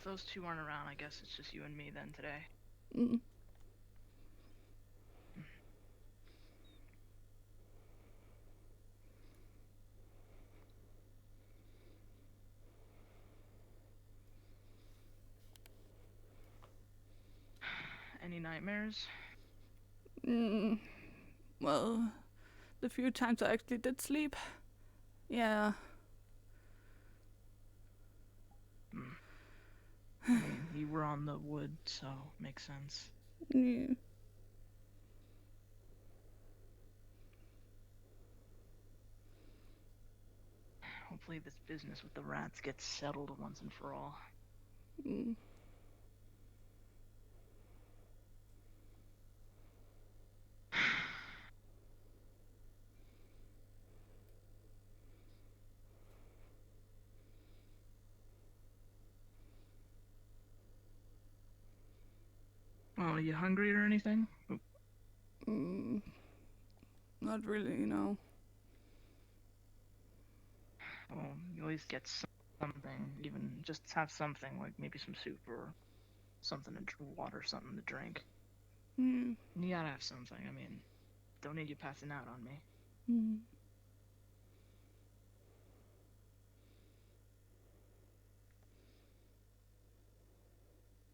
those two aren't around, I guess it's just you and me then today. Mm. Any nightmares? Well, the few times I actually did sleep, yeah. I mean, you were on the wood, so makes sense. Yeah. Hopefully this business with the rats gets settled once and for all. Mm. Well, are you hungry or anything? Not really, no. Well, you always get something, even just have something, like maybe some soup or something to water, something to drink. Mm. You gotta have something, I mean, don't need you passing out on me. Mm.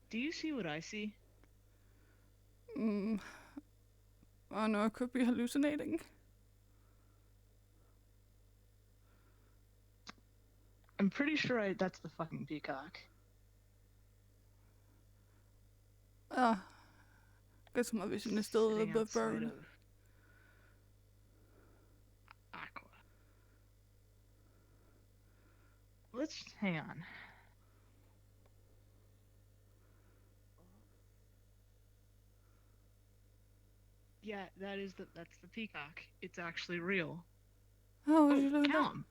Do you see what I see? I know I could be hallucinating. I'm pretty sure that's the fucking peacock. Guess my vision is still a little Sitting bit outside blurred. of Aqua. Let's hang on. Yeah, that's the peacock. It's actually real. How would you know that? Callum.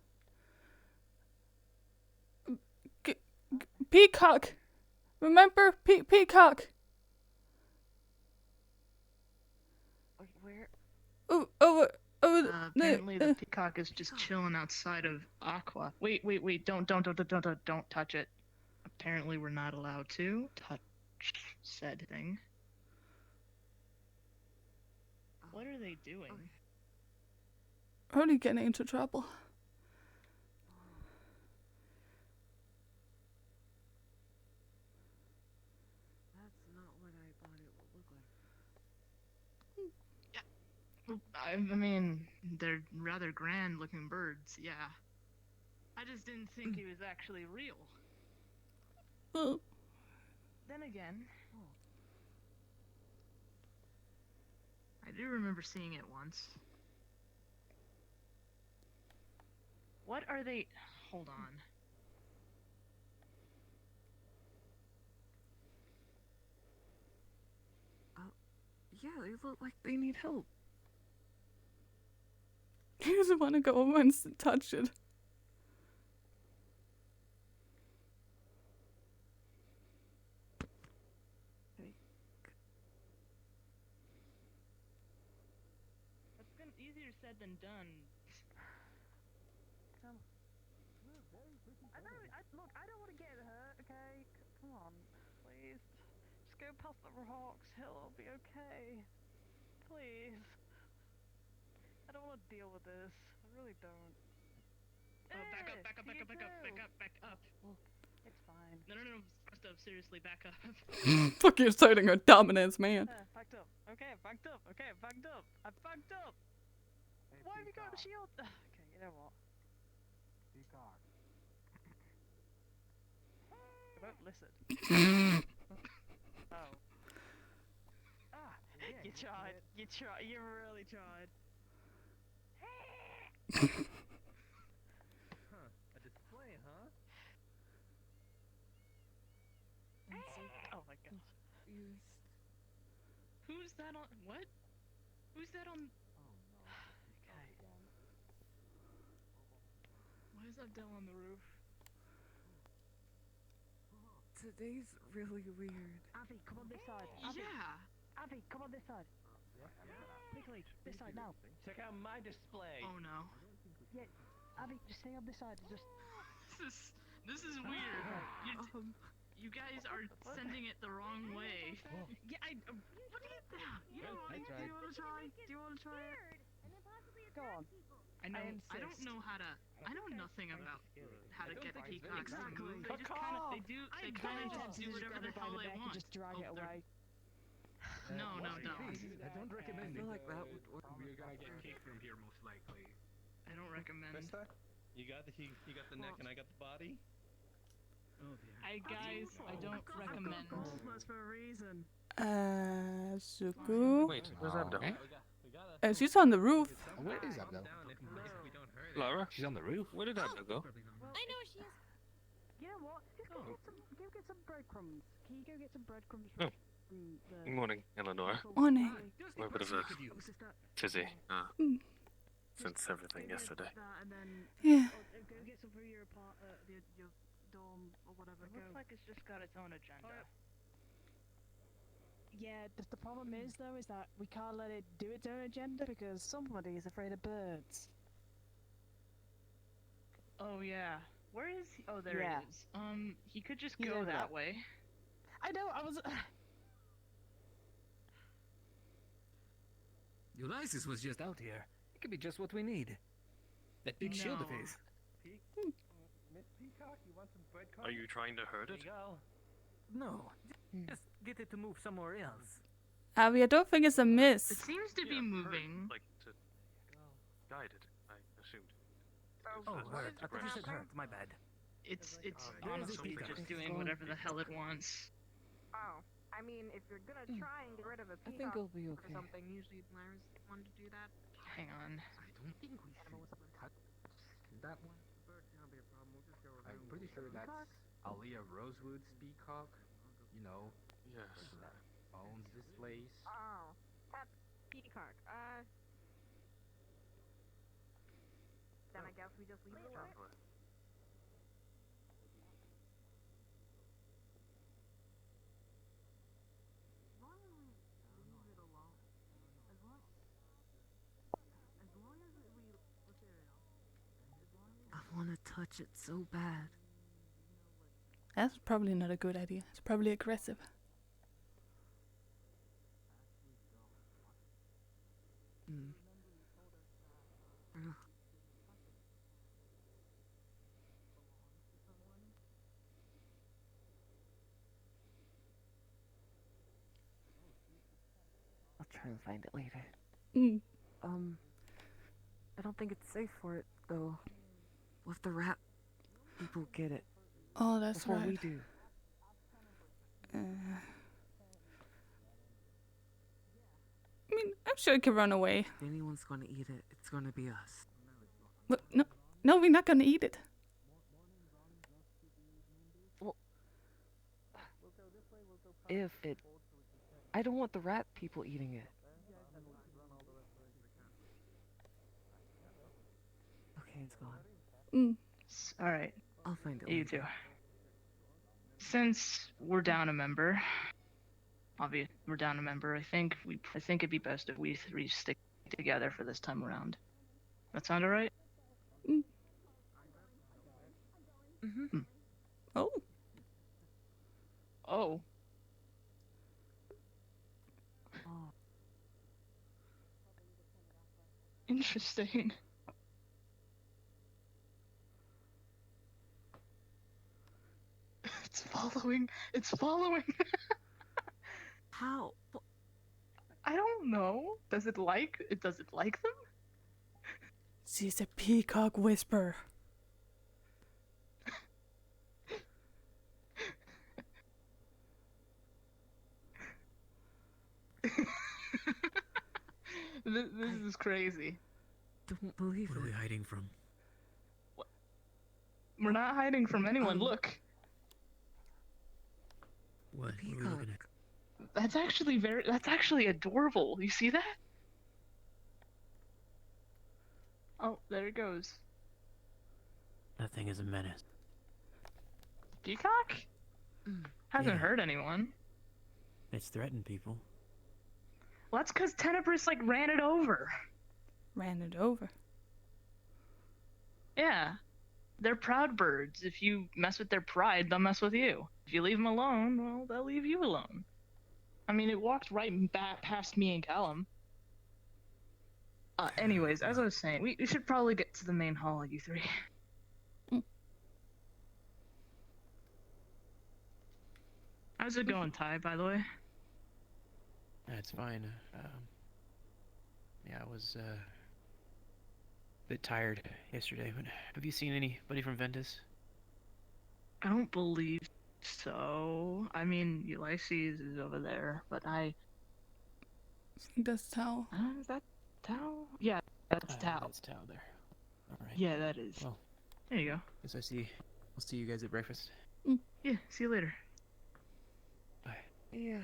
Peacock! Remember? Peacock! Where? Apparently The peacock is just chilling outside of Aqua. Wait, don't touch it. Apparently we're not allowed to touch said thing. What are they doing? Only getting into trouble. That's not what I thought it would look like. I mean, they're rather grand looking birds, yeah. I just didn't think it was actually real. Well, Then again, I do remember seeing it once. What are they? Hold on. Yeah, they look like they need help. he doesn't want to go over and touch it. That's been easier said than done. Look, I don't want to get hurt, okay? Come on, please. Just go past the rocks, it'll be okay. Please. I don't want to deal with this. I really don't. Oh, back up. Look, it's fine. No, stop, seriously, back up. Fuck you, citing her dominance, man. Backed up. Okay, backed up. I backed up. Hey, why have you got the shield? Okay, you know what? Peacock. I won't listen. Oh. Yeah, You tried. You really tried. A display, huh? Oh my god. Who's that on? What? Who's that on? Oh no. Okay. Why is that Dell on the roof? Today's really weird. Avi, come on this side. Yeah. Avi, come on this side. Quickly, this side now. Check out my display. Oh no. Yeah, Avi, just stay on this side. Just. This is weird. You guys are sending it the wrong way. Yeah, what do you know what? Do you want to try? Do you want to try it? Go on. I don't insist. know how to. I know nothing about how to get peacocks to Exactly. move. They just kind of. They kind of just do whatever the hell they want. Just drag it Hope they're- away. No, don't. I don't recommend I feel like that would work. We're gonna get kicked from here most likely. I don't recommend. You got the neck and I got the body. Guys, I don't recommend. That's for a reason. Suku. Wait, where's Abdel? She's on the roof. Where is Abdel? Lara? She's on the roof. Where did Abdel go? I know where she is. You know what? Just go get some breadcrumbs. Can you go get some breadcrumbs Oh. from the... Good morning, Eleanor. Morning. We're a bit of a tizzy Mm. since everything yesterday. And then Yeah. go get some for your your dorm or whatever. It looks like it's just got its own agenda. Yeah, the problem is though is that we can't let it do its own agenda because somebody is afraid of birds. Oh yeah. Where is he? Oh, there Yeah. he is. He could just He's go over that there. way. I know. I was. Ulysses was just out here. It could be just what we need. That big shield of No. his. Miss Peacock, you want some breadcrumbs? Are you trying to hurt There it? you go. No, just get it to move somewhere else. Abby, I don't think it's a It miss. seems to be Yeah, moving. Like to guide it, I assumed. Oh, That's hurt. I thought you said aggressive. hurt. My bad. It's Where is honestly Peacock? just doing whatever the hell it wants. Oh, I mean, if you're gonna try and get rid of a I think peacock it'll be or okay. something, usually Lara's the one to do that. Hang on. I don't think we should touch that one. Bird's gonna be a problem. We'll just go around. I'm pretty sure that's Aaliyah Rosewood's peacock. You know, Yes. that owns this place. Oh, that peacock. Then I guess we just leave it. Apparently. I want to touch it so bad. That's probably not a good idea. It's probably aggressive. Hmm. I'll try and find it later. Mm. I don't think it's safe for it though. What if the rat people get it Oh, that's before we right. do? I mean, I'm sure it can run away. If anyone's gonna eat it, it's gonna be us. But no, we're not gonna eat it. If it, I don't want the rat people eating it. Okay, it's gone. Mm. All right, I'll find it. you later. two. Since we're down a member, obviously we're down a member. I think it'd be best if we three stick together for this time around. That sound alright? Mm-hmm. Oh, Oh, Oh, interesting. It's following. It's following. how? I don't know. Does it like them? she's a peacock whisperer. This is crazy. Don't believe What are we it. hiding from? We're not hiding from anyone. Look, What? What are we Peacock. looking at? that's actually adorable. You see that? Oh, there it goes. That thing is a menace. Peacock? Hasn't Yeah. hurt anyone. It's threatened people. Well, that's because Tenebris ran it over. Ran it over. Yeah, they're proud birds. If you mess with their pride, they'll mess with you. If you leave them alone, well, they'll leave you alone. I mean, it walked right back past me and Callum. Anyways, as I was saying, we should probably get to the main hall, you three. How's it going, Ty, by the way? It's fine. Yeah, I was a bit tired yesterday, but have you seen anybody from Ventus? I don't believe so. I mean, Ulysses is over there, but I think that's Tao. Is that Tao? Yeah, that's Tao. That's Tao there. Alright. Yeah, that is. Well, there you go. Guess I'll see you guys at breakfast. Yeah, see you later. Bye. Yeah.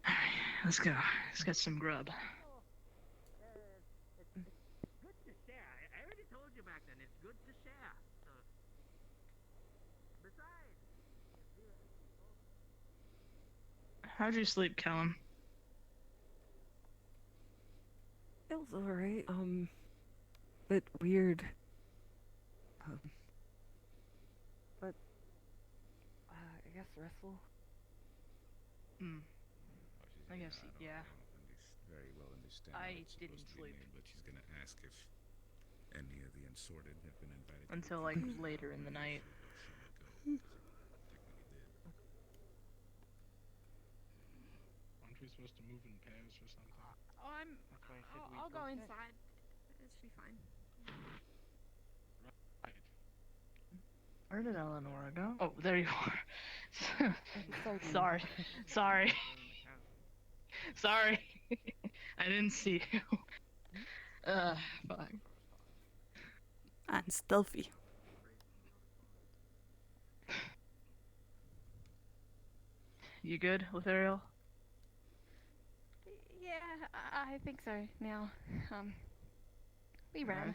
Alright, let's go. Let's get some grub. Good to share. I already told you back then. It's good to share. Besides, How'd you sleep, Callum? It was alright. Bit weird. But I guess restful. I guess, yeah. Very well understand I what it's didn't supposed to be sleep. named, but she's gonna ask if any of the unsorted have been invited to Until, the like, party. later in the night. aren't we supposed to move in pairs or something? I'll go inside. It should be fine. Right. Where did Eleanor go? Oh, there you are. Sorry. Sorry. Sorry. I didn't see you. Fuck. And stealthy. You good with Ariel? Yeah, I think so now. We ran.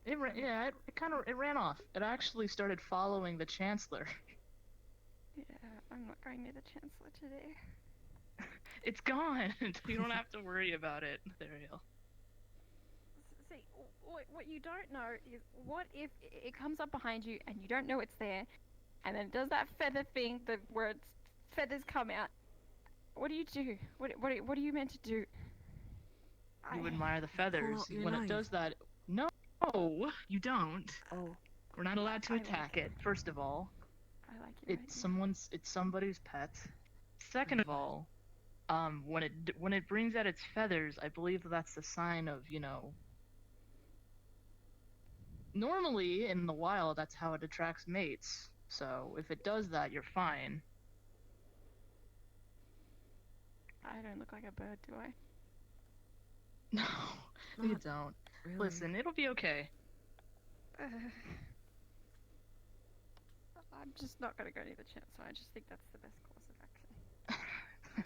It ran, yeah, it ran off. It actually started following the Chancellor. Yeah, I'm not going near the Chancellor today. It's gone. You don't have to worry about it, Ariel. See, what you don't know is what if it comes up behind you and you don't know it's there, and then it does that feather thing where its feathers come out. What do you do? What are you meant to do? You admire the feathers. out your When it knife. does that, no, you don't. Oh. We're not allowed to I attack it. First of all, I like it. it's somebody's pet. Second of all, when it brings out its feathers, I believe that's the sign of, normally in the wild that's how it attracts mates. So if it does that, you're fine. I don't look like a bird, do I? No, you Not don't. Really? Listen, it'll be okay. I'm just not gonna go near the Chancellor. I just think that's the best course of action.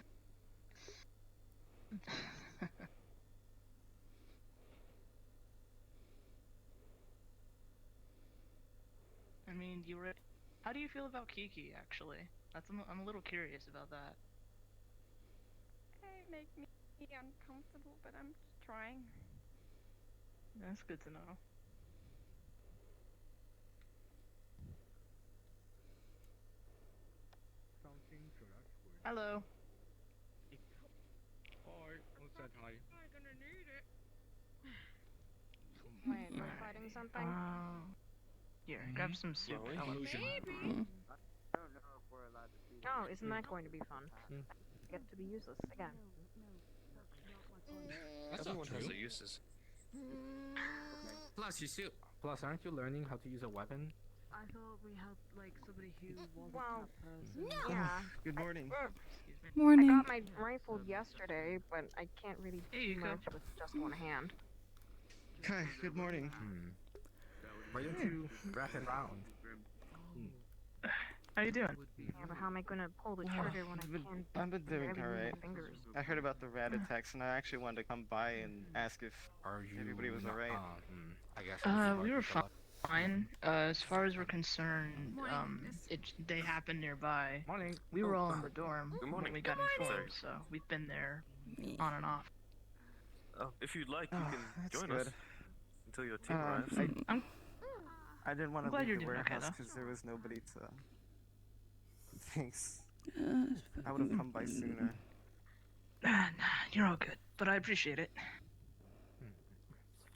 I mean, how do you feel about Kiki, actually? I'm a little curious about that. They make me uncomfortable, but I'm just trying. That's good to know. Something to rush for. Hello. Hi. What's that, hi? I'm gonna need it. Wait, we're fighting something? Here, grab some soup. Ellen. Maybe. Oh, isn't that going to be fun? Get to be useless again. That's Everyone not has true. their uses. Plus, aren't you learning how to use a weapon? I thought we had, like, somebody who wasn't Well, that person. Yeah. Good morning. Excuse me. I Morning. got my rifle yesterday, but I can't really Here you do go. much with just one hand. Hi. Good morning. Why don't you wrap it around? How you doing? Yeah, but how am I gonna pull the trigger when I can't I've been doing barely move alright. my fingers? I heard about the rat attacks and I actually wanted to come by and ask if Are you everybody was not- alright. I guess. We were fine. As far as we're concerned, they happened nearby. Morning. We were all in the dorm Good when morning. we got Good informed, morning. so we've been there on and off. If you'd like, you Oh, can that's join good. us until your team Uh, arrives. I didn't want I'm to glad leave you're the doing okay, warehouse though. because there was nobody to Thanks. I would have come by sooner. Nah, you're all good, but I appreciate it.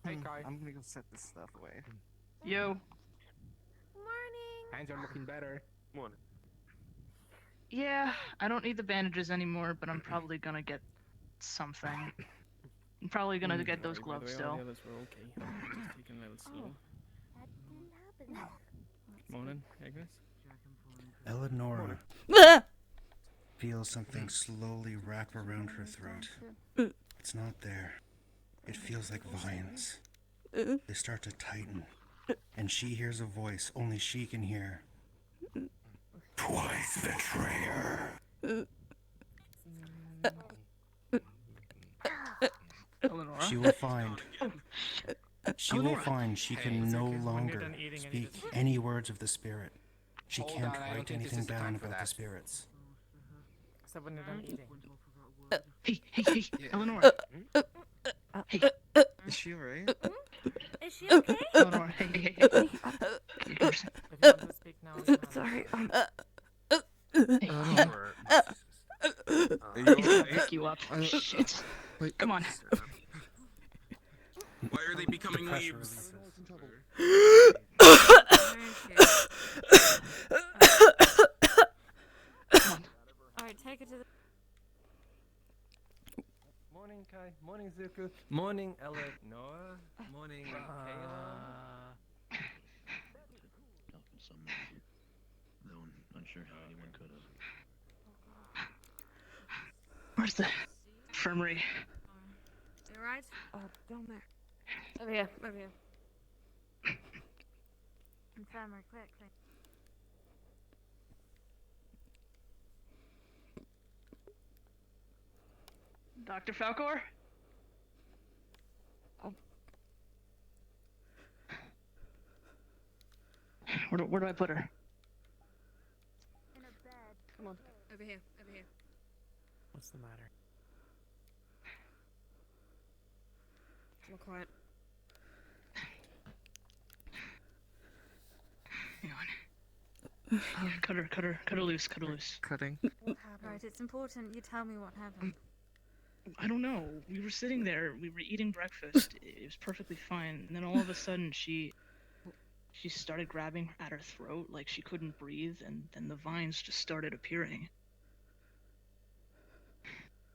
Hey, Kai. I'm gonna go set this stuff away. Yo. Morning. Hands are looking better. Morning. Yeah, I don't need the bandages anymore, but I'm probably gonna get something. I'm probably gonna get those By the gloves way, still. all the others were okay. Just taking a little slow. That didn't happen. Morning, Agnes. Eleonora feels something slowly wrap around her throat. It's not there. It feels like vines. They start to tighten. And she hears a voice only she can hear. Twice betrayer. Eleanor. She will find she can no longer speak any words of the spirit. She Hold can't on, I don't write think this anything is the time down for about the that. spirits. Except when you're done eating. Hey, Eleanor. Hey, Is she alright? Is she okay? Eleanor. Hey. If you want to speak now, you can. Sorry. Hey, Eleanor. He's gonna pick you up. Shit. Come on. Why are they becoming leaves? Alright, take it to the. Morning, Kai. Morning, Zuko. Morning, Eleanor. Morning, Kayla. Though I'm not sure how anyone could have. Where's the infirmary? You right? Down there. Over here. Infirmary, quick. Dr. Falcor? Where do I put her? In a bed. Come on. Over here. What's the matter? More quiet. Hang on. Cut her loose. Cutting. Right, it's important you tell me what happened. I don't know. We were sitting there. We were eating breakfast. It was perfectly fine. And then all of a sudden, she started grabbing at her throat like she couldn't breathe, and then the vines just started appearing.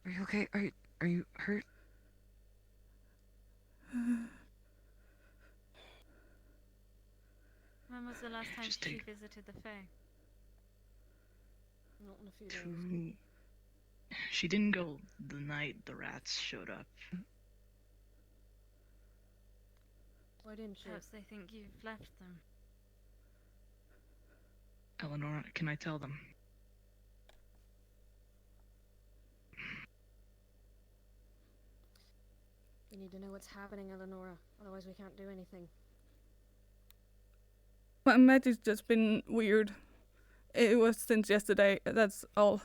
Are you okay? Are you hurt? When was the last time Just she take- visited the Fae? Not in a few days. She didn't go the night the rats showed up. Why didn't she? Perhaps they think you've left them. Eleanor, can I tell them? We need to know what's happening, Eleonora. Otherwise we can't do anything. My magic's just been weird. It was since yesterday, that's all.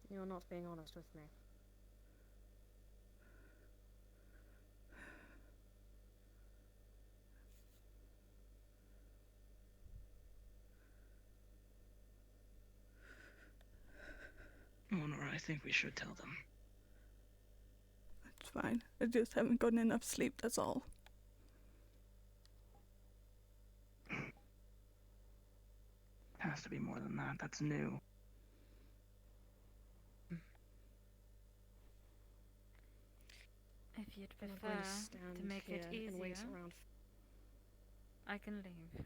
You're not being honest with me. Eleanor, I think we should tell them. It's fine. I just haven't gotten enough sleep, that's all. Has to be more than that. That's new. If you'd I'm not prefer going to stand to make it here and wait easier, around. I can leave.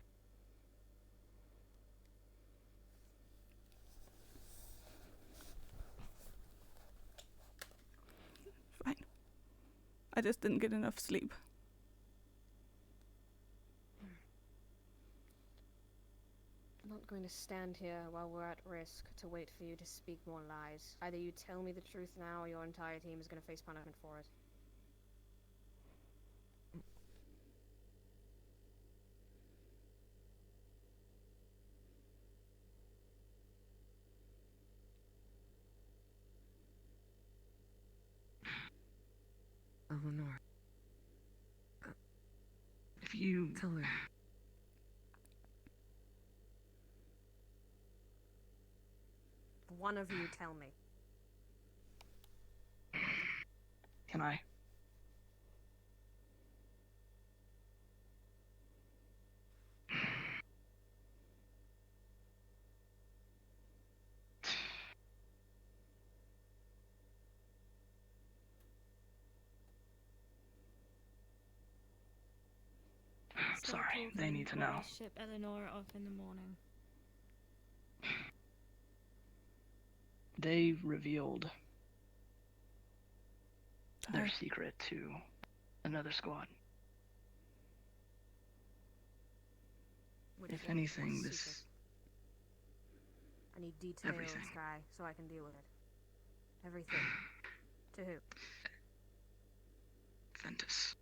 Fine. I just didn't get enough sleep. I'm not going to stand here while we're at risk to wait for you to speak more lies. Either you tell me the truth now or your entire team is going to face punishment for it. Eleanor. If you... Tell her. One of you tell me. Can I? Stop Sorry, they talking need to while know. I ship Eleanor off in the morning. They revealed their secret to another squad. Which If is anything, secret. this... I need details, Everything. Sky, so I can deal with it. Everything. To who? Ventus.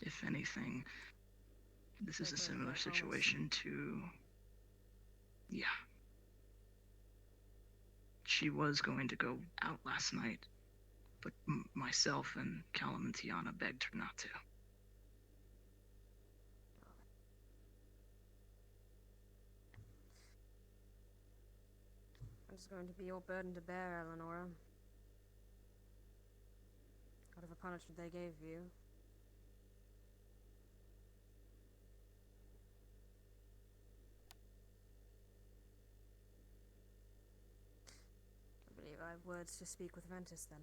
If anything, this is a similar situation to... Yeah. She was going to go out last night, but myself and Callum and Tiana begged her not to. It's going to be your burden to bear, Eleonora. Whatever punishment they gave you. I believe I have words to speak with Ventus then.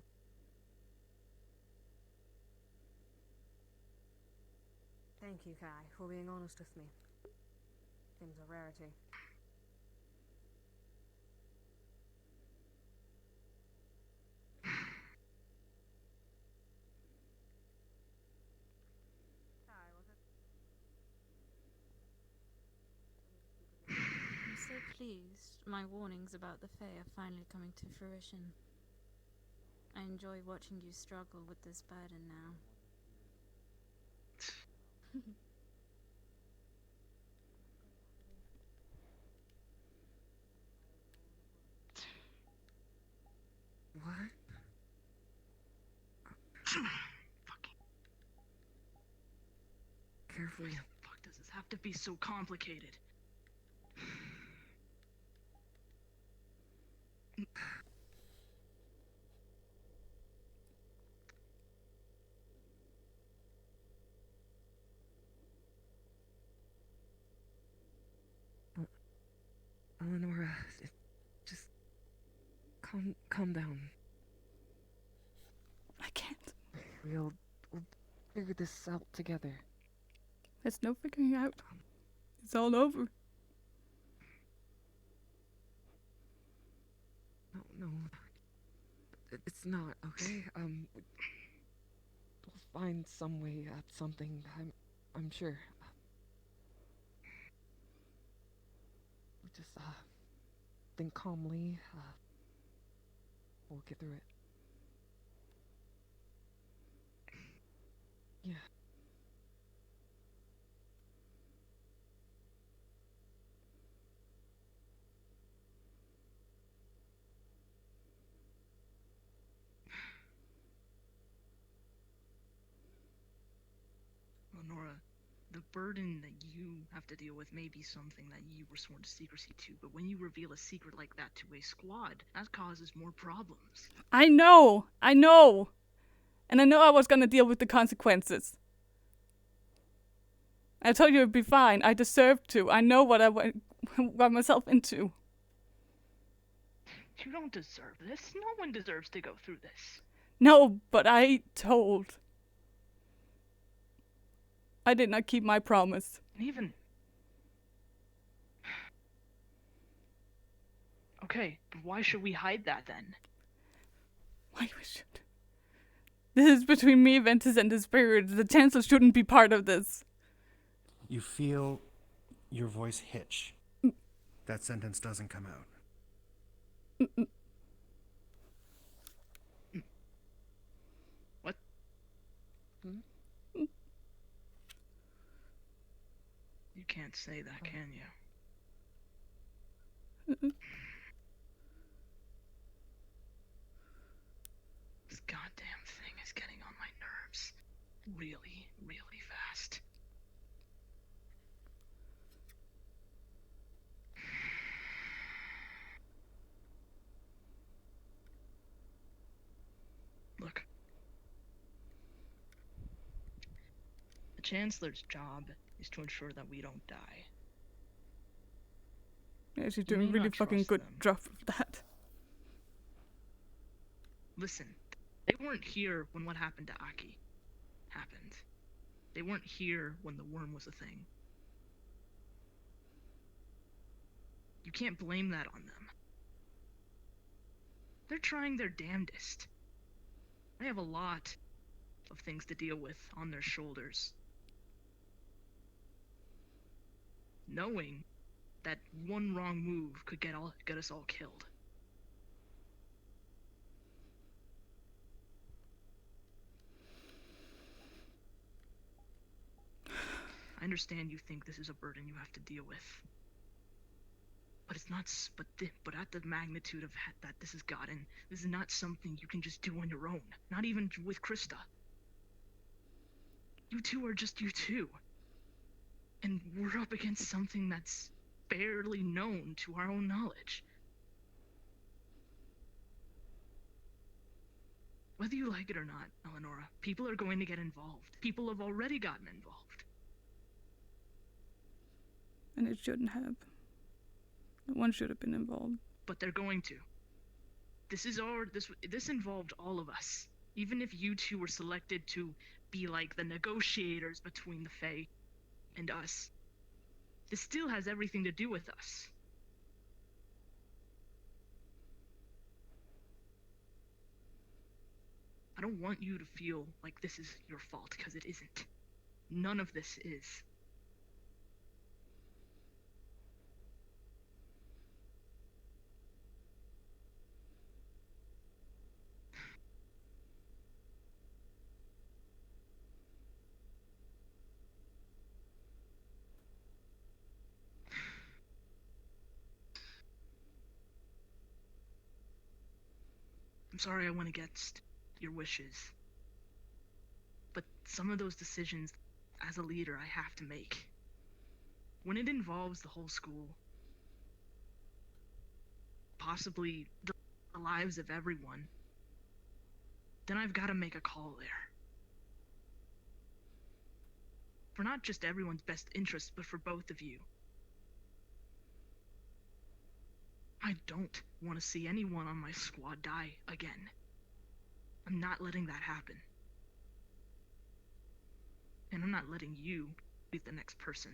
Thank you, Kai, for being honest with me. Things are rarity. I'm so pleased my warnings about the Fae are finally coming to fruition. I enjoy watching you struggle with this burden now. What? Carefully. Why the fuck does this have to be so complicated? Eleonora, just calm down. I can't. We'll figure this out together. There's no figuring out. It's all over. No. It's not, okay? We'll find some way at something, I'm sure. Just, think calmly, we'll get through it. Yeah. Lenora, the burden that you have to deal with may be something that you were sworn to secrecy to, but when you reveal a secret like that to a squad, that causes more problems. I know! And I know I was gonna deal with the consequences. I told you it'd be fine. I deserved to. I know what I got myself into. You don't deserve this. No one deserves to go through this. No, but I told. I did not keep my promise. Even... Okay, but why should we hide that then? Why we should? This is between me, Ventus, and the spirit. The Chancellor shouldn't be part of this. You feel your voice hitch. That sentence doesn't come out. What? You can't say that, can you? really, really fast. Look. The Chancellor's job is to ensure that we don't die. Yeah, she's You doing may really not fucking trust good them. job of that. Listen, they weren't here when what happened to Aki happened. They weren't here when the worm was a thing. You can't blame that on them. They're trying their damnedest. They have a lot of things to deal with on their shoulders. Knowing that one wrong move could get us all killed. I understand you think this is a burden you have to deal with. But it's not, but at the magnitude of that this has gotten, this is not something you can just do on your own. Not even with Krista. You two are just you two. And we're up against something that's barely known to our own knowledge. Whether you like it or not, Eleonora, people are going to get involved. People have already gotten involved. And it shouldn't have. No one should have been involved. But they're going to. This involved all of us. Even if you two were selected to be like the negotiators between the Fae and us, this still has everything to do with us. I don't want you to feel like this is your fault, because it isn't. None of this is. I'm sorry I went against your wishes. But some of those decisions, as a leader, I have to make. When it involves the whole school, possibly the lives of everyone, then I've got to make a call there. For not just everyone's best interest, but for both of you. I don't want to see anyone on my squad die again. I'm not letting that happen. And I'm not letting you be the next person.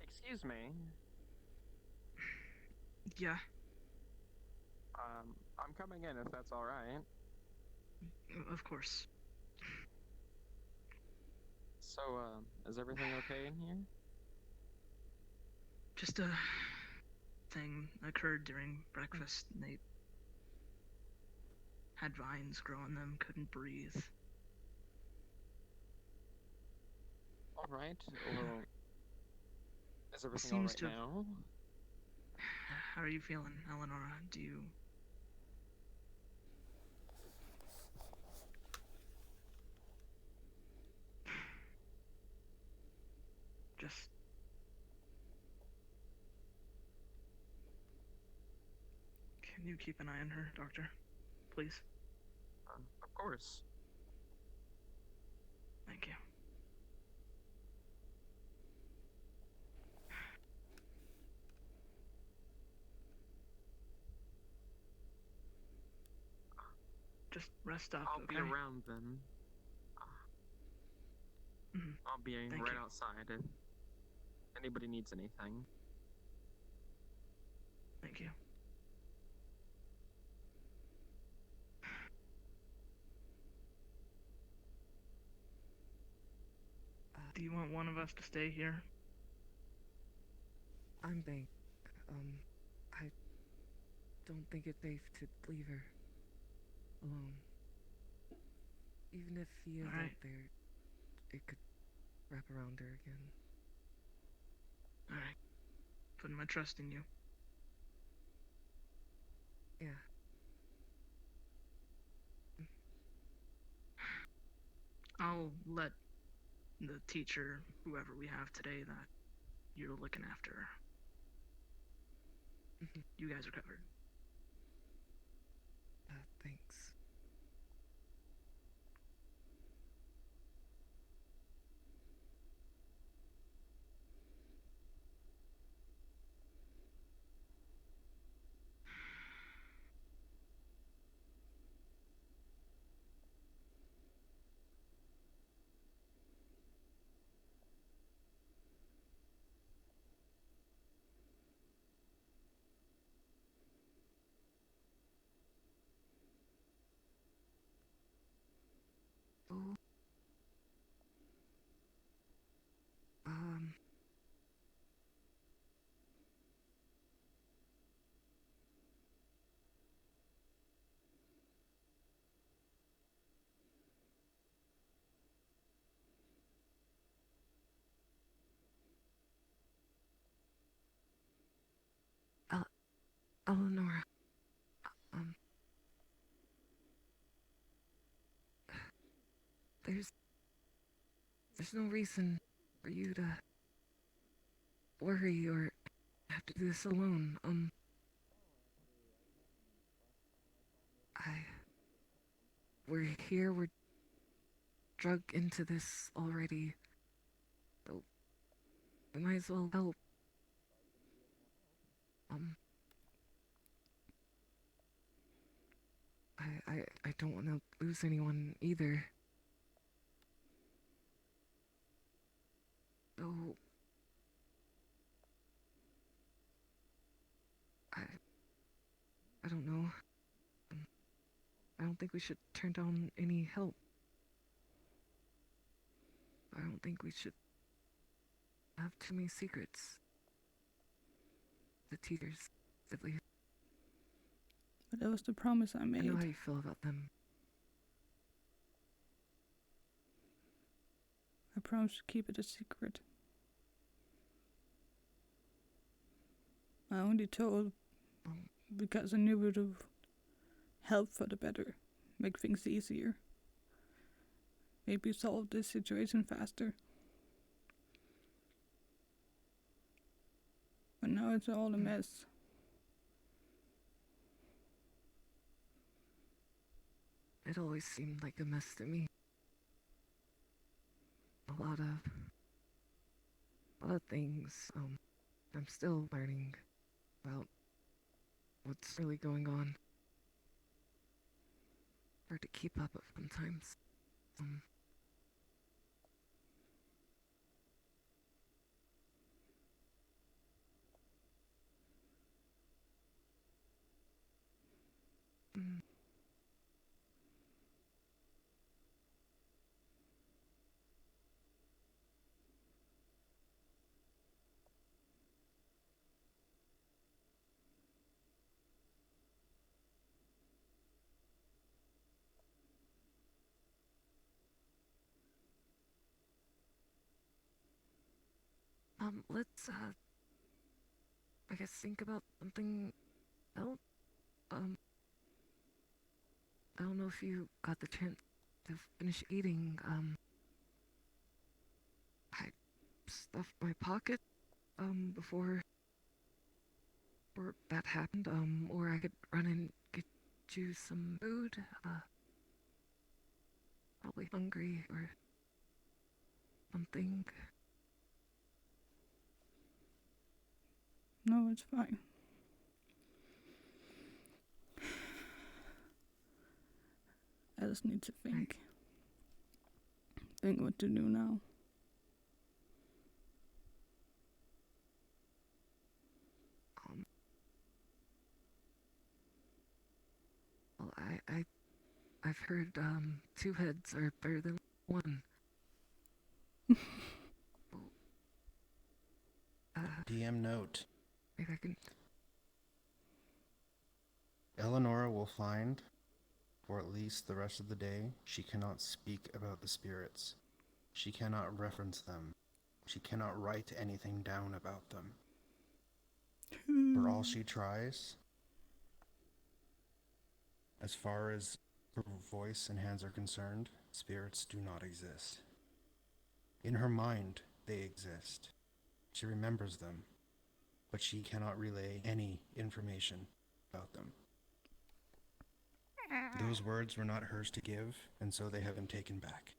Excuse me. Yeah. I'm coming in if that's alright. Of course. So, is everything okay in here? Just a thing occurred during breakfast. And they had vines grow on them, couldn't breathe. Alright, well, is everything Seems alright to. now? How are you feeling, Eleonora? Do you... Just... Can you keep an eye on her, Doctor? Please? Of course. Thank you. Just rest up, I'll okay? be around then. I'll be Thank right you. outside if anybody needs anything. Thank you. Do you want one of us to stay here? I'm Bank. I don't think it's safe to leave her alone. Even if he is Alright. out there, it could wrap around her again. Alright. Putting my trust in you. Yeah. I'll let the teacher, whoever we have today, that you're looking after. You guys are covered. Thanks. Oh. Eleanor. There's no reason for you to worry or have to do this alone. We're here, we're drug into this already. So we might as well help. I don't want to lose anyone either. So I don't know. I don't think we should turn down any help. I don't think we should have too many secrets. The teachers, at least. But that was the promise I made. I know how you feel about them. I promised to keep it a secret. I only told because I knew it would help for the better, make things easier. Maybe solve this situation faster. But now it's all a mess. It always seemed like a mess to me. A lot of things. I'm still learning about what's really going on. Hard to keep up with sometimes. Let's I guess think about something else. I don't know if you got the chance to finish eating. I stuffed my pocket, before that happened, or I could run and get you some food, probably hungry or something. No, it's fine. I just need to think. Think what to do now. Well, I've heard, two heads are better than one. DM note. Maybe I can... Eleonora will find, for at least the rest of the day, she cannot speak about the spirits. She cannot reference them. She cannot write anything down about them. For all she tries, as far as her voice and hands are concerned, spirits do not exist. In her mind, they exist. She remembers them, but she cannot relay any information about them. Those words were not hers to give, and so they have been taken back.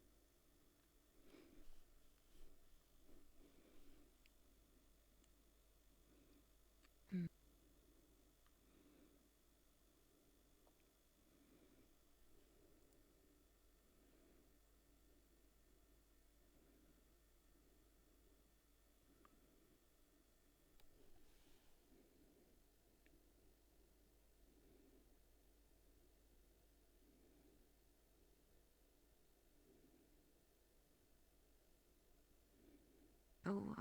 So,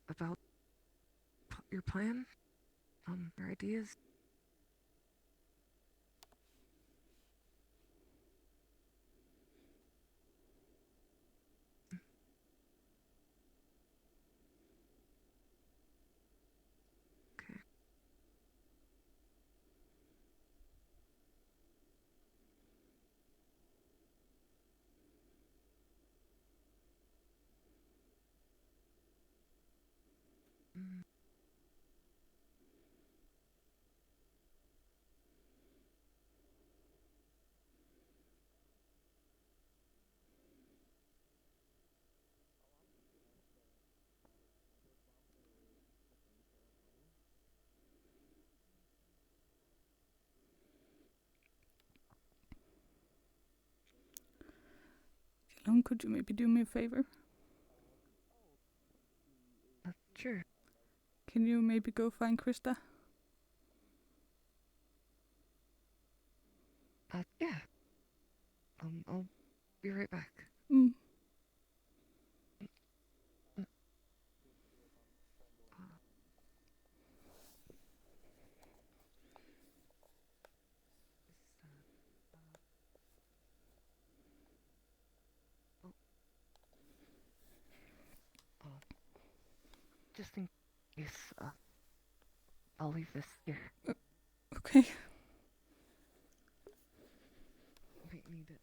about your plan? Your ideas? Okay. Mm. Elon, could you maybe do me a favor? Sure. Can you maybe go find Krista? Yeah. I'll be right back. Mm. Just in case, I'll leave this here. Okay. Might need it.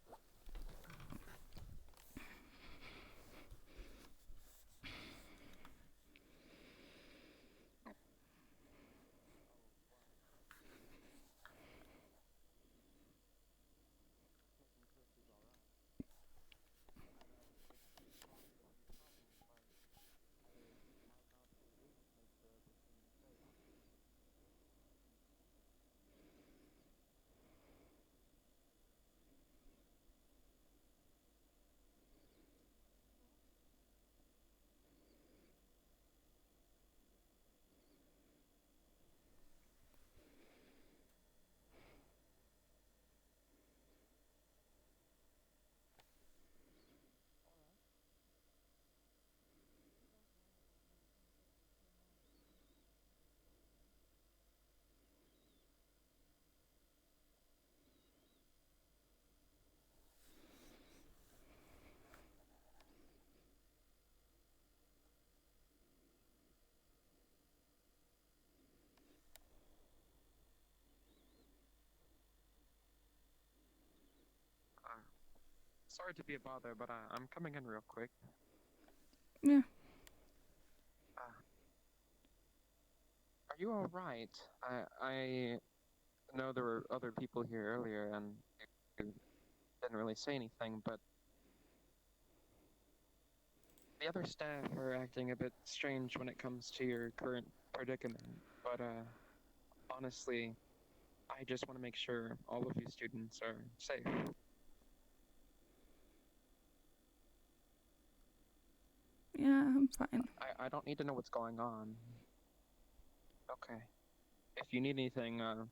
Sorry to be a bother, but I'm coming in real quick. Yeah. Are you all right? I know there were other people here earlier, and you didn't really say anything, but the other staff are acting a bit strange when it comes to your current predicament. But honestly, I just want to make sure all of you students are safe. Yeah, I'm fine. I don't need to know what's going on. Okay. If you need anything, I'll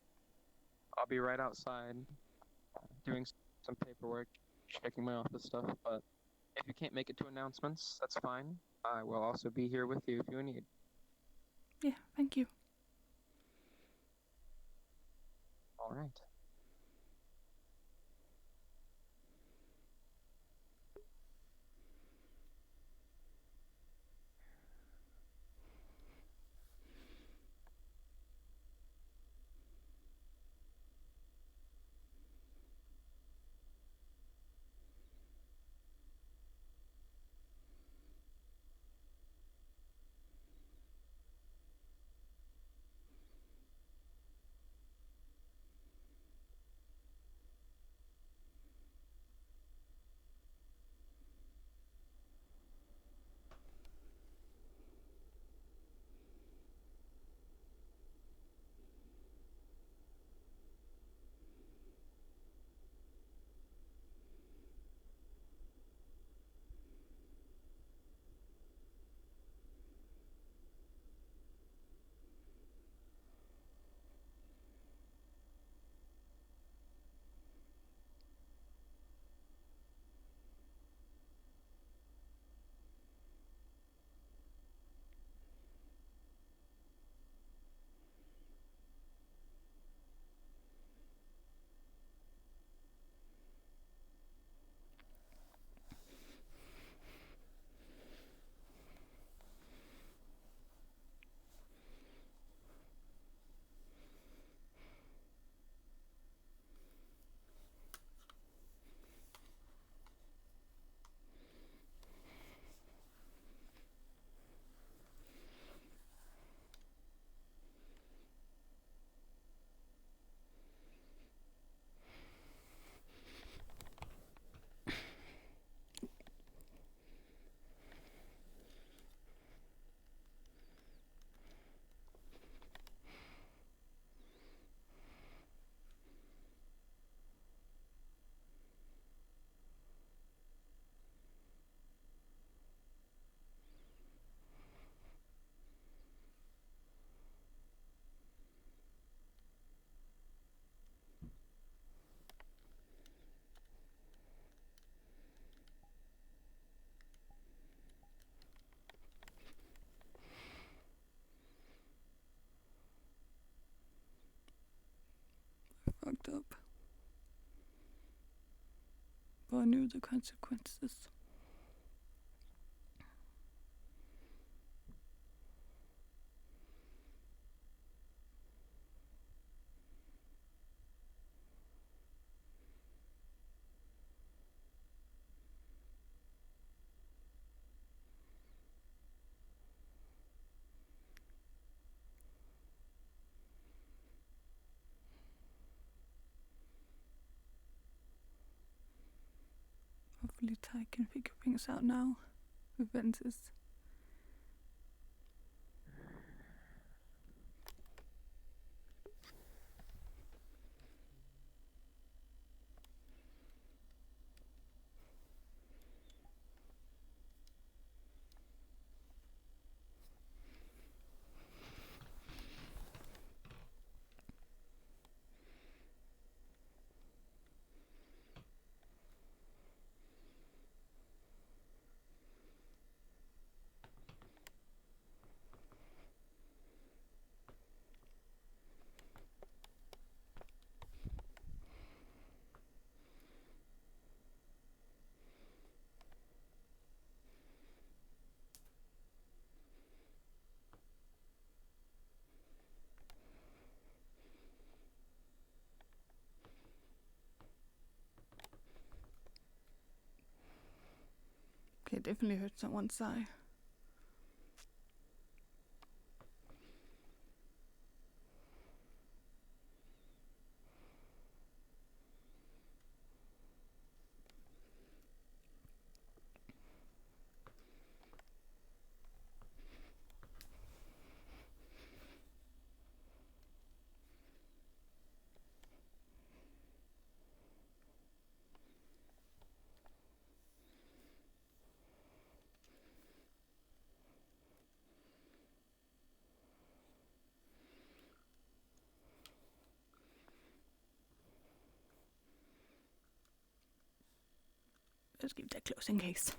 be right outside doing some paperwork, checking my office stuff. But if you can't make it to announcements, that's fine. I will also be here with you if you need. Yeah, thank you. All right. but I knew the consequences. Hopefully Ty can figure things out now with Ventus. Okay, definitely heard someone sigh. Let's keep that close in case.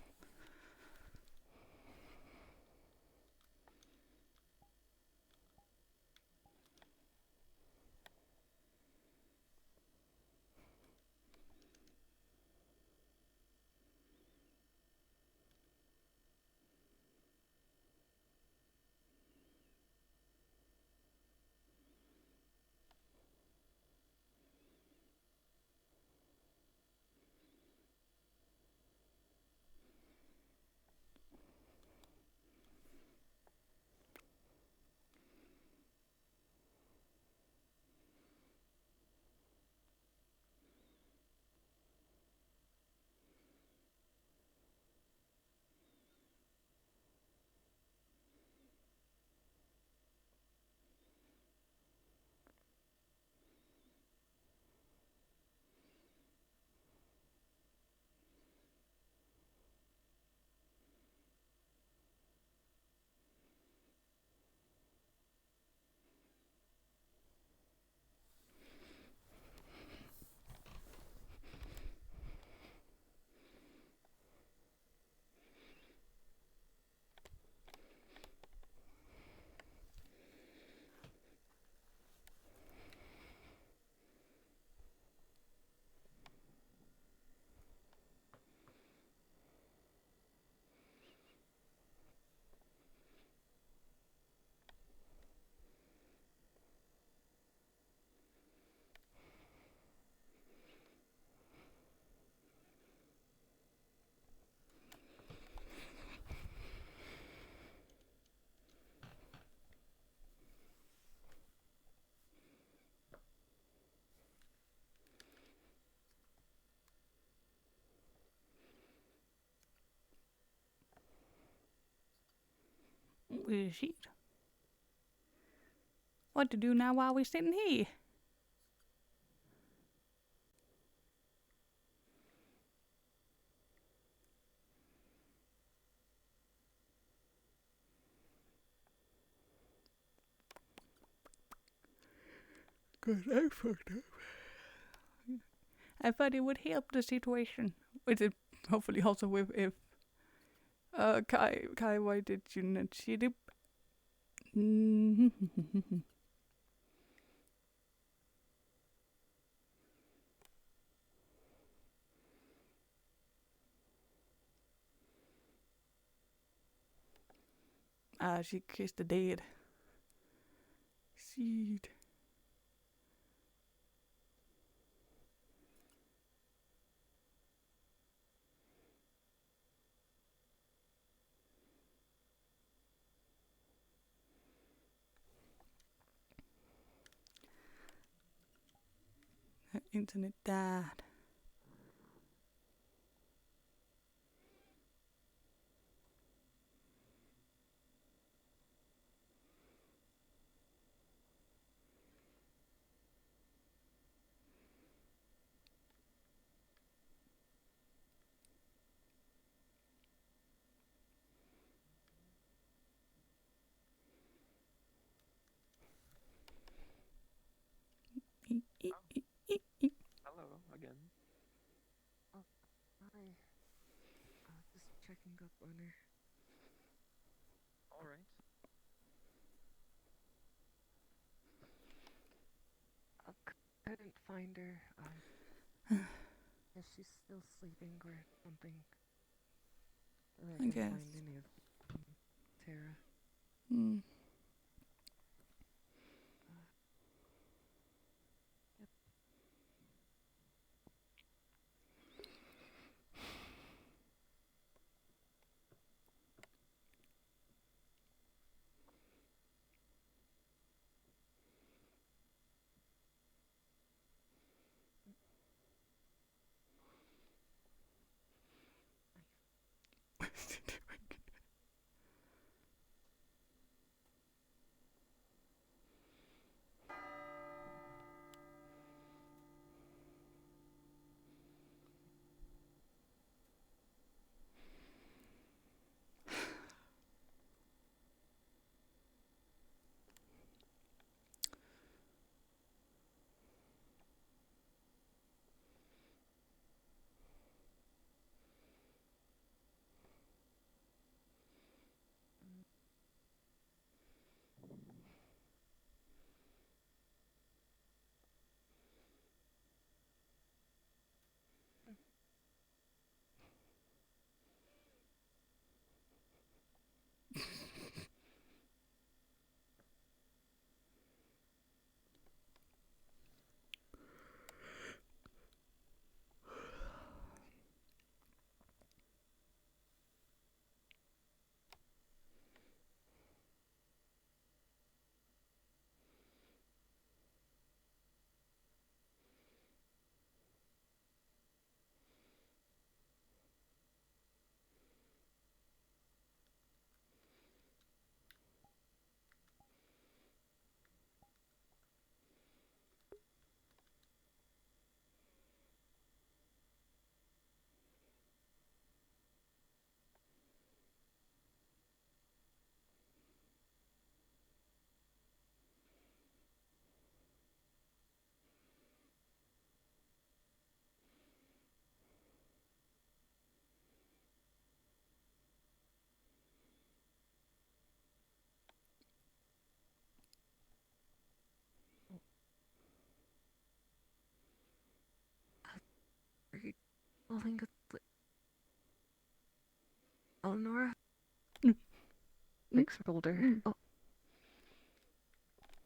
Shit. What to do now while we're sitting here? Good, I fucked up. I thought it would help the situation. Which it hopefully also with if Kai, why did you not see it? She kissed the dead. Shit. Her internet died. Hello again. Oh, hi. Just checking up on her. All right. Couldn't find her. If she's still sleeping or something. I I can't guess. find any of Tara. Hmm. Yep. Are you falling asleep? Eleonora? Fix her shoulder. Oh.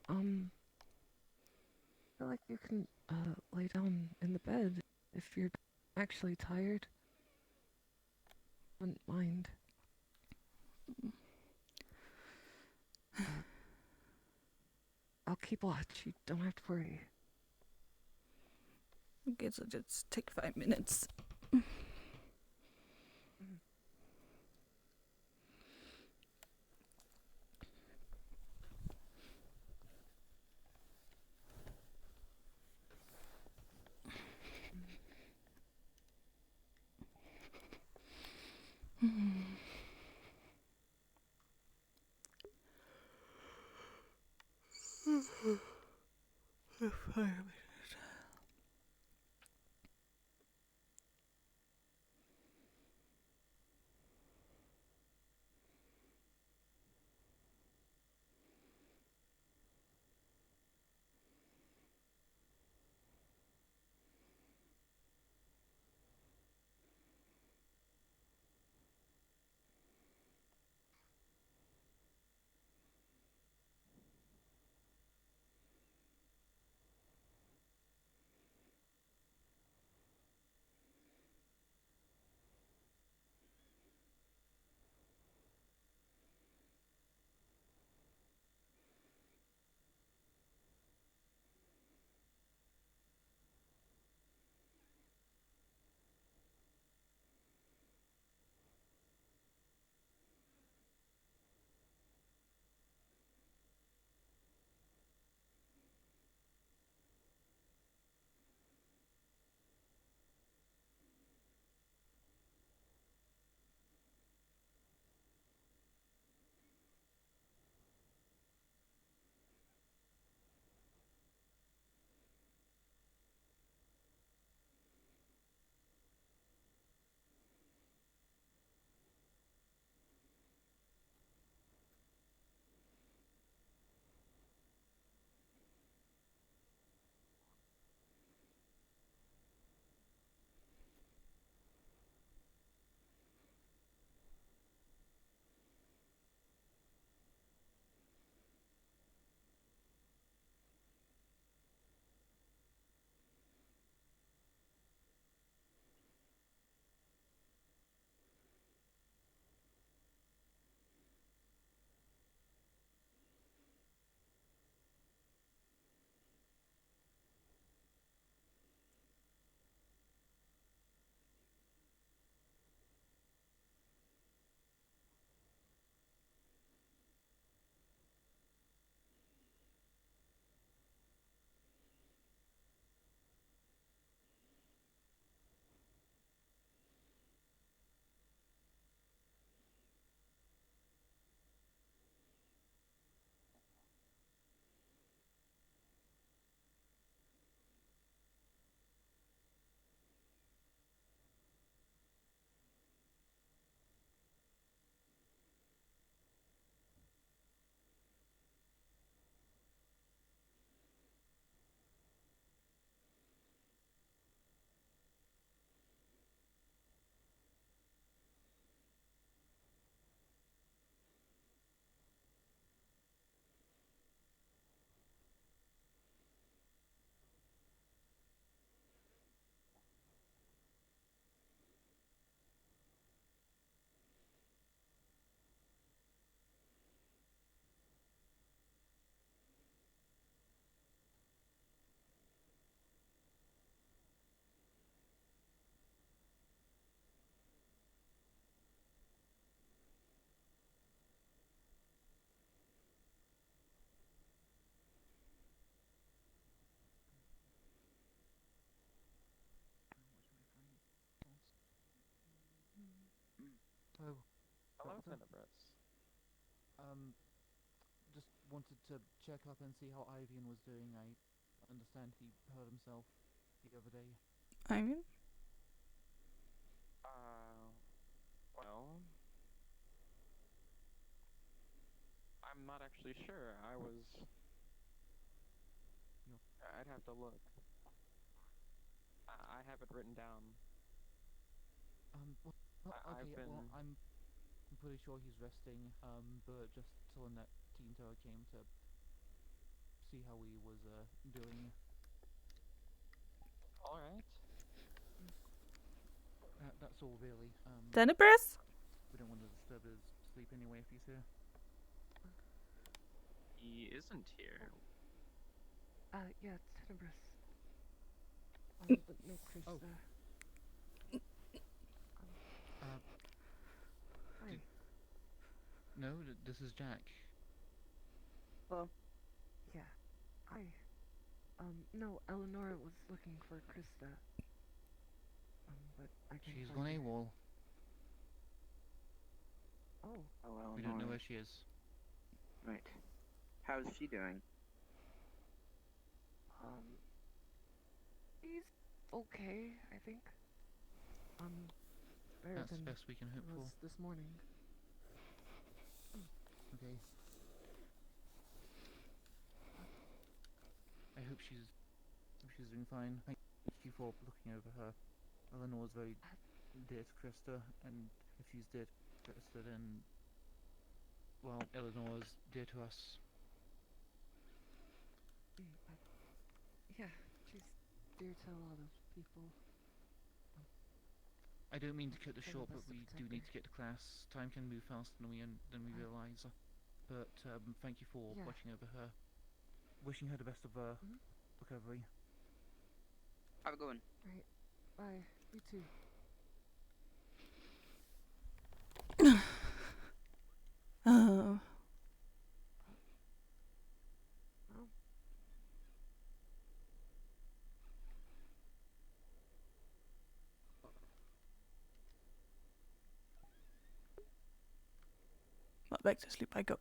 I feel like you can lay down in the bed if you're actually tired. Wouldn't mind. I'll keep watch. You don't have to worry. Okay, so just take 5 minutes. Oh, Hello, Doctor. Tenebris. Just wanted to check up and see how Ivian was doing. I understand he hurt himself the other day. I mean, Well, I'm not actually sure. I'd have to look. I have it written down. I've been... well, I'm pretty sure he's resting. But just telling that Tinto came to see how he was doing. All right. That's all really. Tenebris? We don't want to disturb his sleep anyway if he's here. He isn't here. Yeah, Tenebris. But no, Krista. Oh. Hi. No, this is Jack. Hello? Yeah. Hi. No, Eleonora was looking for Krista. But I can't She's find gone her. AWOL. Oh. Oh, We don't know Eleanor. where she is. Right. How's she doing? He's okay, I think. Better That's the than best we can hope it was for. this morning. Okay. I hope she's doing fine. Thank you for looking over her. Eleanor's very dear to Krista, and if she's dear to Krista, then, well, Eleanor's dear to us. Yeah, she's dear to a lot of people. I don't mean to cut this Try my short, but best to we protect do need her. to get to class. Time can move faster than we realise. But thank you for Yeah. watching over her. Wishing her the best of recovery. Have a good one. Right. Bye. You too. Oh. Well. Well, back to sleep I go.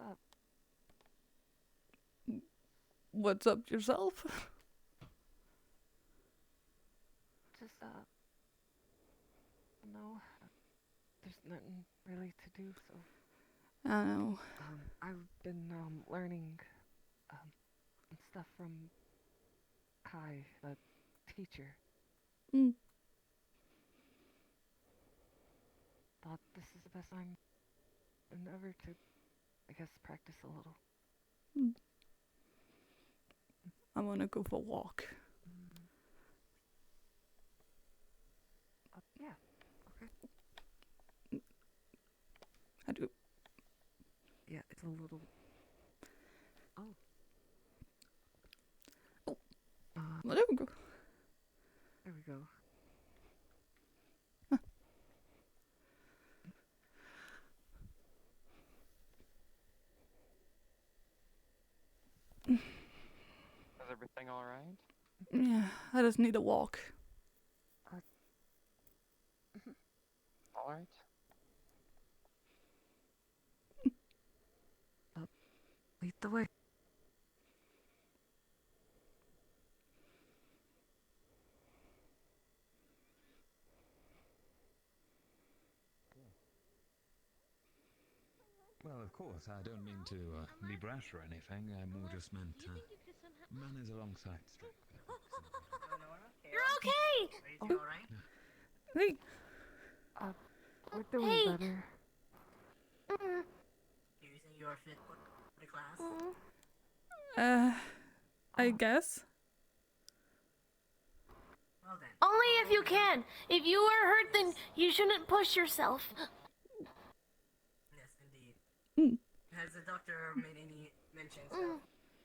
up? What's up yourself? Just, no. There's nothing really to do, so. I know. I've been, learning, stuff from Kai, the teacher. Mm. Thought this is the best time ever to, I guess, practice a little. Mm. I wanna go for a walk. Yeah. Okay. I do. Yeah, it's a little. Oh. Well, there we go. There we go. Is everything alright? Yeah, I just need a walk. Alright. Lead the way. Well, of course, I don't mean to be brash or anything. I more just meant manners alongside strength. You're okay! Are you alright? Hey. We're doing Hey. better. Do you think you're fit for the class? I guess. Well then. Only if you can. If you are hurt, then you shouldn't push yourself. Yes, indeed. Mm. Has the doctor made any mentions of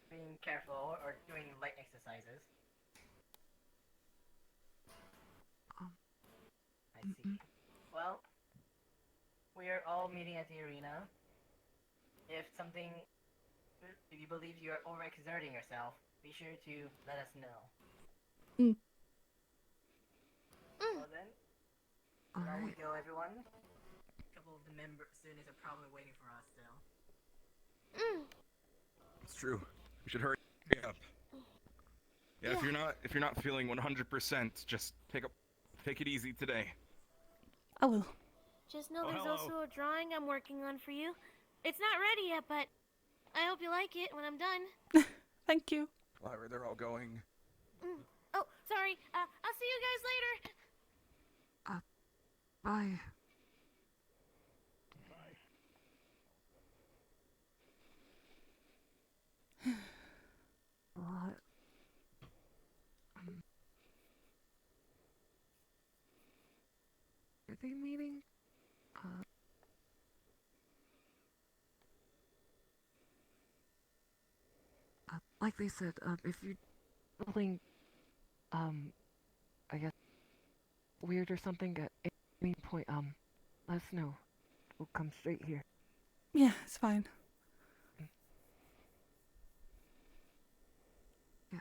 being careful or doing light exercises? I see. Well, we are all meeting at the arena. If you believe you are overexerting yourself, be sure to let us know. Mm. Well then, shall we Alright. go, everyone? A couple of the students are probably waiting for us still. It's true. We should hurry up. Yeah, Yeah. if you're not feeling 100%, just take it easy today. I will. Just know Oh, there's hello. also a drawing I'm working on for you. It's not ready yet, but I hope you like it when I'm done. Thank you. Lyra, they're all going. Oh, sorry. I'll see you guys later. Bye. What? Are they meeting? Like they said, if you're feeling, I guess, weird or something at any point, let us know. We'll come straight here. Yeah, it's fine. Yeah.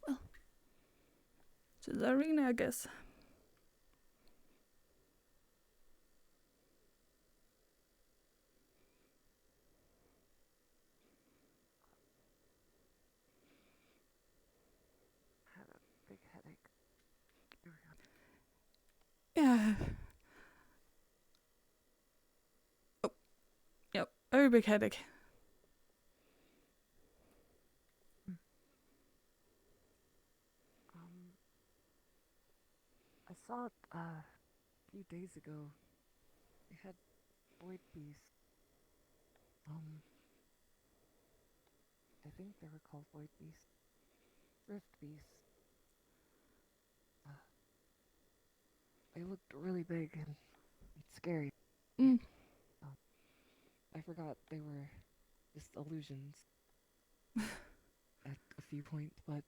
Well, to the arena, I guess. Had a big headache. Yeah. Oh. Yep. Very big headache. I saw it a few days ago. They had void beasts. I think they were called void beasts. Rift beasts. They looked really big and scary. Mm. I forgot they were just illusions at a few points, but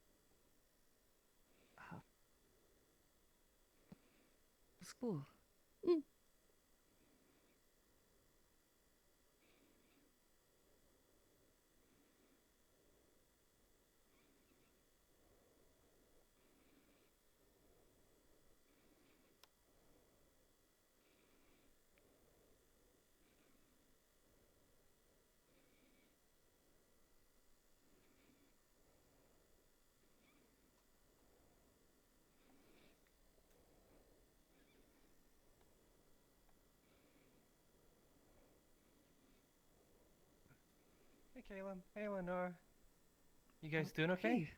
it's cool. Mm. Caleb. Hey, Lenore. You guys doing okay?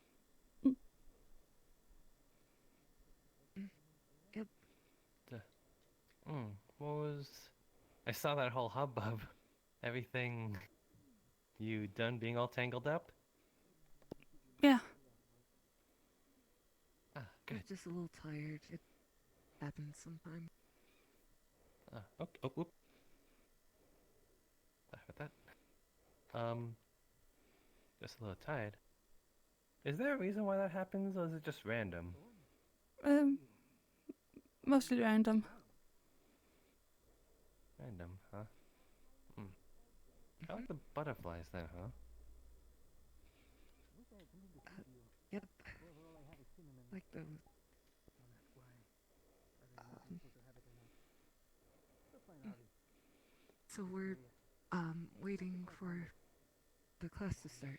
Yep. What was... I saw that whole hubbub. Everything... You done being all tangled up? Yeah. Ah, I'm good. just a little tired. It happens sometimes. Okay. Oh, whoop. Sorry about that. Just a little tired. Is there a reason why that happens, or is it just random? Mostly random. Random, huh? I like the butterflies then, huh? Yep. Like those. So we're waiting for the class to start.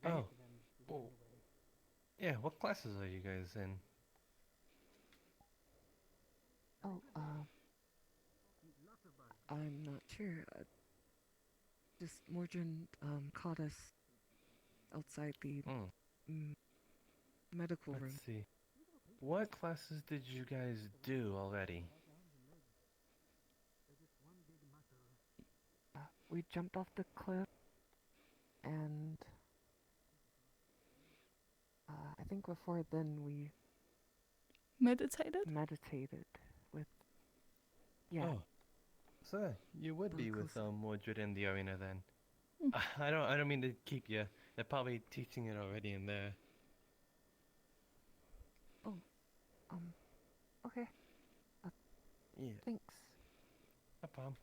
Oh. Well, yeah, what classes are you guys in? Oh, I'm not sure. Just Mordrin caught us outside the medical room. Let's see. What classes did you guys do already? We jumped off the cliff, and I think before then we meditated with. Yeah. Oh, so you would be with Mordred in the arena then. I don't mean to keep you. They're probably teaching it already in there. Oh, okay. Yeah. Thanks. No problem.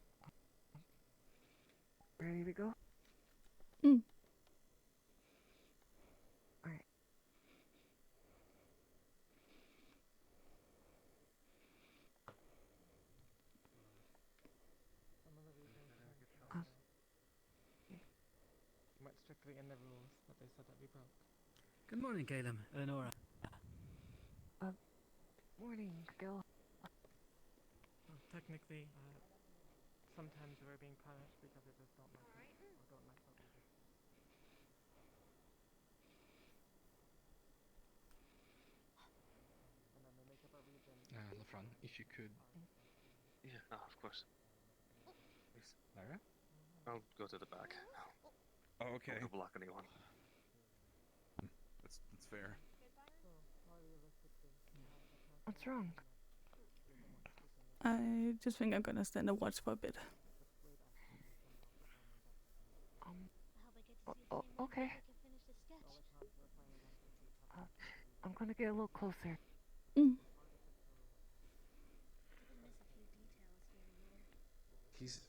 Ready to go? Alright. You might strictly end the rules that they said that we broke. Good morning, Caleb. Eleonora. Morning, Gil. Well, technically, sometimes we're being punished because it just don't like it, or don't like what we do. And then they make up a reason. Lafran, if you could. Yeah, of course. Please, Lara? I'll go to the back. Oh, okay. Don't block anyone. That's fair. What's wrong? I just think I'm gonna stand and watch for a bit. Okay. I'm gonna get a little closer. He's.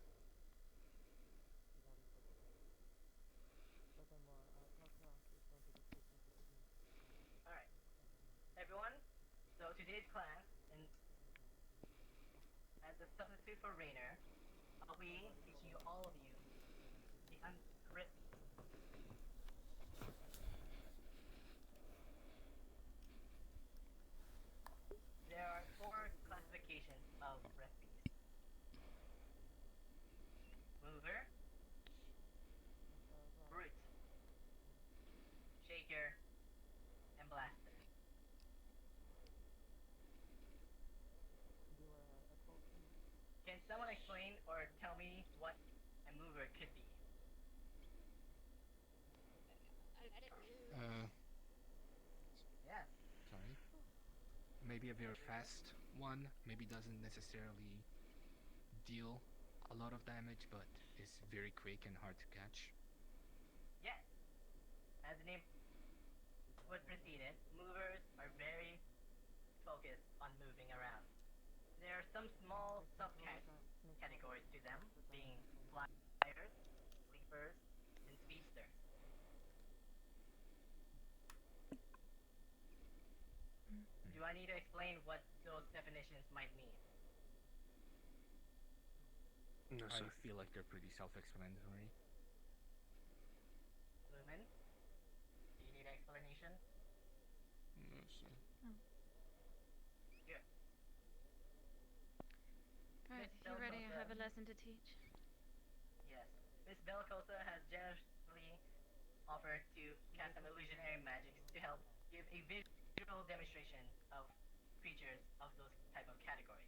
Alright. Everyone, so today's class, and as a substitute for Rainer, I'll be teaching you all of you the unwritten. There are 4 classifications of recipes. Mover, Brute, Shaker, and Blaster. Can someone explain or tell me what a mover could be? Yeah. Sorry. Maybe a very fast one. Maybe doesn't necessarily deal a lot of damage, but is very quick and hard to catch. Yes. As the name would precede it, movers are very focused on moving around. There are some small subcategories to them, being flyers, leapers, and speedsters. Do I need to explain what those definitions might mean? No, I sir. feel like they're pretty self-explanatory. Lumen? Do you need an explanation? No, sir. Good. Right, Miss if you're ready, I Delgado. have a lesson to teach. Yes. Miss Belcosa has generously offered to cast some illusionary magics to help give a visual demonstration of creatures of those type of categories.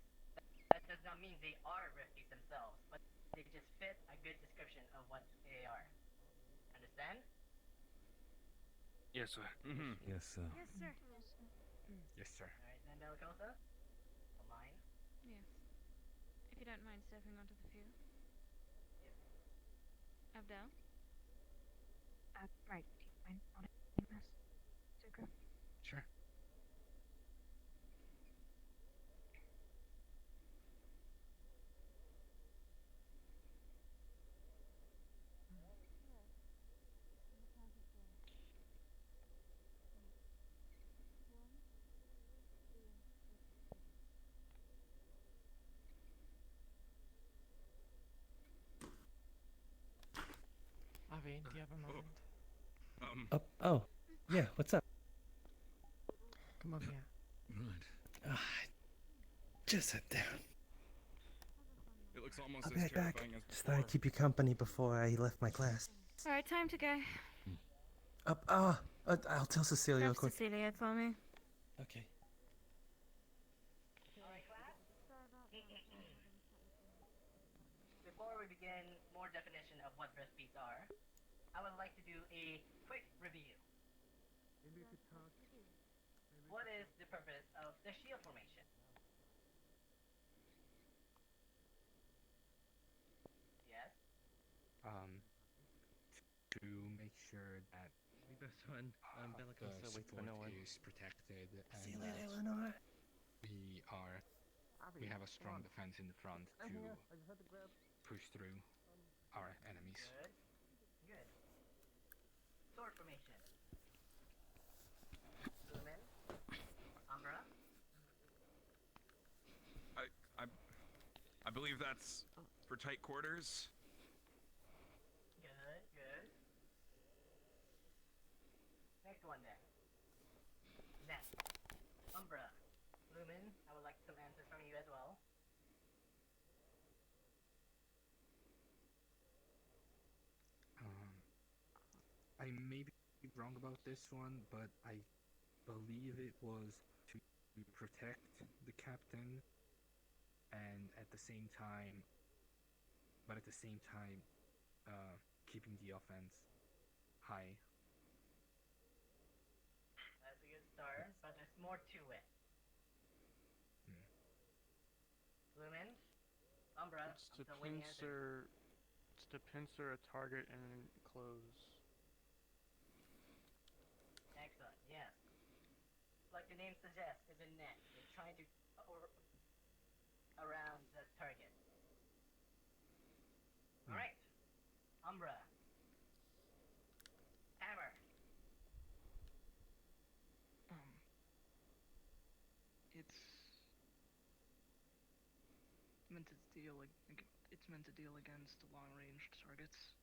That does not mean they are Rifties themselves, but they just fit a good description of what they are. Understand? Yes, sir. Yes, sir. Yes, sir. Yes, sir. Alright then, Belcosa. Don't mind. Yes. If you don't mind stepping onto the field. Yep. Abdel? Right. Do you mind nodding this, Zuko? Sure. Avi, do you have a moment? Oh, yeah. What's up? Come over here. Right. Just sit down. It looks almost I'll as be right back. terrifying as Just before. thought I'd keep you company before I left my class. Alright, time to go. I'll tell Cecilia real Grab quick. Cecilia for me. Okay. Alright, class? Before we begin more definition of what breast beats are, I would like to do a quick review. Maybe you could talk. What is the purpose of the shield formation? Yes? To make sure that This one. the Bellicosa waits for support no one. is protected See and you later, that Eleanor. we have a strong defense in the front to I just had to grab. push through our enemies. Good. Good. Sword formation. Lumen. Umbra. I believe that's for tight quarters. Good, good. Next one then. Next. Umbra. Lumen, I would like some answers from you as well. I may be wrong about this one, but I believe it was to protect the captain and at the same time keeping the offense high. That's a good start, but there's more to it. Lumen. Umbra. It's I'm to still waiting answers. pincer a target and close. Excellent, yes. Like the name suggests, is a net. You're trying to around the target. Alright. Umbra. Hammer. It's meant to deal it's meant to deal against long-range targets,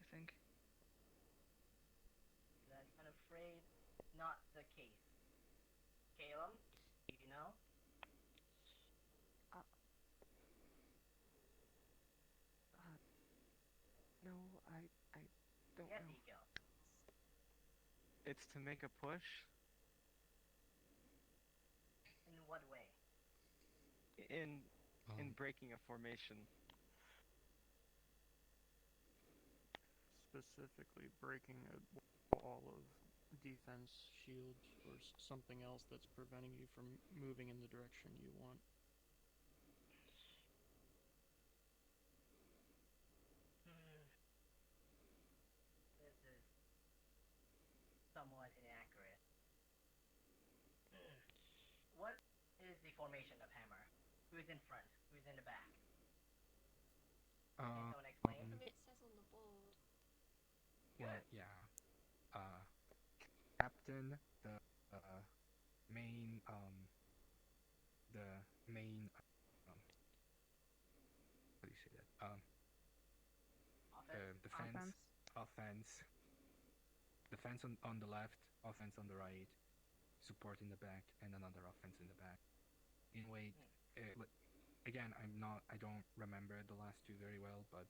I think. I'm afraid not the case. Caleb, do you know? No, I don't Yes, know. Eco. It's to make a push. In what way? In breaking a formation. Specifically breaking a wall of defense, shields, or something else that's preventing you from moving in the direction you want. This is somewhat inaccurate. What is the formation of hammer? Who's in front? Who's in the back? Can someone explain? It says on the board. Well, yeah. Captain, the main how do you say that? Defense on the left, offense on the right, support in the back, and another offense in the back. In a way, again, I don't remember the last two very well, but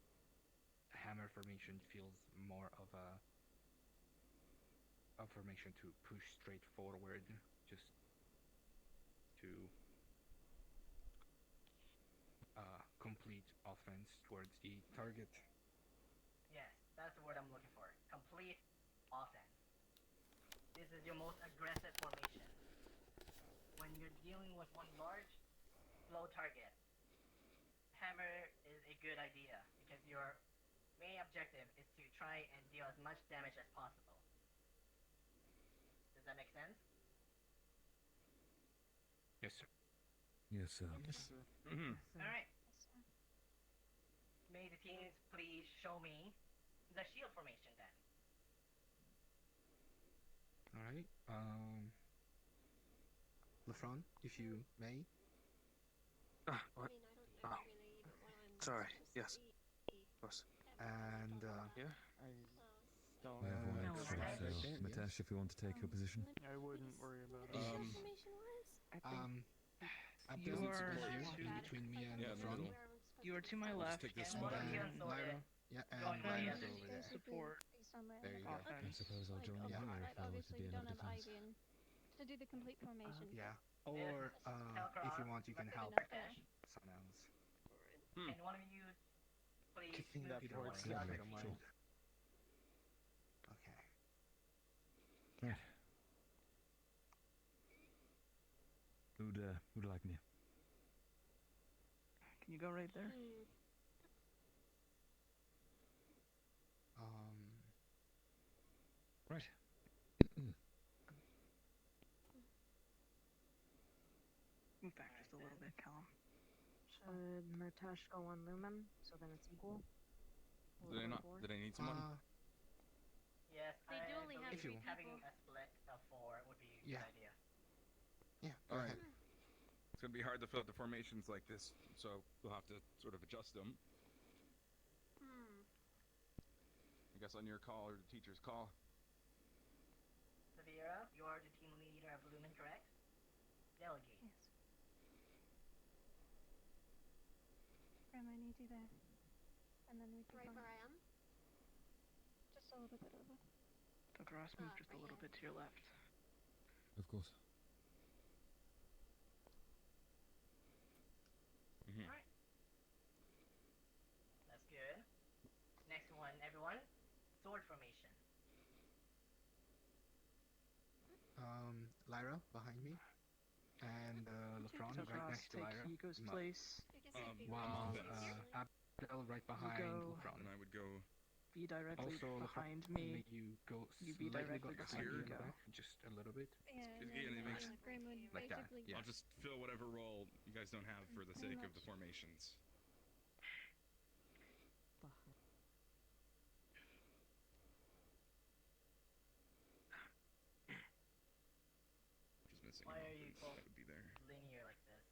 hammer formation feels more of a formation to push straight forward, just to complete offense towards the target. Yes, that's the word I'm looking for. Complete offense. This is your most aggressive formation. When you're dealing with one large, slow target, hammer is a good idea because your main objective is to try and deal as much damage as possible. Does that make sense? Yes, sir. Yes, sir. Alright. May the teams please show me the shield formation then. Alright. Lefron, if you may. What? Oh. Sorry. Yes. Of course. And yeah. I don't I have one No, extra, right so there, Mitesh, if you want to take your position. I wouldn't worry about it. Abdel You is are right here, to- in between me and Yeah, in the Lefron. middle. You are to my I'll just left, take this and one. then Lyra, yeah, and defense, Lyra's over there. support, There you go. I offense. suppose I'll join you Yeah. here if I were to Obviously, be we another don't have defense. Ivy in to do the complete formation. Yeah. Or if you want, you can help someone else. Can one of you please Kicking move that to the board one slowly, on the don't other mind. Okay. Right. Who'd like me? Can you go right there? Right. Move back just a little bit, Callum. Should Murtash go on Lumen so then it's equal? Did I not? Did I need someone? Yes, They do only have believe 3 having people. a split of 4 would be a Yeah. good idea. Yeah, All right. It's gonna be hard to fill out the formations like this, so we'll have to sort of adjust them. I guess on your call or the teacher's call. Severa, you are the team leader of Lumen, correct? Delegate. Yes. Graham, I need you there. And then we can Right go. where I am? Just a little bit over. Dr. Ross, move just a little bit to your left. Of course. Alright. That's good. Next one, everyone. Sword formation. Lyra behind me, and Lefron Dr. right Ross, next to take Lyra. Hugo's place. While Offense. Abdel right behind go- Lefron. And I would go. Be directly Also, behind Lefron, me. may you go You be slightly directly behind behind me in the Hugo. back, just a little bit. Yeah, and Yeah, and it makes- Graham would Like that, basically yeah. I'll just fill whatever role you guys don't have for the Pretty sake of the much. formations. Just missing Why an are you offense. both That would be there. linear like this?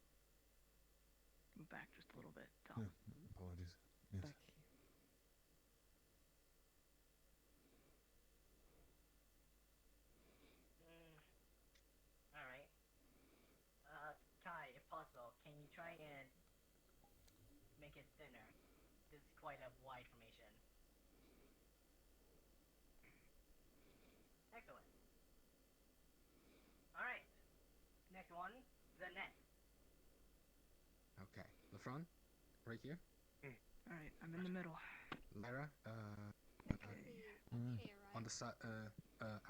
Move back just a little bit. Yeah, Tom. apologies. Yes. Alright. Kai, if possible, can you try and make it thinner? This is quite a wide formation. Excellent. Alright. Next one, the net. Okay, Lefron, right here. Alright, I'm in the middle. Lyra, Alright. on the side,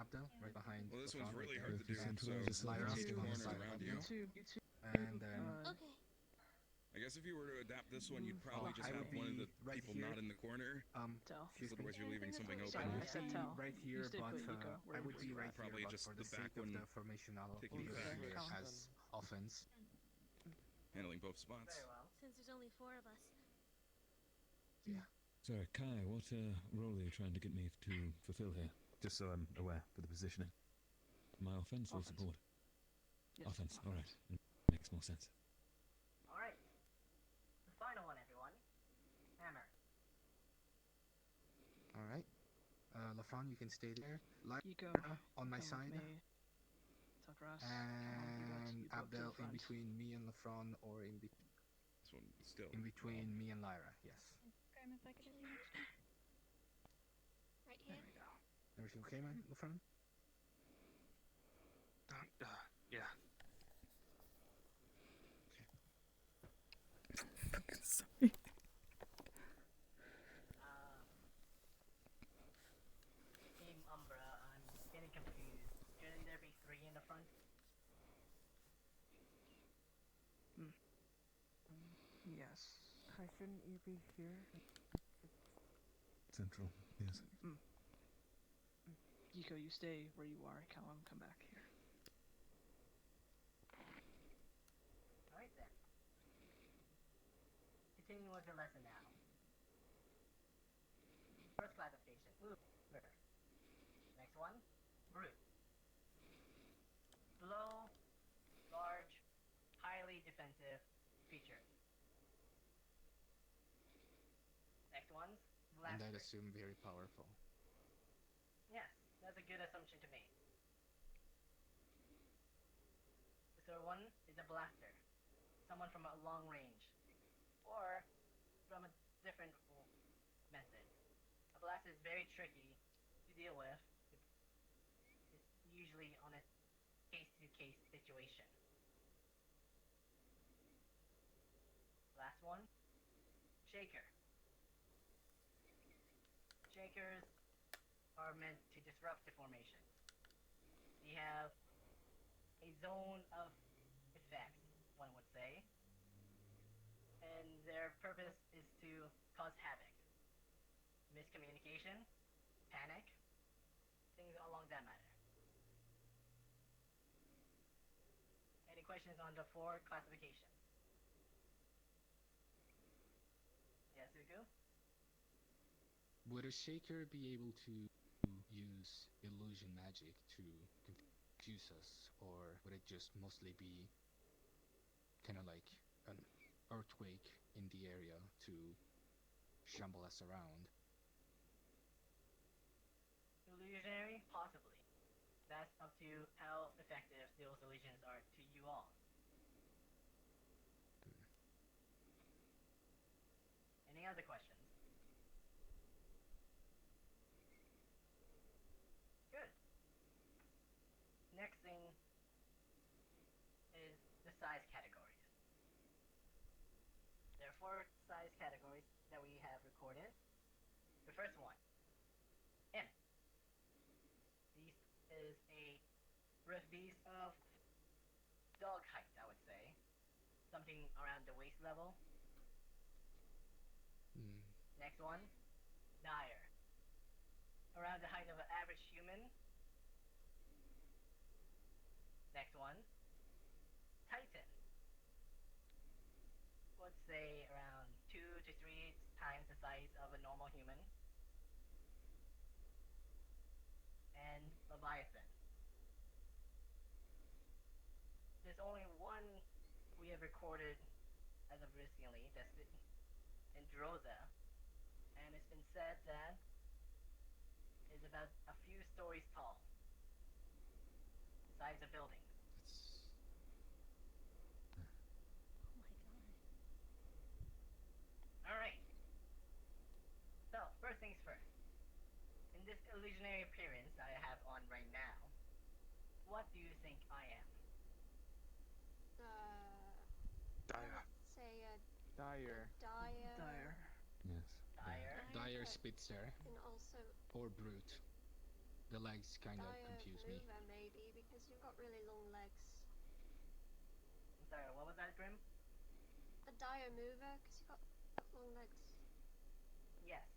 Abdel, right behind. Well, this Lefron, one's really right hard there. to do, And so just Lyra rotate the on the corners side around of you. Abdel. You two. And then Okay. I guess if you were to adapt this one, you'd probably Oh, just I have would one of be the right people here. not in the corner. Tell. excuse me. Otherwise, you're leaving something open. Sorry, I I would said be tell. right You here, stay but put, Yuko. I would be right Probably here, but just for the the back sake of one the formation, I'll taking leave you it back here there. as offense. Handling both spots. Very well. Since there's only 4 of us. Sorry, Kai, what role are you trying to get me to fulfill here? Just so I'm aware for the positioning. Am I offense or support? Yes, Offense, alright. Makes more sense. Alright. The final one, everyone. Hammer. Alright. Lefron, you can stay there. Lyra Hugo, on my come with side. me. Dr. Ross, come on, And you go up to the Abdel in front. between me and Lefron, or This one still. in between me and Lyra, yes. Graham, if I could have you next time. again? we go. Everything okay, man? The front? Yeah. Sorry. Team Umbra, I'm getting confused. Shouldn't there be 3 in the front? Yes. Why shouldn't you be here? Central, yes. Yiko, you stay where you are. Callum, come back here. Alright then. Continuing with the lesson now. First classification, mover. Next one, brute. Slow, large, highly defensive creatures. Next one's And blaster. I'd assume very powerful. Yes, that's a good assumption to make. The third one is a blaster. Someone from a long range. Or from a different method. A blaster is very tricky to deal with. It's usually on a case-to-case situation. Last one, shaker. Shakers are meant to disrupt the formation. They have a zone of effects, one would say, and their purpose is to cause havoc. Miscommunication, panic, things along that matter. Any questions on the 4 classifications? Yes, Zuko? Would a shaker be able to use illusion magic to confuse us, or would it just mostly be kind of like an earthquake in the area to shamble us around? Illusionary? Possibly. That's up to how effective those illusions are to you all. Any other questions? Good. Next thing is the size categories. There are 4 size categories that we have recorded. The first one, M. This is a rough beast of dog height, I would say. Something around the waist level. Next one, dire. Around the height of an average human. Next one, titan. Let's say around 2 to 3 times the size of a normal human. And leviathan. There's only one we have recorded as of recently, that's in Droza, and it's been said that it's about a few stories tall, the size of buildings. Alright. So, first things first. In this illusionary appearance I have on right now, what do you think I am? Dire. Say Dire. dire. Yes. Dire. Dire Spitzer. And also Or brute. The legs kind of dire confuse me. mover maybe because you've got really long legs. I'm sorry, what was that, Grim? A dire mover because you've got long legs. Yes.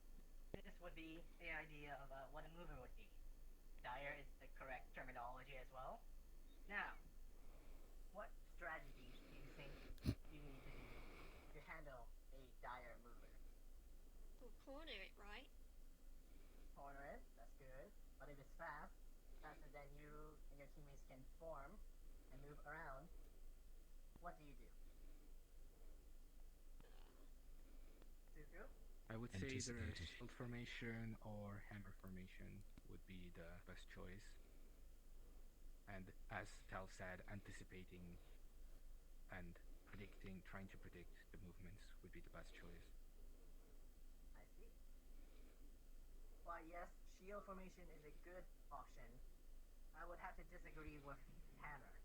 This would be the idea of what a mover would be. Dire is the correct terminology as well. Now, what strategies do you think you need to do to handle a dire mover? We'll corner it, right? Corner it, that's good. But if it's fast, faster than you and your teammates can form and move around, what do you do? Zuzu? I would say either Anticipated. shield formation or hammer formation would be the best choice. And as Tal said, anticipating and predicting, trying to predict the movements would be the best choice. I see. Why, yes, shield formation is a good option, I would have to disagree with Hammer.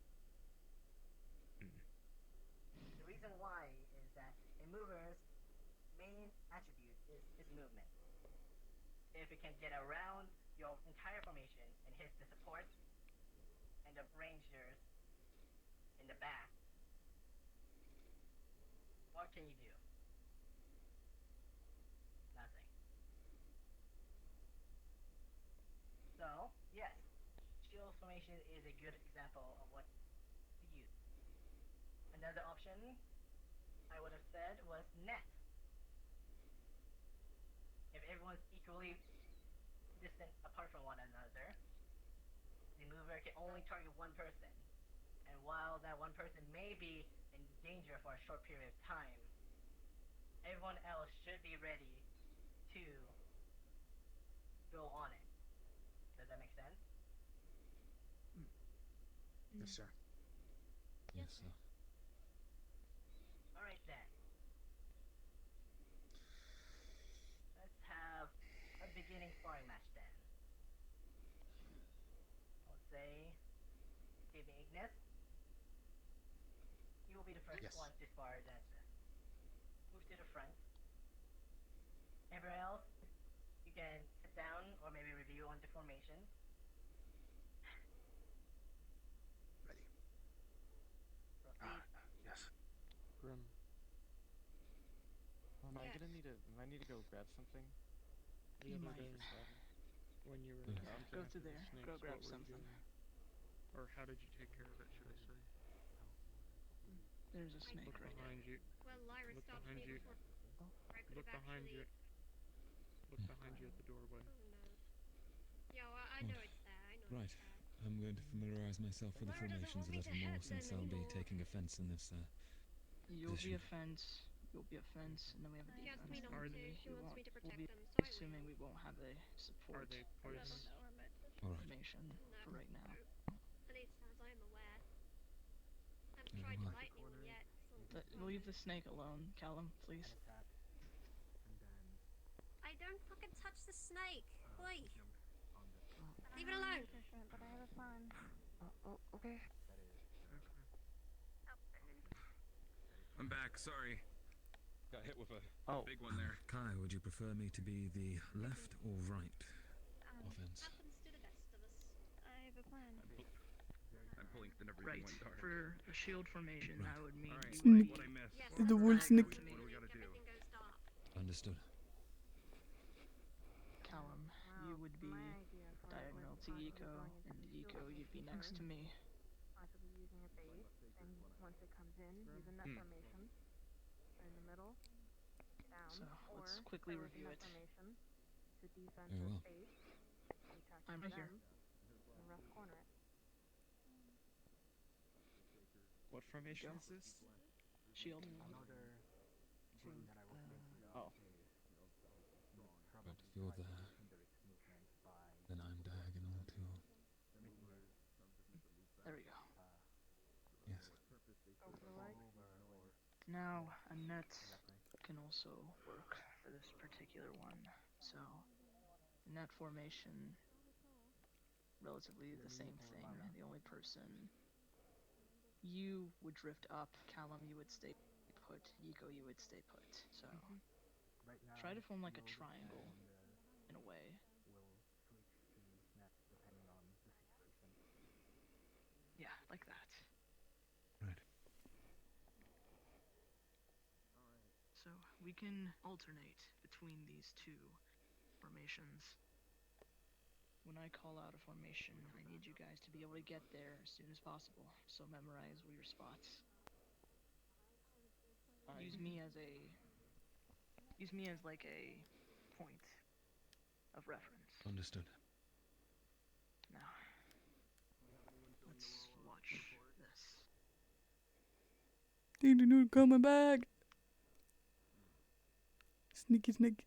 The reason why is that a mover's main attribute is its movement. If it can get around your entire formation and hit the support and the rangers in the back, what can you do? Nothing. So, yes, shield formation is a good example of what to use. Another option I would have said was net. If everyone's equally distant apart from one another, the mover can only target one person. And while that one person may be in danger for a short period of time, everyone else should be ready to go on it. Does that make sense? Yes, sir. Yes, sir. Alright then. Let's have a beginning sparring match then. I'll say, give me Ignis. You will be the first one to spar Dances. Move to the front. Everyone else, you can sit down or maybe review on the formation. Ready. Proceed. Yes. Grim. Am I need to go grab something? The other day, when you were Go after through the there. snakes, Go grab what were you something. doing? Or how did you take care of it, should I say? There's a snake Look right behind there. you. Well, Lyra Look stopped behind me you. before I could Look have behind actually... you. Look behind you at the doorway. Oh no. Yeah, well, I know it's there. I know Right. it's there. I'm going to familiarise myself with the Lyra doesn't formations want a me to little more, hurt them since I'll be anymore. taking offence in this You'll be position. a fence. You'll be a fence, and then we have a She defense. asked me not Are to. they? She wants me to We'll protect be them, so I assuming will. we won't have a support. Are they I poisonous? don't know, but... Alright. Formation for right now. At least as I'm aware. I haven't Yeah, tried to why? bite anyone yet. Leave the snake alone, Callum, please. I don't fucking touch the snake! Oi! Leave it alone! But I have a plan. Okay. I'm back. Sorry. Got hit with a big one there. Kai, would you prefer me to be the left or right offense? Happens to the best of us. I have a plan. I blinked and everything Right. went dark. For a shield formation, that would mean Alright, you what I missed. Yes, The wolf snake. What do we gotta do? everything goes dark. Understood. Callum, you would be diagonal to Yiko, and Yiko, you'd be next to me. Possibly using a base, and once it comes in, using that formation. In the middle, down, So, or let's quickly so review in it. that formation, to defense Very or well. space, we attack I'm right here. them, and rough corner it. What formation is this? Shield. Oh. Right, if you're there, then I'm diagonal too. There we go. Yes. Now, a net can also work for this particular one. So, net formation, relatively the same thing. The only person, you would drift up, Callum, you would stay put, Yiko, you would stay put. So, try to form like a triangle, in a way. Yeah, like that. Right. So we can alternate between these two formations. When I call out a formation, I need you guys to be able to get there as soon as possible. So memorize your spots. Use me as like a point of reference. Understood. Now, let's watch this. Ding ding coming back. Sneaky snake.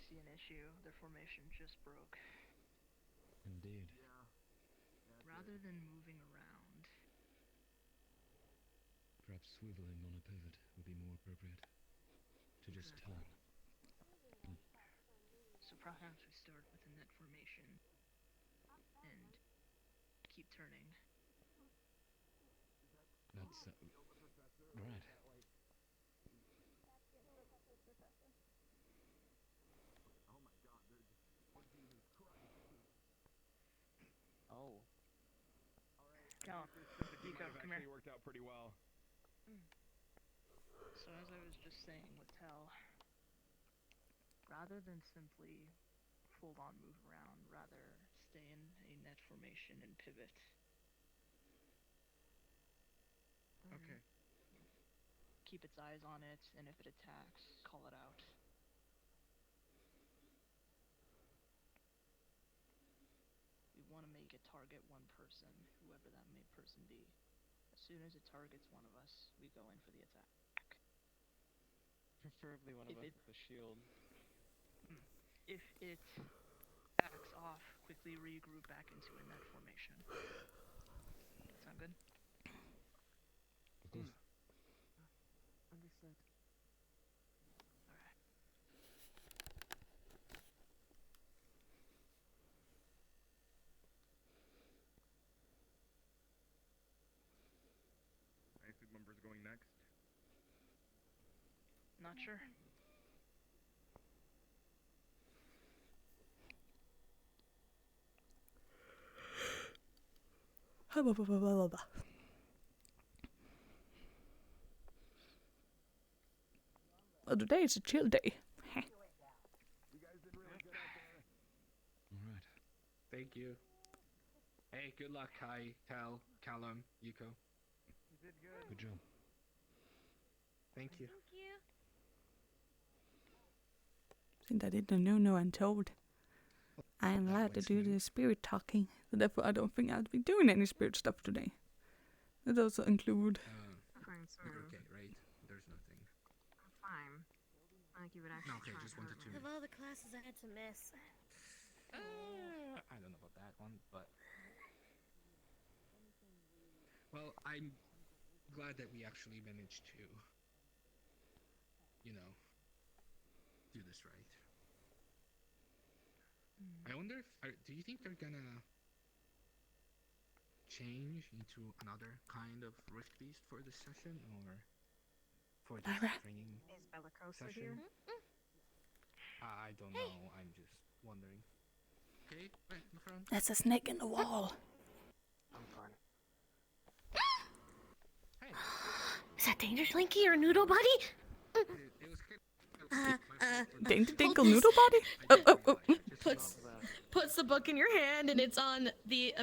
see an issue. Their formation just broke. Indeed. Rather than moving around, Perhaps swiveling on a pivot would be more appropriate. To just turn. so perhaps we start with a net formation and keep turning. That's right. Oh. Cal, Nico, come here. Worked out pretty well. So as I was just saying with Tel, rather than simply full-on move around, rather stay in a net formation and pivot. Okay. Keep its eyes on it, and if it attacks, call it out. We want to make it target one person, whoever that may person be. As soon as it targets one of us, we go in for the attack. Preferably one of us with a shield. If it backs off, quickly regroup back into a net formation. That sound good? Of course. Understood. Alright. I assume Mumber's going next. Not sure. Well, today is a chill day. Alright. Thank you. Hey, good luck, Kai, Tal, Callum, Yuko. You did good. Good job. Thank you. Thank you. Since I didn't know, no one told. I am allowed to do the spirit talking, so therefore I don't think I'll be doing any spirit stuff today. That also include. Fine, sir. You're okay, right? There's nothing. I'm fine. Like you would actually Okay, try just to wanted hurt to- me. Of all the classes I had to miss. I don't know about that one, but... Well, I'm glad that we actually managed to, do this right. I wonder if... do you think they're gonna change into another kind of Rift Beast for this session, or for this training Is Bellicosa session? here? I don't know, I'm just wondering. Okay, right, my friend. That's a snake in the wall. I'm fine. Is that Danger Slinky or Noodle Buddy? Dainty Dinkle hold this. Noodle Body? Puts the book in your hand, and it's on the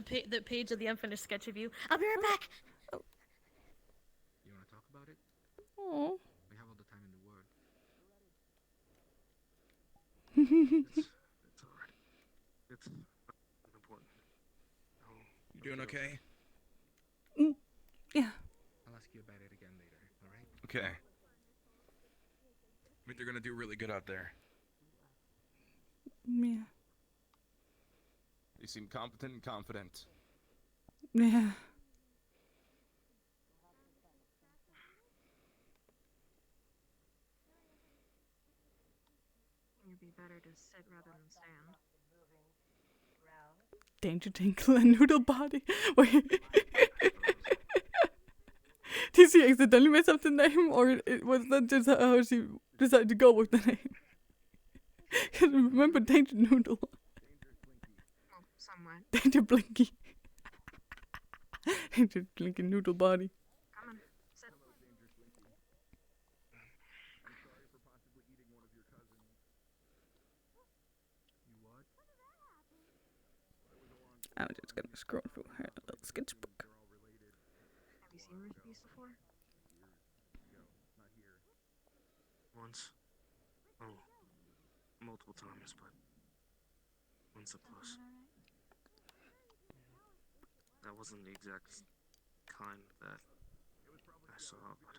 page of the unfinished sketch of you. I'll be right back. You wanna talk about it? Oh. We have all the time in the world. It's alright. It's unimportant. You doing okay? Yeah. I'll ask you about it again later, alright? Okay. I think they're gonna do really good out there. Yeah. They seem competent and confident. Yeah. It'd be better to sit rather than stand. Danger Dinkle and Noodle Body. Wait. Did she accidentally mess up the name, or was that just how she decided to go with the name? Because remember Danger Noodle. Well, somewhat. Danger Blinky. Danger Blinky Noodle Body. Come on, sit. I'm just gonna scroll through her little sketchbook. Have you seen Rift Beast before? Once. Oh, multiple times, but once up close. That wasn't the exact kind that I saw, but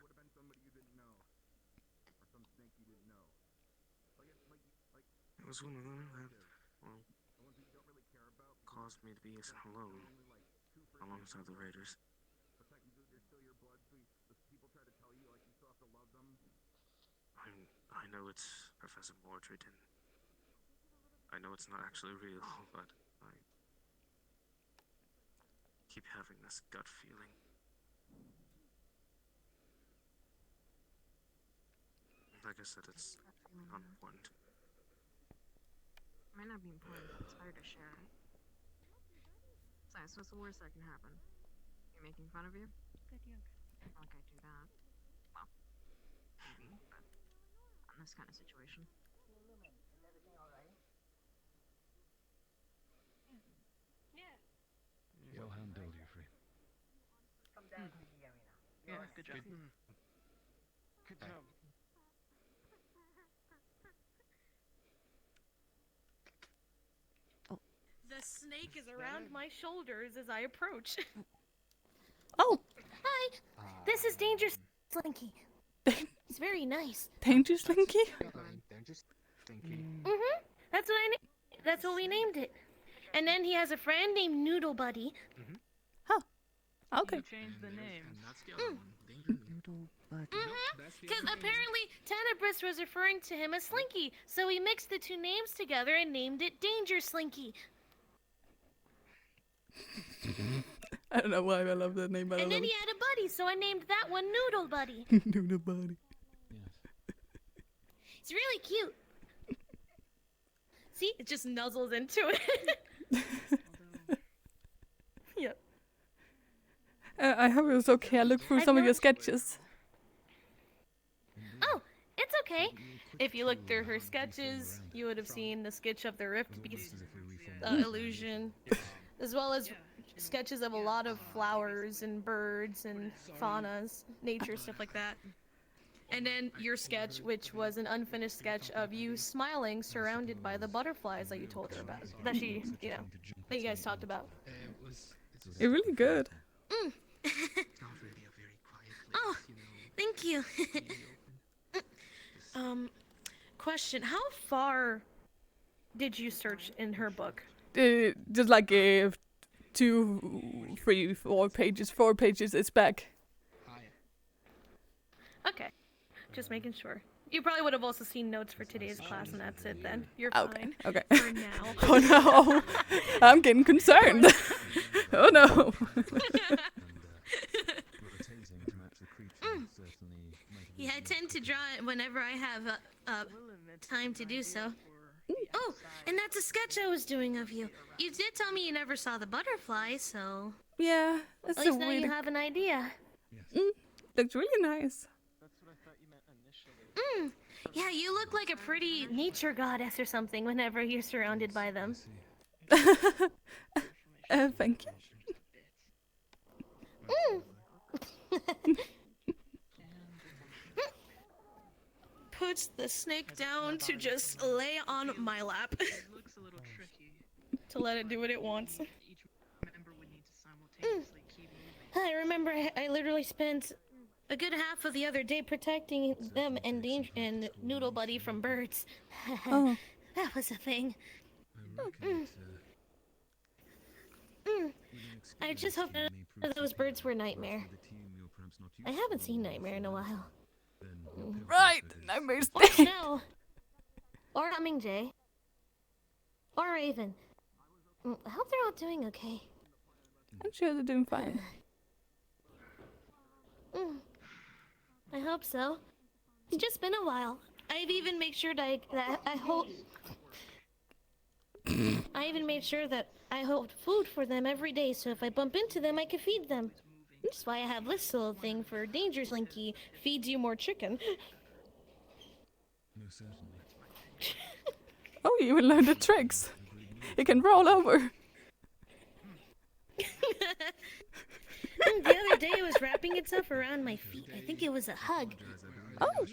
it was one of them that, well, caused me to be alone alongside the raiders. I know it's Professor Mordred, and I know it's not actually real, but I keep having this gut feeling. Like I said, it's not important. Might not be important, but it's better to share it. Besides, what's the worst that can happen? You're making fun of you? Good yoga. Not like I do that. Well, maybe, but not in this kind of situation. Yeah. Well handled, you free. Come down to the arena. Yeah, good job. Good job. The snake is around my shoulders as I approach. Oh, Hi, this is Danger Slinky. He's very nice. Danger Slinky? Danger Slinky. That's what we named it. And then he has a friend named Noodle Buddy. Okay. You changed the name. And that's the other one. Danger Noodle Buddy. That's the Because other one. apparently Tenebris was referring to him as Slinky, so we mixed the two names together and named it Danger Slinky. I don't know why I love that name, but I And love then he it. had a buddy, so I named that one Noodle Buddy. Noodle Buddy. He's really cute. See, it just nuzzles into it. Yep. I hope it was okay. I looked through some of your sketches. Oh, it's okay. If you looked through her sketches, you would have seen the sketch of the Rift Beast illusion, as well as sketches of a lot of flowers and birds and faunas, nature, stuff like that. And then your sketch, which was an unfinished sketch of you smiling surrounded by the butterflies that you told her about. That she, that you guys talked about. You're really good. Oh, thank you. Question, how far did you search in her book? Just like 2, 3, 4 pages. 4 pages is back. Okay, just making sure. You probably would have also seen notes for today's class, and that's it then. You're Okay, fine. okay. For now. Oh no! I'm getting concerned. Oh no! Yeah, I tend to draw it whenever I have time to do so. Oh, and that's a sketch I was doing of you. You did tell me you never saw the butterfly, so... Yeah, that's At a least now weird... you have an idea. Looks really nice. That's what I thought you meant initially. Yeah, you look like a pretty nature goddess or something whenever you're surrounded by them. Thank you. Puts the snake down to just lay on my lap. It looks a little tricky. To let it do what it wants. Each member would need to simultaneously keep moving. I remember I literally spent a good half of the other day protecting them and Noodle Buddy from birds. Oh. That was a thing. I just hope none of those birds were Nightmare. I haven't seen Nightmare in a while. Right! Nightmare's Or Snow. Or Humming Jay. Or Raven. I hope they're all doing okay. I'm sure they're doing fine. I hope so. It's just been a while. I've even made sure that I hold. I even made sure that I hold food for them every day, so if I bump into them, I can feed them. That's why I have this little thing for Danger Slinky. Feeds you more chicken. No, certainly. Oh, you even learned the tricks. You can roll over. The other day it was wrapping itself around my feet. I think it was a hug. Oh.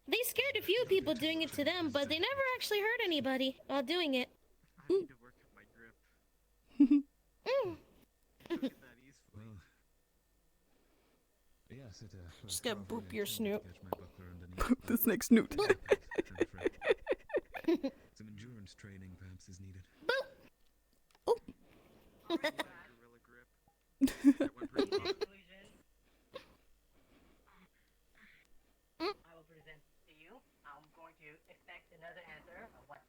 They scared a few people doing it to them, but they never actually hurt anybody while doing it. I need to work on my grip. Well, yeah, Just gonna boop your snoot. Boop the snake snoot. Some endurance training perhaps is needed. I will present to you. I'm going to expect another answer of what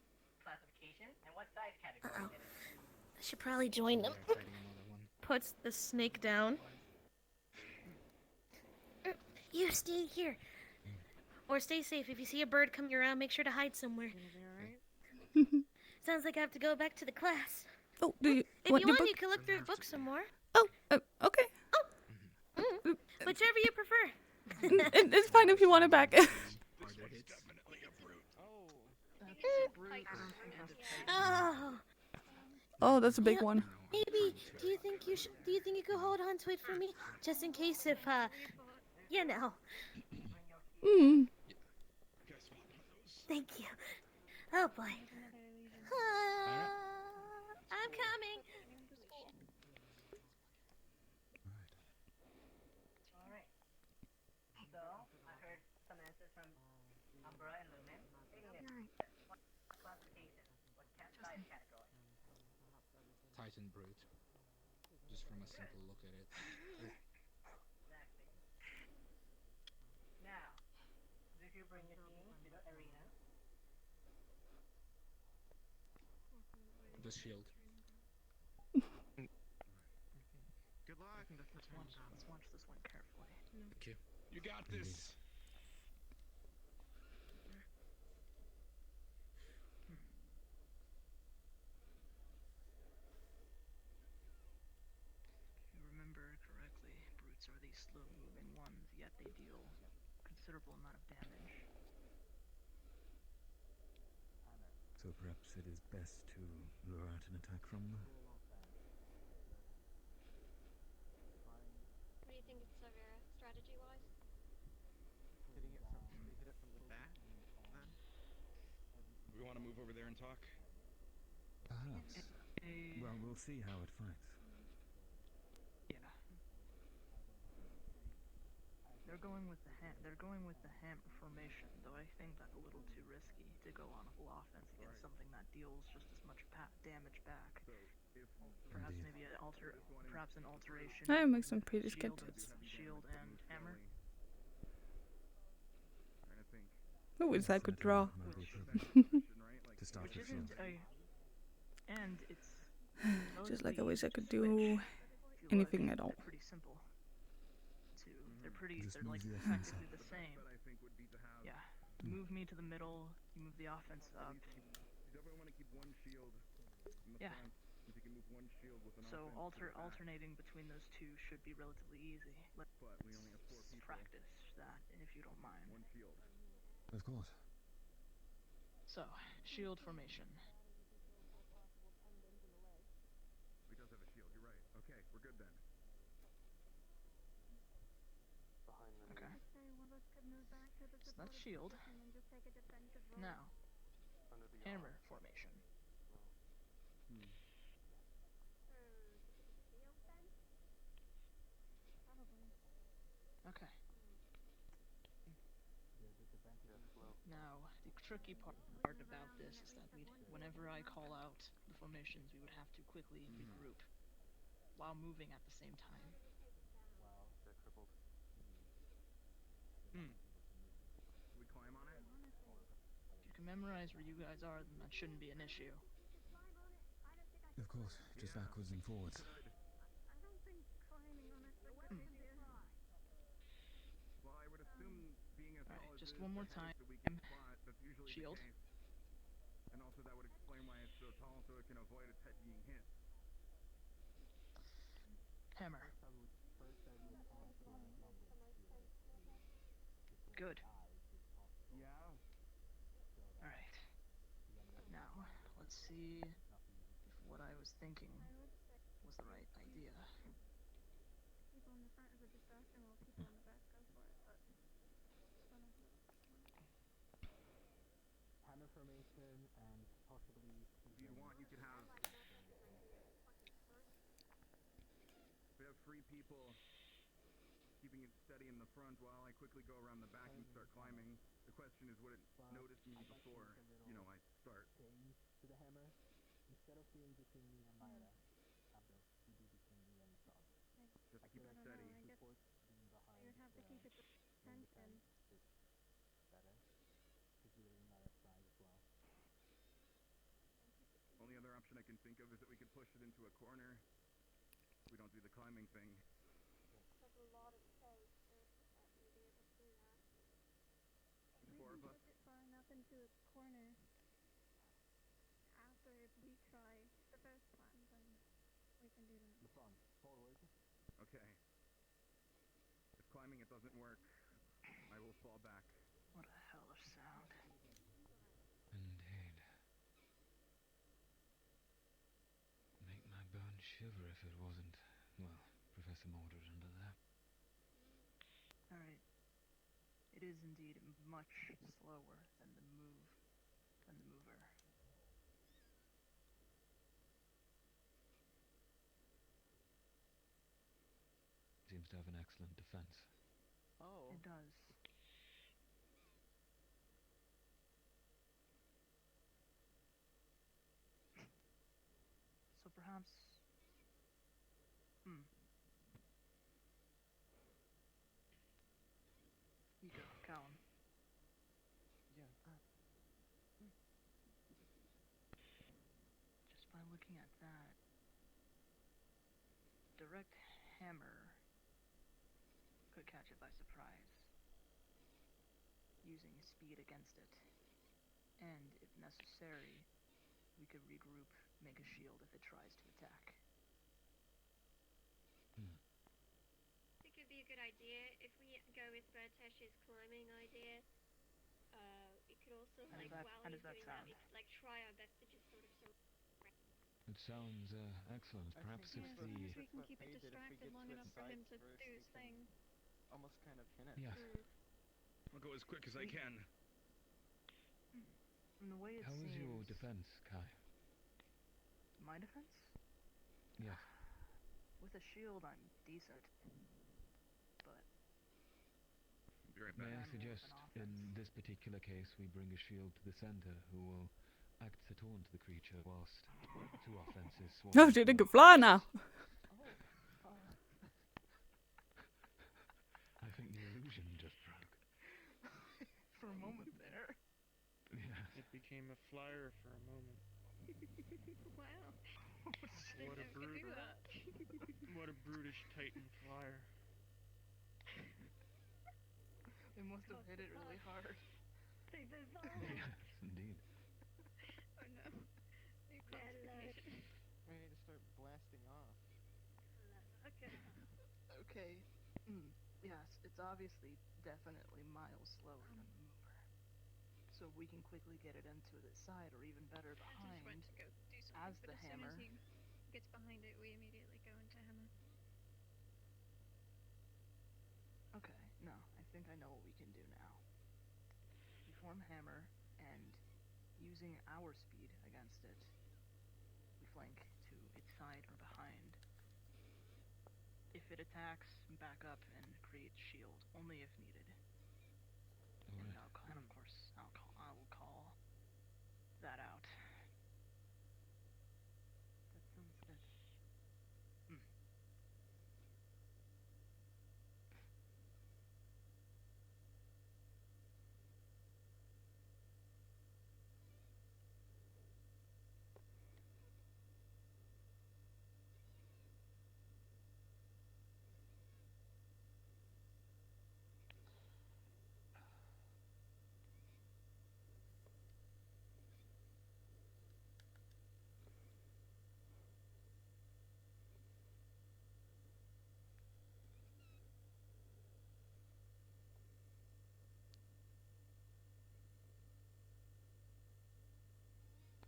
classification and what size category it is. I should probably join them. Puts the snake down. You stay here. Or stay safe. If you see a bird coming around, make sure to hide somewhere. Sounds like I have to go back to the class. Oh, do you If want you your want, book? you can look through the book some more. Oh, okay. Whichever you prefer. It's fine if you want it back. Oh. Oh, that's a big one. Maybe. Do you think you could hold on to it for me, just in case if you know. Mm. Thank you. Oh boy. I'm coming. Alright. So, I heard some answers from Umbra and Lumen. What classification? What size category? Titan brute. Just from a simple look at it. Exactly. Now, did you bring your team to the arena? The shield. Good luck. Let's watch this one carefully. Thank you. You got this. If you remember correctly, brutes are these slow-moving ones, yet they deal considerable amount of damage. So perhaps it is best to lure out an attack from them. What do you think of Severa, strategy-wise? Hitting it from the back, then? We want to move over there and talk? Perhaps. Well, we'll see how it fights. Yeah. They're going with the hammer formation, though I think that's a little too risky to go on full offense against something that deals just as much damage back. Perhaps maybe an alteration. I make some pretty shield, sketches. Shield and hammer. Who wish I could draw? To start Which with isn't shield. and it's Just like I wish I could switch, do if you anything look, at all. They're pretty simple. They're Just like move the effectively offense the same. Yeah. Move me to the middle, you move the offense up. You definitely want to keep one shield in the Yeah. front. If you can move one shield with an So offense. alternating between those two should be relatively easy. Let's But we only have 4 people. practice that, if you don't mind. One shield. Of course. So, shield formation. He does have a shield, you're right. Okay, we're good then. Okay. So that's shield. Now, hammer formation. Okay. Now, the tricky part about this is that whenever I call out the formations, we would have to quickly regroup while moving at the same time. Should we climb on it? If you can memorize where you guys are, then that shouldn't be an issue. Of course, just backwards and forwards. Well, I would assume being as tall as just it one is, more the time. the weakest spot, that's usually Shield. the case. And also that would explain why it's so tall, so it can avoid its head being hit. Hammer. Good. Yeah. Alright. Now, let's see if what I was thinking was the right idea. Hammer formation and possibly. If you want, you could have. We have 3 people. Keep keeping it steady in the front while I quickly go around the back and start climbing. The question is, would it notice me before, you know, I start? To the hammer, instead of being between me and Myra, have the be between me and the frog. Just keep it steady. Being behind You would have to keep it main tension. defense is better, because you're in our side as well. Only other option I can think of is that we could push it into a corner. We don't do the climbing thing. There's a lot of space that you'd be able to do that. The four of us? Push it far enough into a corner. After we try the first plan, then we can do that. The front, forward. Okay. If climbing it doesn't work, I will fall back. What a hellish sound. Indeed. Make my bones shiver if it wasn't, well, Professor Mordred under there. Alright. It is indeed much slower than the mover. Seems to have an excellent defense. Oh. It does. So perhaps... You go, Callum. Yeah. Just by looking at that, direct hammer could catch it by surprise, using speed against it. And if necessary, we could regroup, make a shield if it tries to attack. I think it'd be a good idea if we go with Vrchat's climbing idea. We could also, How like, does that- while how he's does that doing sound? that, we could, like, try our best to just sort of It sounds excellent. Perhaps if as the... long as we can keep it distracted long enough for him to do his thing. Almost kind of pin it. Yes. I'll go as quick as I can. From the way it How is seems... your defense, Kai? My defense? Yes. With a shield, I'm decent. But... Be right May back. I suggest, in this particular case, we bring a shield to the center who will act as a taunt to the creature whilst two offenses swarm. Oh shit, it can fly now. I think the illusion just broke. For a moment there. Yes. It became a flyer for a moment. Wow. What a brute! What a brutish Titan flyer. They must have hit it really hard. They dissolved. Yes, indeed. Oh no. Ready to start blasting off. Okay. Okay. Yes, it's obviously definitely miles slower than the mover. So we can quickly get it into the side, or even better, behind, Went to go do something, as but the as hammer. soon as he gets behind it, we immediately go into hammer. Okay, no, I think I know what we can do now. We form hammer, and using our speed against it, we flank to its side or behind. If it attacks, back up and create shield, only if needed. And, and of course, I will call that out. That sounds good.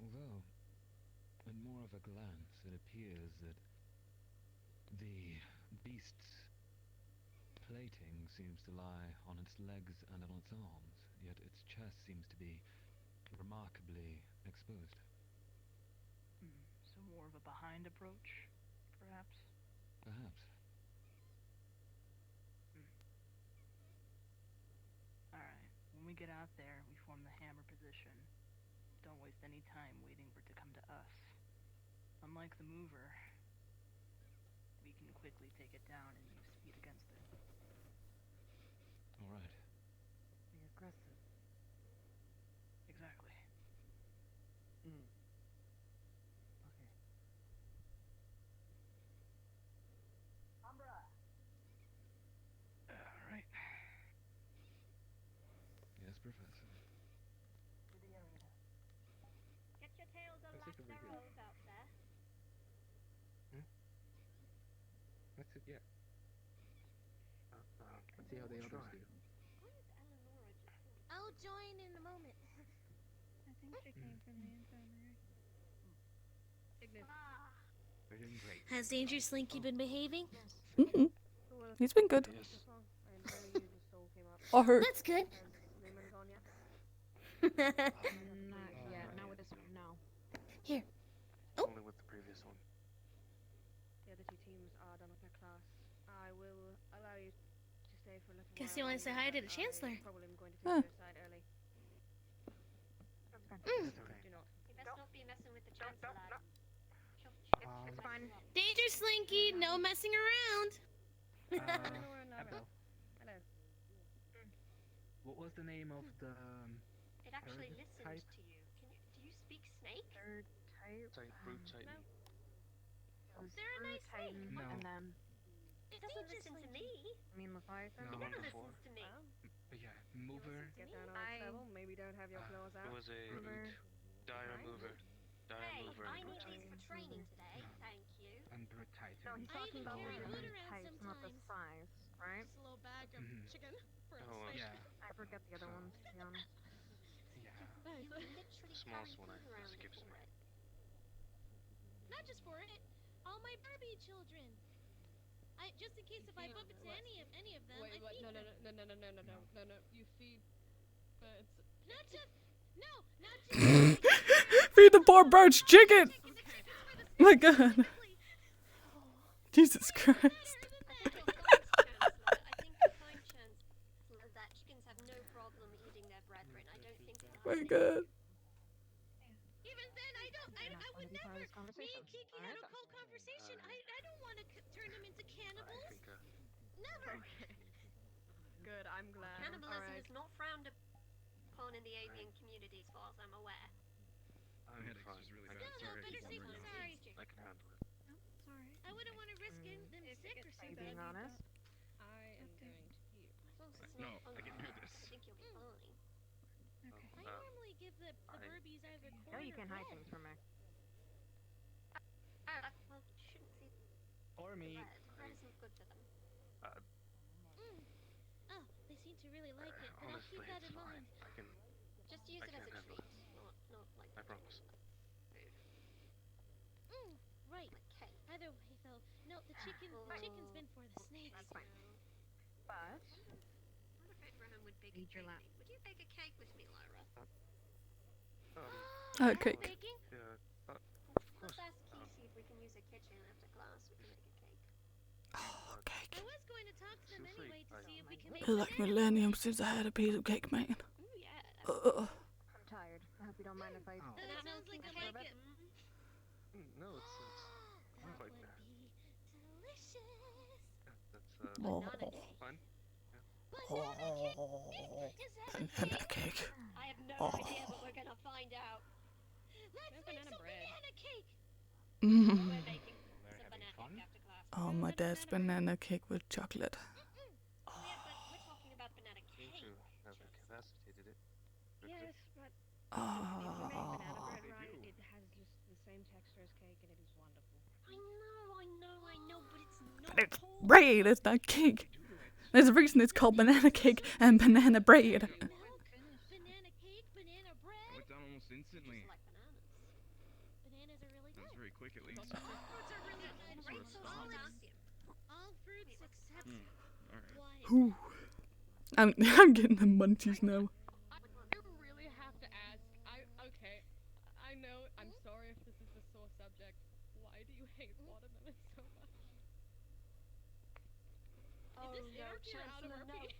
Although, at more of a glance, it appears that the beast's plating seems to lie on its legs and on its arms, yet its chest seems to be remarkably exposed. So more of a behind approach, perhaps? Perhaps. we get out there, we form the hammer position. Don't waste any time waiting for it to come to us. Unlike the mover, we can quickly take it down and use speed against it. All right. Be aggressive. Exactly. Okay. Umbra. All right. Yes, Professor. To the arena. Get your tails and Let's lax take a break. arrows out there. Let's see, yeah. Let's see how the others do. I'll join in a moment. I think she came from the infirmary. We're doing great. Has Danger Slinky been behaving? Mm-hmm. He's been good. Or her. That's good. Not yet. Not with this one. No. Here. Only with the previous one. The other two teams are done with their class. I will allow you to stay for a little Guess while. you want to say hi to the Chancellor. Probably am going to Huh. take your side early. Mm. Do not. You best not be messing with the chancellor. It's fine. Danger Slinky, no messing around. Hello. Hello. What was the name of the It actually third listened type? to you. Do you speak snake? Third type. Type brute titan. No. They're a nice thing. No. And then, It doesn't listen to me. I mean, Leviathan. It No. never before. listens to me. Yeah, mover. Get down on its level. Maybe don't have your claws out. It was a Mover. dire mover. Dire Hey, mover I and need brute these titan. for training today. Thank you. And Brute Titan. No, he's I talking even about carry the food around types, not the sometimes. size, right? Just a little bag of Mhm. chicken for a Oh, snake. Yeah. I forget the other ones, to be honest. Yeah. You literally Smallest carry one food around skips for me. it. Not just for it, all my Barbie children. Just in case if I bump into any of them, I feed them. No. You feed birds. Not just, not just. Feed the poor bird's chicken. My God. Jesus Christ. I think the fine chancellor that chickens have no problem eating their brethren. I don't think that's My an God. Even then, I would never. Me and Kiki had a cold conversation. I don't want to turn them into cannibals. I think Never. Good, I'm glad. Cannibalism is not frowned upon in the avian community, as far as I'm aware. My headache's just really bad. No, Sorry. better safe than sorry. I can handle it. Sorry. I wouldn't want to risk getting them sick or You something. being honest? I am going to heal. As long as it's No, not I can hear this. I think you'll be fine. I normally give the Burbies either corn No, you or can hide red. things from me. Well, you shouldn't feed Or me. bread. Bread isn't good for them. Oh, they seem to really like it, but I'll Honestly, keep that it's in fine. mind. I can. Just use I it as can't a handle treat, it. not like I promise. Right. Okay. Either way, though, no, the chicken's been for the snakes. That's fine. But, What if Abraham would bake Eat a your cake? lap. Would you bake a cake with me, Lyra? Cake. Baking? Yeah. Of Let's course. ask Key if we can use a kitchen after class. We can make a cake. I was going to talk to them Seriously, anyway to see if we can make It's like banana millennium since I had a piece of cake, man. Ooh, yeah. Ugh. I'm tired. I hope you don't mind if I... That sounds like I like it. No, it's That quite would bad. be delicious. That's Oh. fun. Banana cake. I have no Oh. idea, but we're gonna find out. Let's make some banana cake. Mm. We're making some banana cake after class. Oh, my dad's banana cake with chocolate. Yeah, but we're talking about banana Seem cake. to have incapacitated it. Yes, but Oh. if you make banana bread right, it has just the same texture as cake and it is wonderful. I know, but it's not But it's bread, it's not cake. There's a reason it's called banana cake and banana bread. Banana cake, banana bread. Went down almost instantly. like bananas. Bananas are really That good. was very quick, at least. Fruits are really good. Right, Right, so so all fruits except Alright. Whew. I'm getting the munchies now. I really have to ask. Okay. I know. I'm sorry if this is a sore subject. Why do you hate watermelon so much? Oh Is this no, interfere out of Chancellor, our no. peace?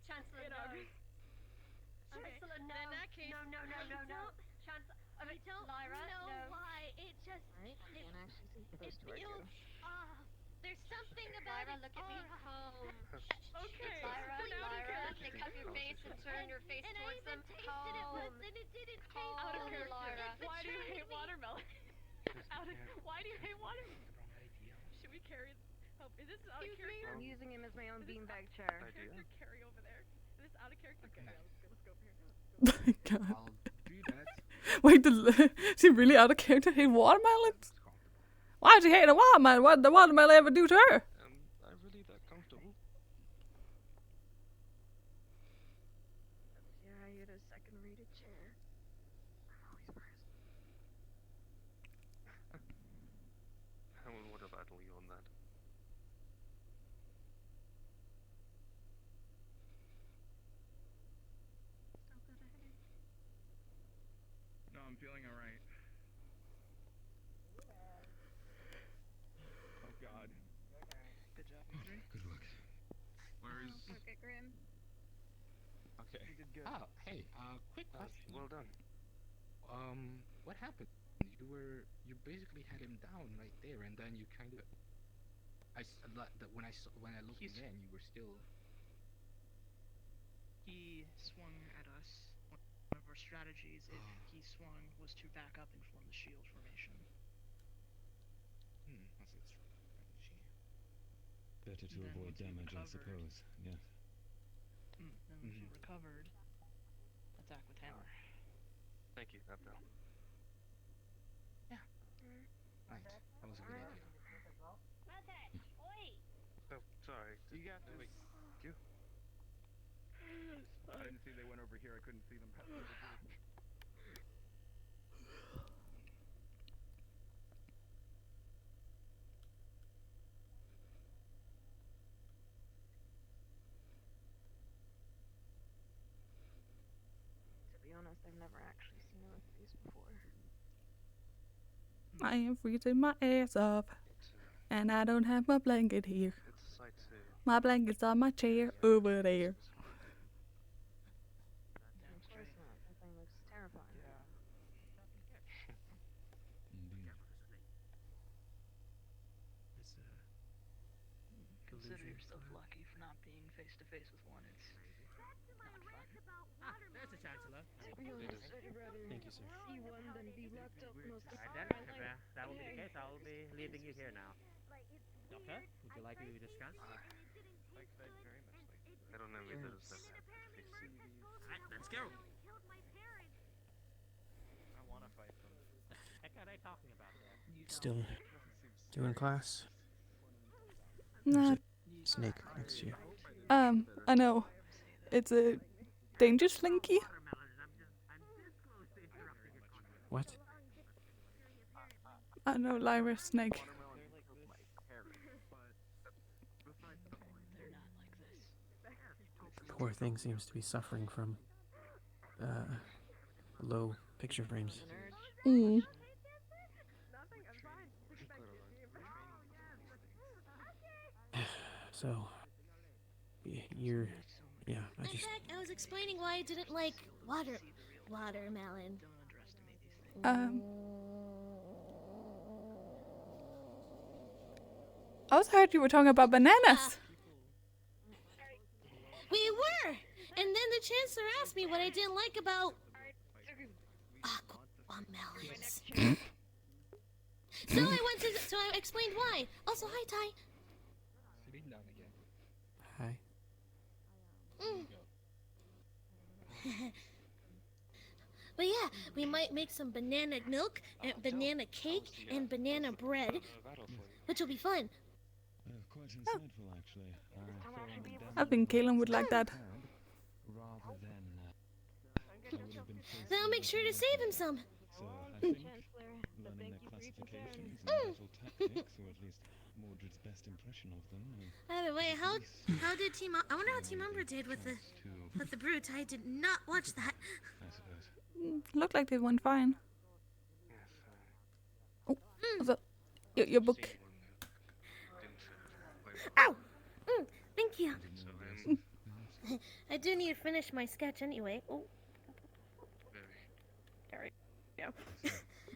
Chancellor, It no. agrees. no, no, no, no. Chance, I mean, Lyra, know why. It just. Right? I can't actually see It close towards feels. you. There's something about Lyra, it. look at me. Home. Okay. Lyra, Please, Lyra, please. pick up your face and turn your face And towards I even them. tasted it once, and it didn't taste Out of good. here, Lyra. It Why do you betrayed hate me. watermelon? Why do you hate watermelon? Should we carry? Oh, is this out of character? I'm using him as my own beanbag chair. Character carry over there. Is this out of character? Okay, yeah, let's go over here. My God. I'll do that. Wait, is he really out of character? Hate watermelons? Why'd she hate a watermelon? What did the watermelon ever do to her? I really that comfortable? Yeah, I had a second rated chair. I'm always first. I wouldn't want to battle you on that. No, I'm feeling alright. Oh god. Good job. Good work. Where is... Okay, Grim. Okay. You did good. Oh, hey, quick question. Well done. What happened? You basically had him down right there, and then you kind of, when I looked again, you were still. He swung at us. One of our strategies, if he swung, was to back up and form the shield formation. That's a strategy. Better to Then avoid once we damage, I recovered- suppose. Yes. Then once we recovered, attack with hammer. Thank you, Abdel. Yeah. Right. That was a good idea. Oh, sorry. You got this. Wait, you? I didn't see they went over here. I couldn't see them past the bridge. To be honest, I've never actually seen him like this before. I am freezing my ass off. And I don't have my blanket here. It's a sight to... My blanket's on my chair over there. Of course not. That thing looks terrifying. Consider yourself lucky for not being face to face with one. It's not fun. There's the Chancellor. To be honest, I'd rather Thank you, sir. see one than be locked up most of Alright my then, if life. that will be the case, I will be leaving you here now. Doctor, would you like to discuss? Thanks very much. I don't envy those that have to face these. Alright, let's go. I want to fight them. The heck are they talking about there? Still doing class? Nah. Snake next to you. I know. It's a danger slinky. What? I know, Lyra Snake. Poor thing seems to be suffering from low picture frames. So, you're, yeah, I In just, fact, I was explaining why I didn't like watermelon. I also heard you were talking about bananas. We were! And then the Chancellor asked me what I didn't like about aquamelons. So I explained why. Also, hi, Ty. Sitting down again. hi. But yeah, we might make some banana milk, and banana cake, and banana bread, which will be fun. Quite insightful, actually. I think Kaylin would like that. Rather than Then I'll make sure to save him some. so I think learning their classifications and battle tactics, or at least Mordred's best impression of them. By the way, how did Team? I wonder how Team Umbra did with the brute. I did not watch that. I suppose. Looked like they went fine. Oh, also, your book. Ow! Thank you. I do need to finish my sketch anyway. Oh. Yeah.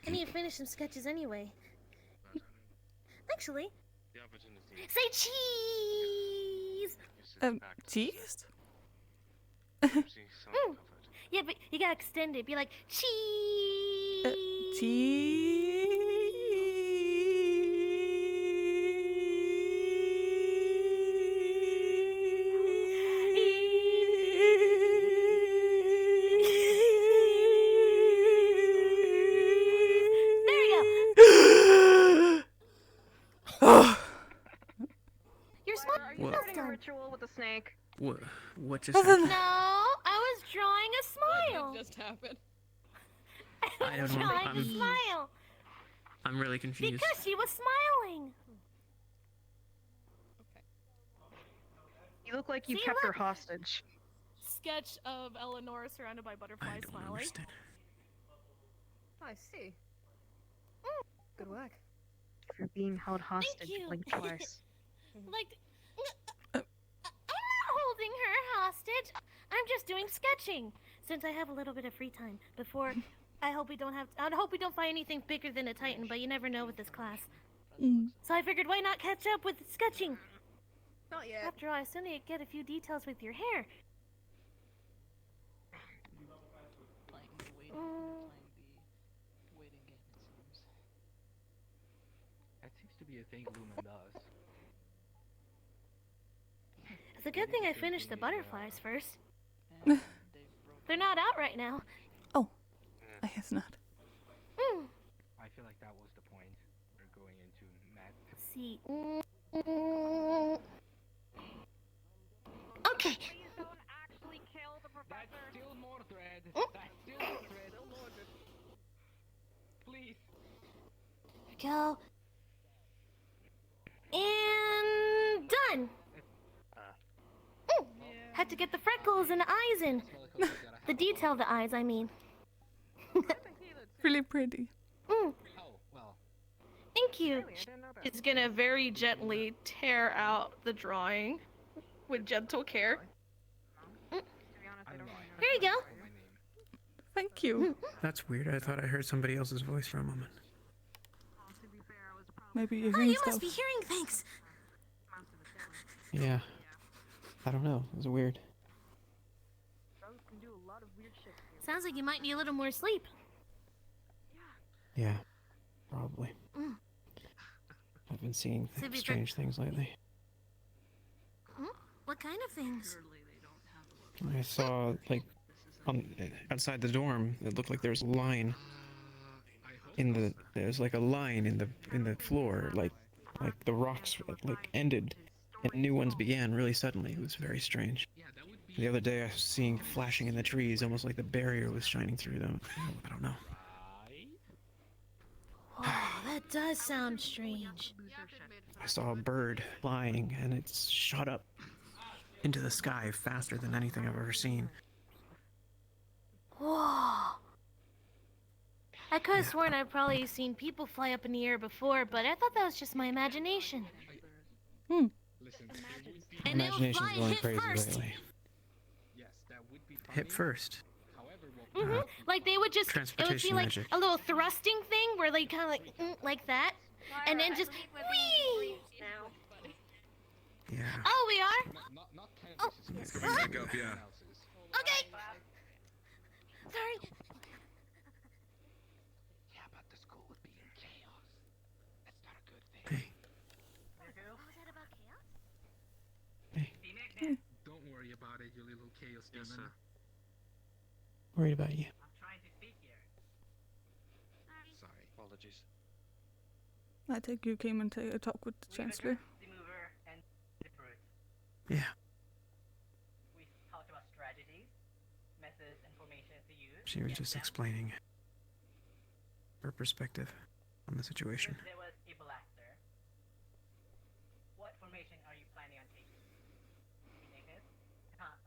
I need to finish some sketches anyway. Actually, The opportunity. say cheese! Cheese? Yeah, but you gotta extend it. Be like, cheese! There you go! You're smart. Are you Well starting a done. ritual with a snake? What just No, happened? I was drawing a smile. What just happened? I don't know. Drawing a smile. I'm really confused. Because she was smiling. You look like you See, kept her look. hostage. Sketch of Eleanor surrounded by butterflies smiling. I see. Good work. You're being held hostage you. like twice. Like, I'm not holding her hostage. I'm just doing sketching. Since I have a little bit of free time before, I hope we don't find anything bigger than a Titan, but you never know with this class. So I figured, why not catch up with sketching? Not yet. After all, I still need to get a few details with your hair. That seems to be a thing Lumen does. It's a good thing I finished the butterflies first. They're not out right now. Oh, I guess not. I feel like that was the point. We're going into mad. See. Okay. Please don't actually kill the professor. That's still Mordred. That's still Mordred. Please. Here we go. And done. Had to get the freckles and the eyes in. The detail of the eyes, I mean. Really pretty. Oh, well. Thank you. It's gonna very gently tear out the drawing with gentle care. Here you go. Thank you. That's weird. I thought I heard somebody else's voice for a moment. Maybe you're Oh, hearing you must stuff. be hearing things. Yeah. I don't know. It was weird. Sounds like you might need a little more sleep. Yeah. Probably. I've been seeing To be fair- strange things lately. What kind of things? I saw, like, outside the dorm, it looked like there was a line there's like a line in the floor, like the rocks like ended and new ones began really suddenly. It was very strange. The other day I was seeing flashing in the trees, almost like the barrier was shining through them. I don't know. Oh, that does sound strange. I saw a bird flying and it shot up into the sky faster than anything I've ever seen. Whoa. I could have sworn I've probably seen people fly up in the air before, but I thought that was just my imagination. My And they were imagination's flying going hip crazy first. lately. Hip first. Like they would just, it would be Transportation like magic. a little thrusting thing where they kind of like that, and then just whee! Yeah. Oh, we are? Oh. It's coming back up, yeah. Okay. Sorry. Yeah, but the school would be in chaos. That's not a good thing. Don't worry about it, you little chaos demon. Yes, sir. Worried about you. I'm trying to speak here. Sorry. Apologies. I think you came and take a talk with the Chancellor. The mover and the brute. Yeah. We talked about strategies, methods, and formations to use. She was just explaining her perspective on the situation. There was a blaster. What formation are you planning on taking? Naked?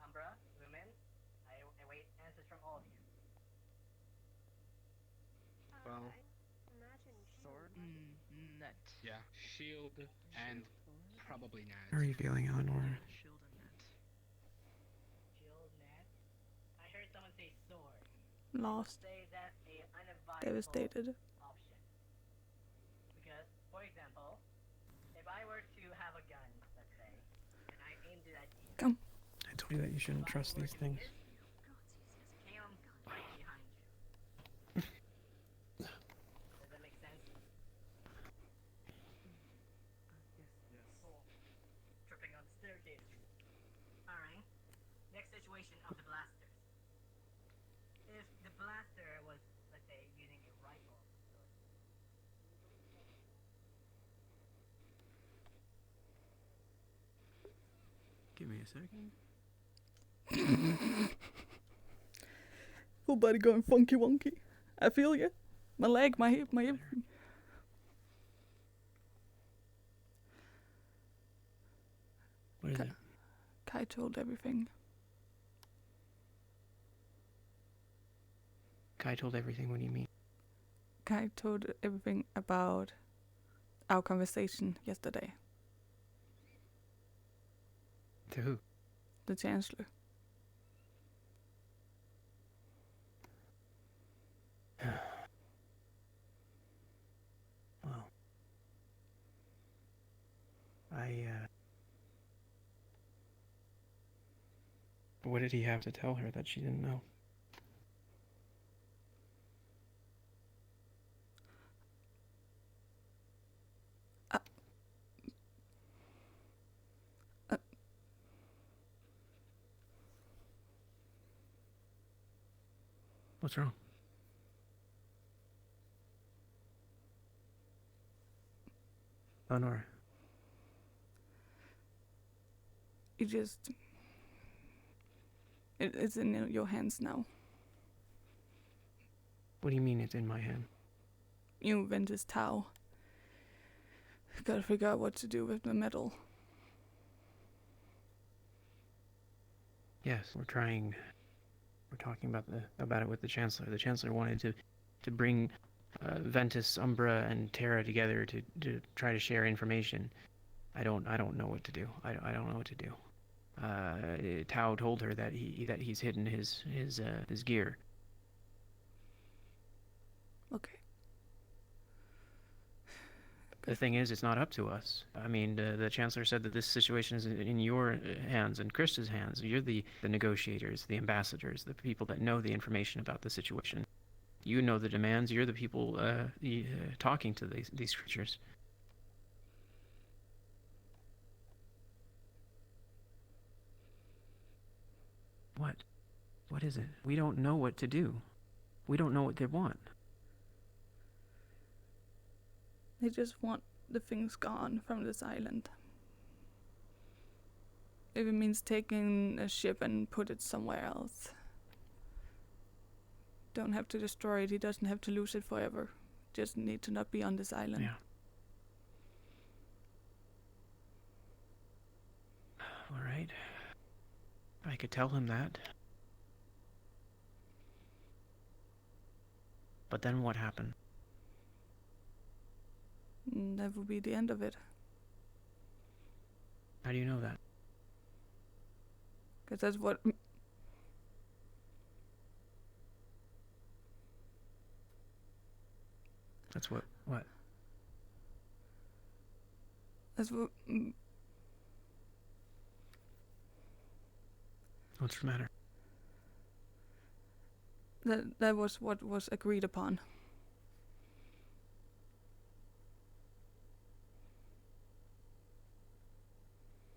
Umbra? Lumen? I await answers from all of you. Well, sword? Net. Yeah, shield and probably Naz. How are you feeling, Eleanor? Shield net. I heard someone say sword. lost, say that's a unadvisable devastated. option. Because, for example, if I were to have a gun, let's say, and I aimed it at you, Come. I told you that you shouldn't trust these things. came right behind you. Does that make sense? Yes. Cool. Tripping on the staircase. Alright. Next situation of the blasters. If the blaster was, let's say, using a rifle, Give me a second. Full body going funky wonky. I feel you. My leg, my hip, my hip. What is it? Kai told everything. Kai told everything. What do you mean? Kai told everything about our conversation yesterday. To who? The Chancellor. Well, what did he have to tell her that she didn't know? What's wrong? Honora. You just... It's in your hands now. What do you mean it's in my hand? You invent this Tau. Gotta figure out what to do with the metal. Yes, we're talking about it with the Chancellor. The Chancellor wanted to bring Ventus, Umbra, and Terra together to try to share information. I don't know what to do. I don't know what to do. Tao told her that he's hidden his gear. Okay. The thing is, it's not up to us. I mean, the Chancellor said that this situation is in your hands and Krista's hands. You're the negotiators, the ambassadors, the people that know the information about the situation. You know the demands. You're the people talking to these creatures. What? What is it? We don't know what to do. We don't know what they want. They just want the things gone from this island. If it means taking a ship and put it somewhere else. Don't have to destroy it, he doesn't have to lose it forever. Just need to not be on this island. Yeah. Alright. I could tell him that. But then what happened? That would be the end of it. How do you know that? Because that's what... That's what? What? That's what... What's the matter? That was what was agreed upon.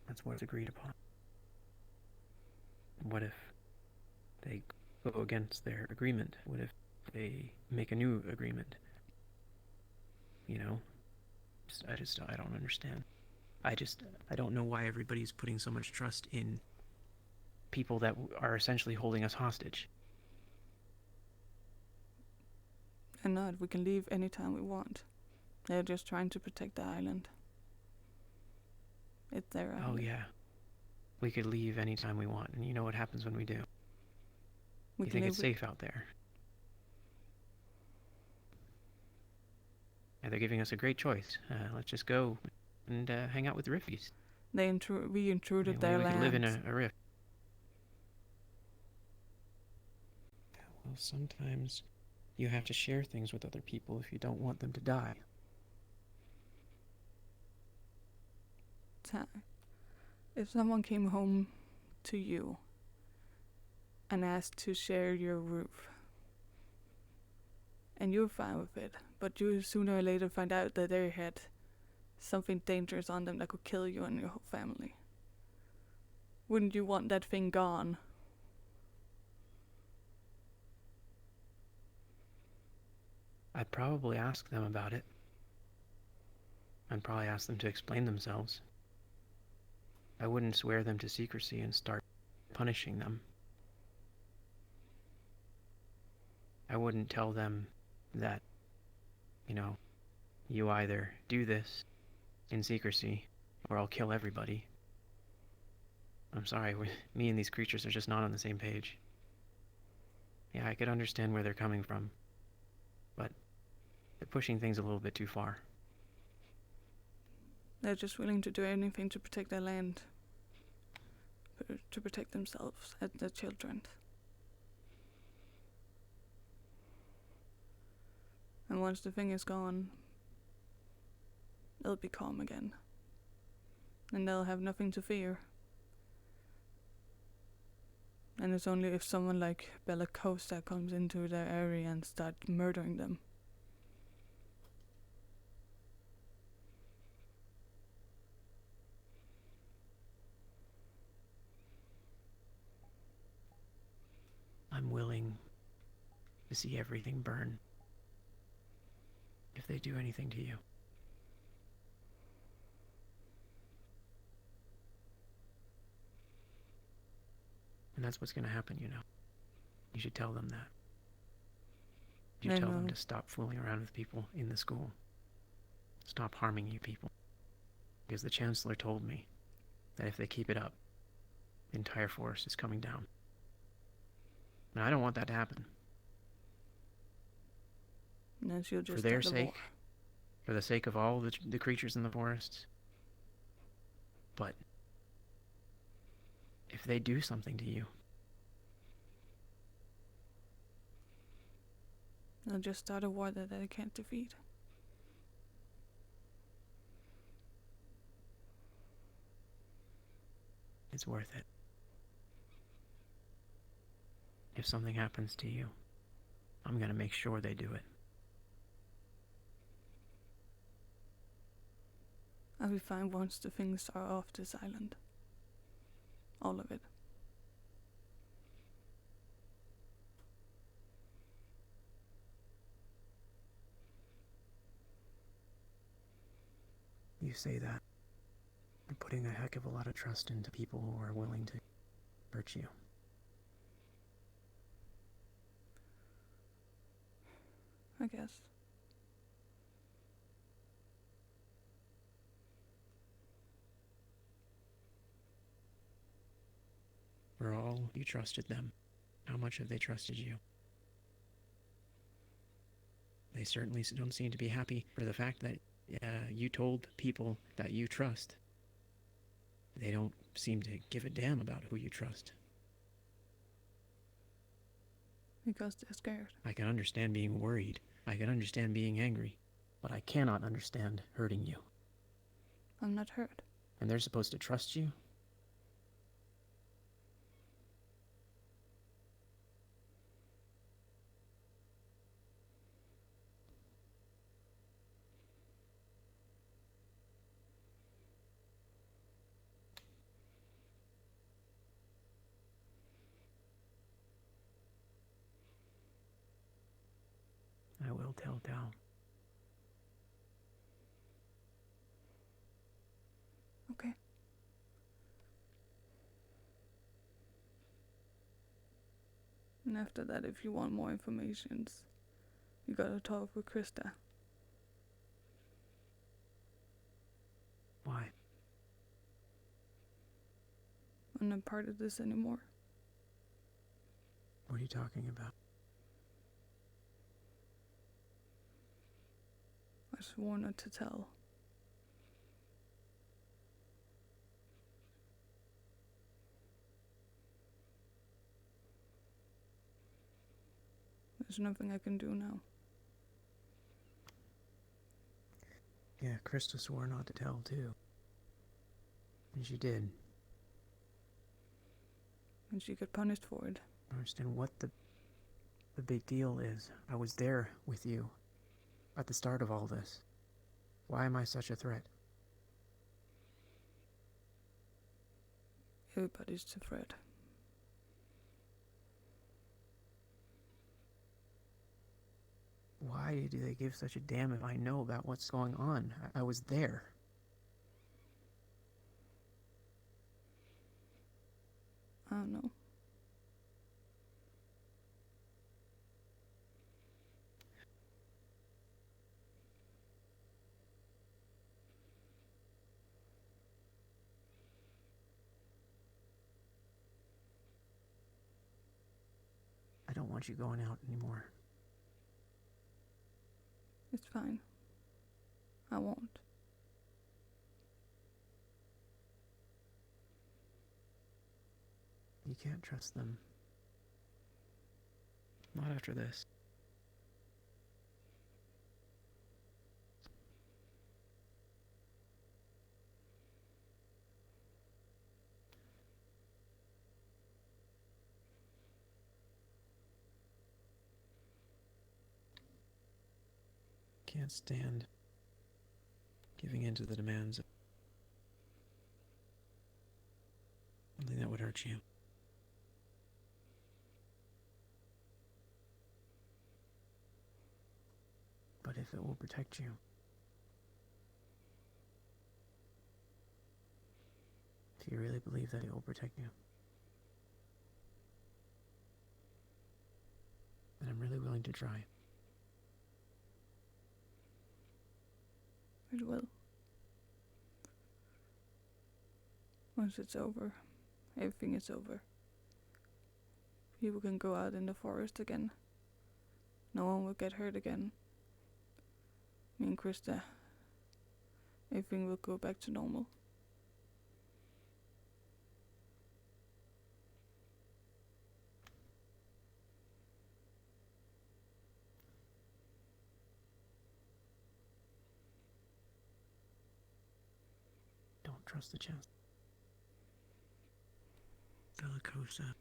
That's what's agreed upon. What if they go against their agreement? What if they make a new agreement? You know? I don't understand. I don't know why everybody's putting so much trust in people that are essentially holding us hostage. And not, we can leave anytime we want. They're just trying to protect the island. It's their island. Oh yeah. We could leave anytime we want, and you know what happens when we do. You think it's safe out there. And they're giving us a great choice. Let's just go and hang out with the Riffies. We intruded their we land. could live in a rift. sometimes you have to share things with other people if you don't want them to die. If someone came home to you and asked to share your roof, and you're fine with it, but you sooner or later find out that they had something dangerous on them that could kill you and your whole family, wouldn't you want that thing gone? I'd probably ask them about it. I'd probably ask them to explain themselves. I wouldn't swear them to secrecy and start punishing them. I wouldn't tell them that, you either do this in secrecy or I'll kill everybody. I'm sorry, me and these creatures are just not on the same page. Yeah, I could understand where they're coming from, but they're pushing things a little bit too far. They're just willing to do anything to protect their land, to protect themselves and their children. And once the thing is gone, they'll be calm again. And they'll have nothing to fear. And it's only if someone like Bella Costa comes into their area and starts murdering them. I'm willing to see everything burn if they do anything to you. And that's what's going to happen, You should tell them that. You should tell them to stop fooling around with people in the school. Stop harming you people. Because the Chancellor told me that if they keep it up, the entire forest is coming down. And I don't want that to happen. And then she'll just for their start a war. sake, for the sake of all the creatures in the forest. But if they do something to you, they'll just start a war that they can't defeat. it's worth it. If something happens to you, I'm gonna make sure they do it. I'll be fine once the things are off this island. All of it. You say that. You're putting a heck of a lot of trust into people who are willing to hurt you. I guess. For all you trusted them, how much have they trusted you? They certainly don't seem to be happy for the fact that you told people that you trust. They don't seem to give a damn about who you trust. Because they're scared. I can understand being worried. I can understand being angry. But I cannot understand hurting you. I'm not hurt. And they're supposed to trust you? I will tell Dal. Okay. And after that, if you want more information, you gotta talk with Krista. Why? I'm not part of this anymore. What are you talking about? I swore not to tell. There's nothing I can do now. Yeah, Krista swore not to tell, too. And she did. And she got punished for it. I don't understand what the big deal is. I was there with you at the start of all this. Why am I such a threat? Everybody's a threat. Why do they give such a damn if I know about what's going on? I was there. I don't know. I don't want you going out anymore. It's fine. I won't. You can't trust them. Not after this. Can't stand giving in to the demands of something that would hurt you. But if it will protect you, if you really believe that it will protect you, then I'm really willing to try. It will. Once it's over, everything is over. People can go out in the forest again. No one will get hurt again. Me and Krista, everything will go back to normal. Don't trust the chance. Bellicosa.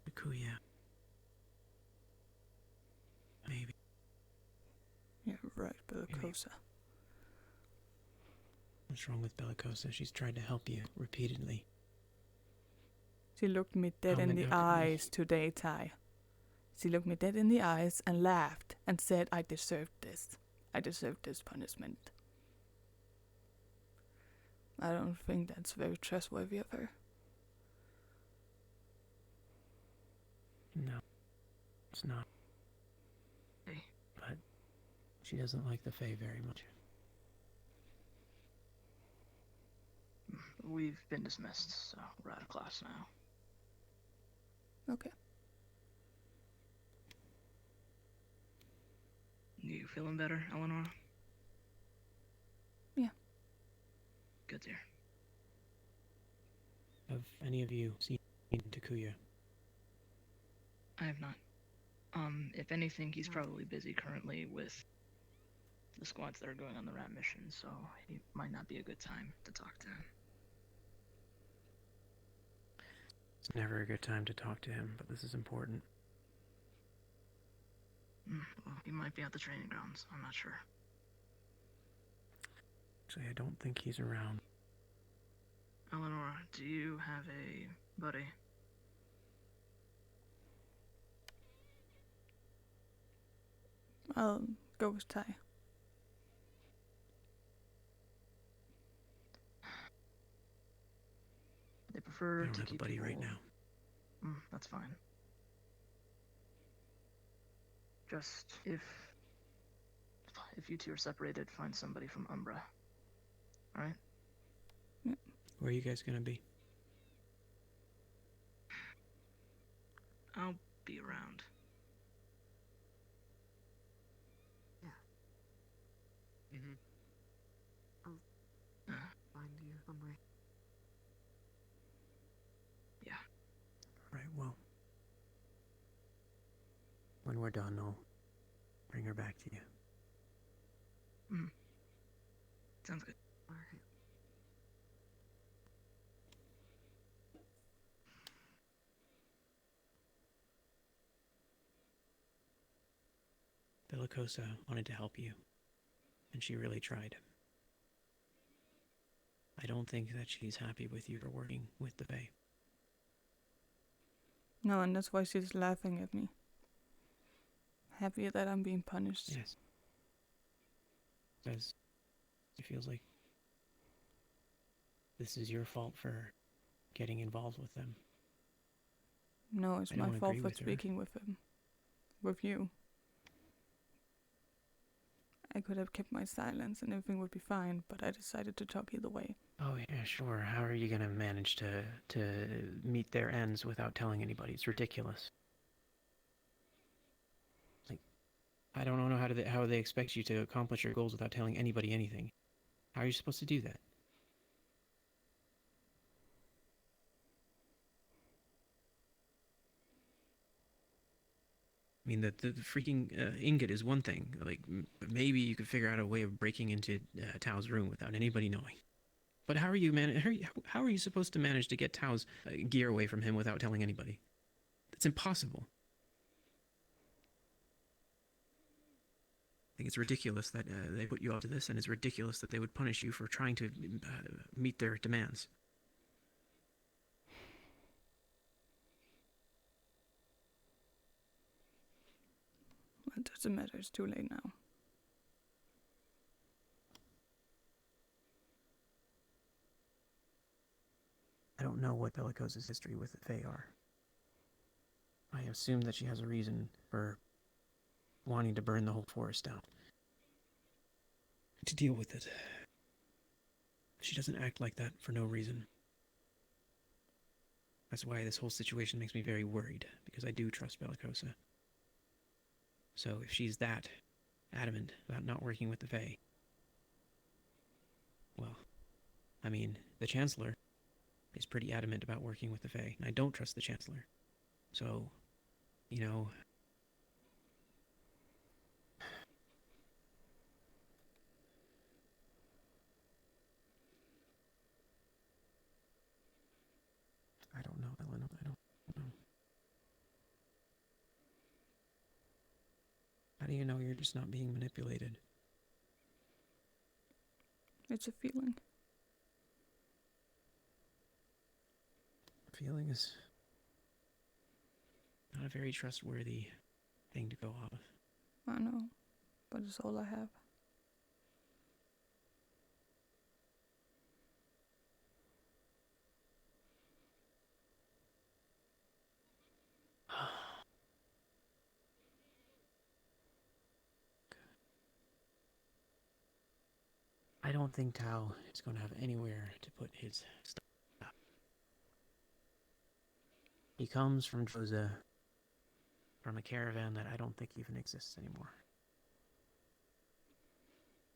Bakuya. Maybe. Yeah, right, Bellicosa. What's wrong with Bellicosa? She's tried to help you repeatedly. She looked me dead in the eyes today, Ty. She looked me dead in the eyes and laughed and said I deserved this. I deserved this punishment. I don't think that's very trustworthy of her. No, it's not. But she doesn't like the Fae very much. We've been dismissed, so we're out of class now. Okay. You feeling better, Eleanor? Yeah. Good to hear. Have any of you seen Takuya? I have not. If anything, he's probably busy currently with the squads that are going on the rat mission, so it might not be a good time to talk to him. It's never a good time to talk to him, but this is important. Well, he might be at the training grounds. I'm not sure. Actually, I don't think he's around. Eleanor, do you have a buddy? I'll go with Ty. They prefer I don't to have a keep buddy people... right now. That's fine. Just if you two are separated, find somebody from Umbra. Alright? Where are you guys gonna be? I'll be around. I'll find you somewhere. Yeah. Right, well. When we're done, I'll bring her back to you. Sounds good. Alright. Bellicosa wanted to help you, and she really tried. I don't think that she's happy with you for working with the Fae. No, and that's why she's laughing at me. Happy that I'm being punished. Yes. Because it feels like this is your fault for getting involved with them. No, it's I my don't fault agree for with her. speaking with him. With you. I could have kept my silence and everything would be fine, but I decided to talk either way. Oh yeah, sure. How are you gonna manage to meet their ends without telling anybody? It's ridiculous. Like, I don't know how they expect you to accomplish your goals without telling anybody anything. How are you supposed to do that? I mean, the freaking ingot is one thing. Like, maybe you could figure out a way of breaking into Tao's room without anybody knowing. But how are you supposed to manage to get Tao's gear away from him without telling anybody? It's impossible. I think it's ridiculous that they put you up to this, and it's ridiculous that they would punish you for trying to meet their demands. It doesn't matter, it's too late now. I don't know what Bellicosa's history with the Fae are. I assume that she has a reason for wanting to burn the whole forest down. To deal with it. She doesn't act like that for no reason. That's why this whole situation makes me very worried, because I do trust Bellicosa. So if she's that adamant about not working with the Fae, well, I mean, the Chancellor is pretty adamant about working with the Fae, and I don't trust the Chancellor. So, you know, I don't know, Ellen. I don't know. How do you know you're just not being manipulated? It's a feeling. Feeling is not a very trustworthy thing to go off of. I know, but it's all I have. I don't think Tao is going to have anywhere to put his stuff. He comes from Joza, from a caravan that I don't think even exists anymore.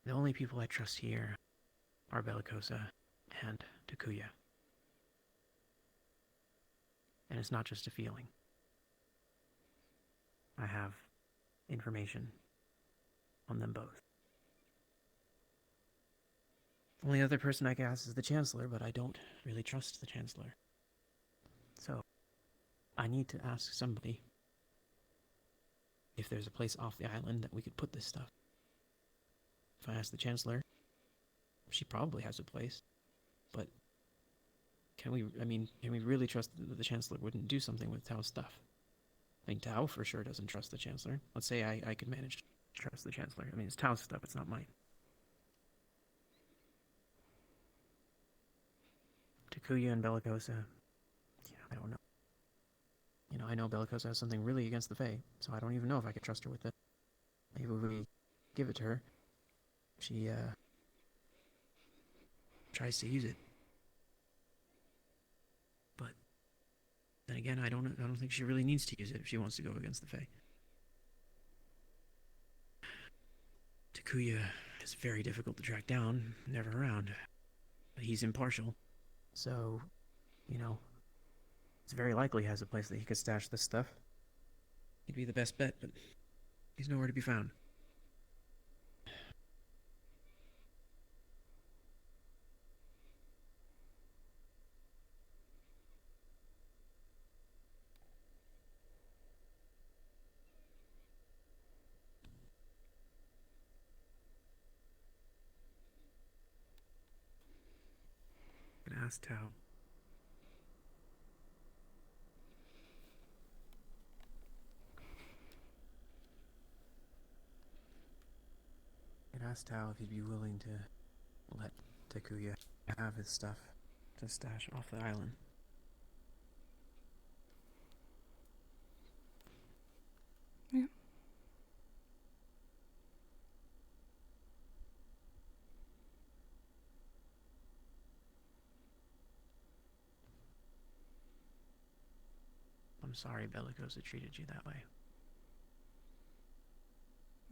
The only people I trust here are Bellicosa and Takuya. And it's not just a feeling. I have information on them both. Only other person I can ask is the Chancellor, but I don't really trust the Chancellor. So, I need to ask somebody if there's a place off the island that we could put this stuff. If I ask the Chancellor, she probably has a place. But can we really trust that the Chancellor wouldn't do something with Tao's stuff? I mean, Tao for sure doesn't trust the Chancellor. Let's say I could manage to trust the Chancellor. I mean, it's Tao's stuff, it's not mine. Takuya and Bellicosa, I don't know. I know Bellicosa has something really against the Fae, so I don't even know if I could trust her with it. Maybe if we give it to her, she, tries to use it. But then again, I don't think she really needs to use it if she wants to go against the Fae. Takuya is very difficult to track down, never around. But he's impartial, so, it's very likely he has a place that he could stash this stuff. he'd be the best bet, but he's nowhere to be found. I can ask Tao. I asked Tao if he'd be willing to let Takuya have his stuff to stash off the island. Yeah. I'm sorry Bellicosa treated you that way.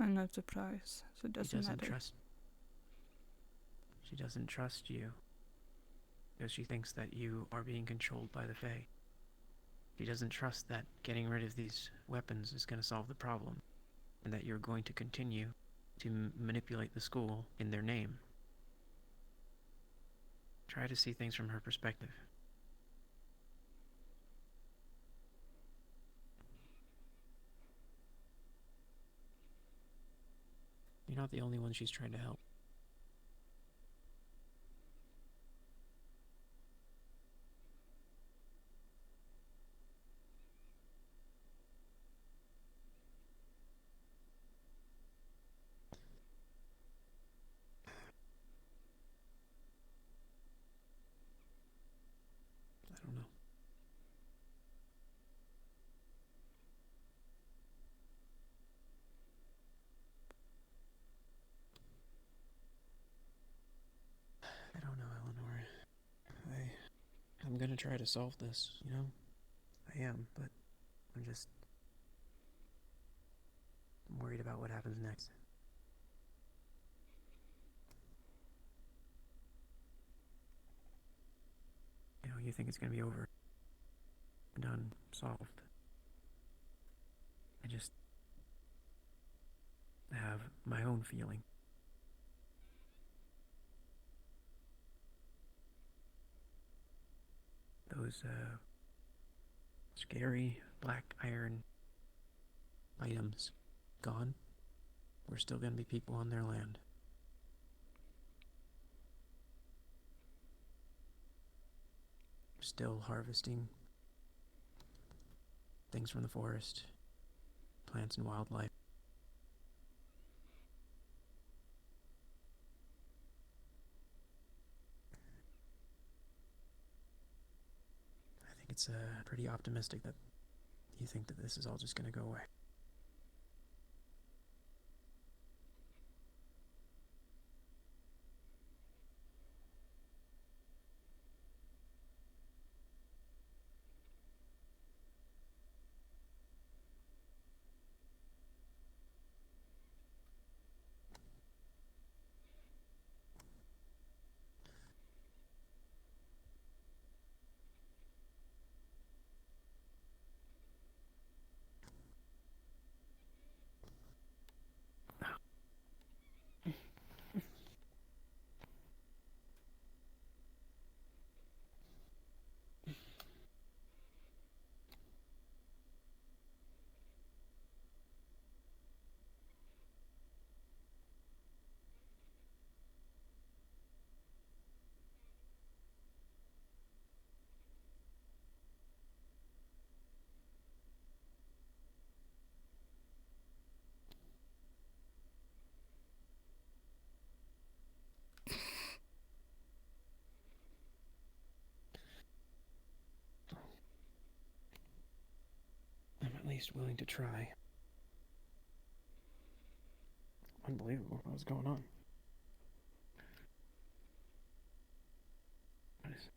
I'm not surprised, so it doesn't matter. She doesn't trust you because she thinks that you are being controlled by the Fae. She doesn't trust that getting rid of these weapons is going to solve the problem, and that you're going to continue to manipulate the school in their name. Try to see things from her perspective. You're not the only one she's trying to help. I don't know. I don't know, Eleanor. I'm gonna try to solve this, you know? I am, but I'm worried about what happens next. You know, you think it's gonna be over. Done. Solved. I just have my own feeling. Those, scary black iron items gone. We're still gonna be people on their land. Still harvesting things from the forest, plants and wildlife. I think it's pretty optimistic that you think that this is all just gonna go away. I'm at least willing to try. Unbelievable what was going on. What is...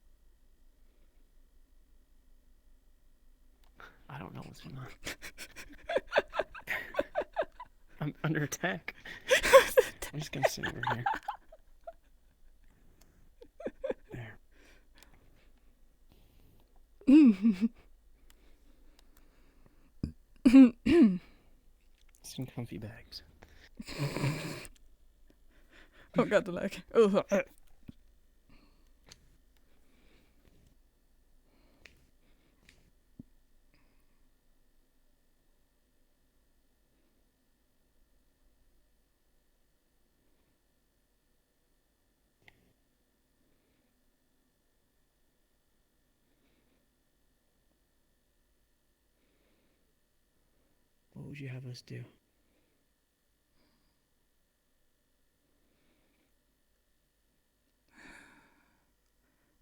I don't know what's going on. I'm under attack. I'm just gonna sit over here. There. Some comfy bags. Oh god, the leg. Oh. What would you have us do?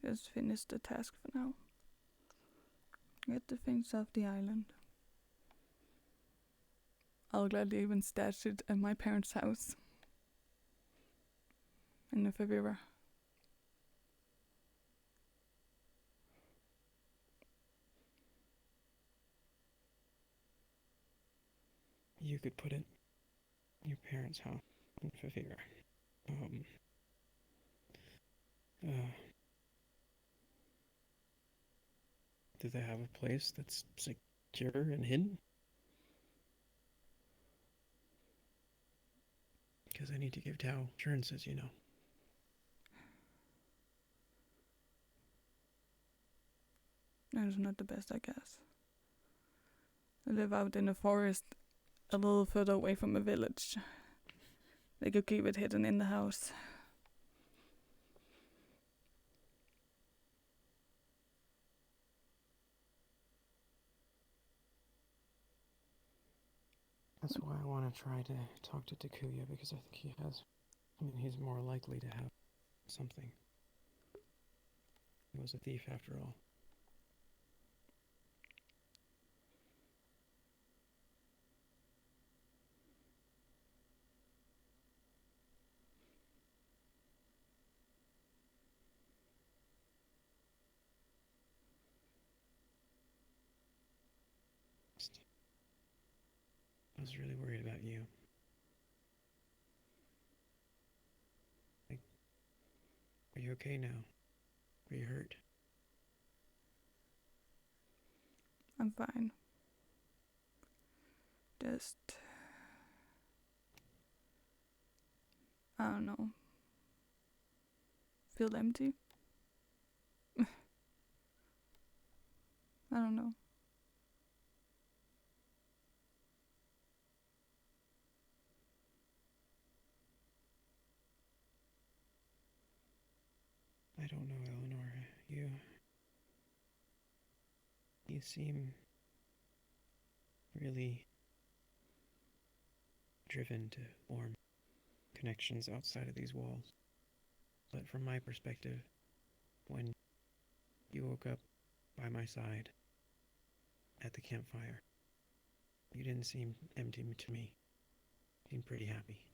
Just finish the task for now. Get the things off the island. I'll gladly even stash it at my parents' house. In the Favira. You could put it in your parents' house in Favira. Do they have a place that's secure and hidden? Because I need to give Tao assurances, you know. That is not the best, I guess. I live out in the forest, a little further away from a village. They could keep it hidden in the house. That's why I want to try to talk to Takuya, because I think he has... I mean, he's more likely to have something. He was a thief after all. I was really worried about you. Are you okay now? Are you hurt? I'm fine. Just... I don't know. Feel empty? I don't know. I don't know, Eleanor. You seem really driven to form connections outside of these walls. But from my perspective, when you woke up by my side at the campfire, you didn't seem empty to me. You seemed pretty happy.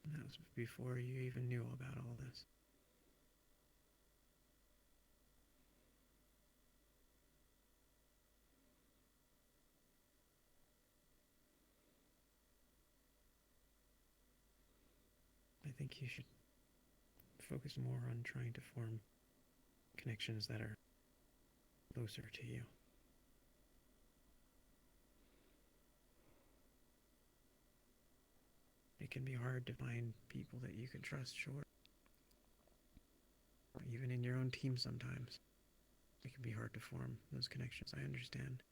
And that was before you even knew about all this. I think you should focus more on trying to form connections that are closer to you. It can be hard to find people that you can trust, sure. Even in your own team sometimes. It can be hard to form those connections, I understand.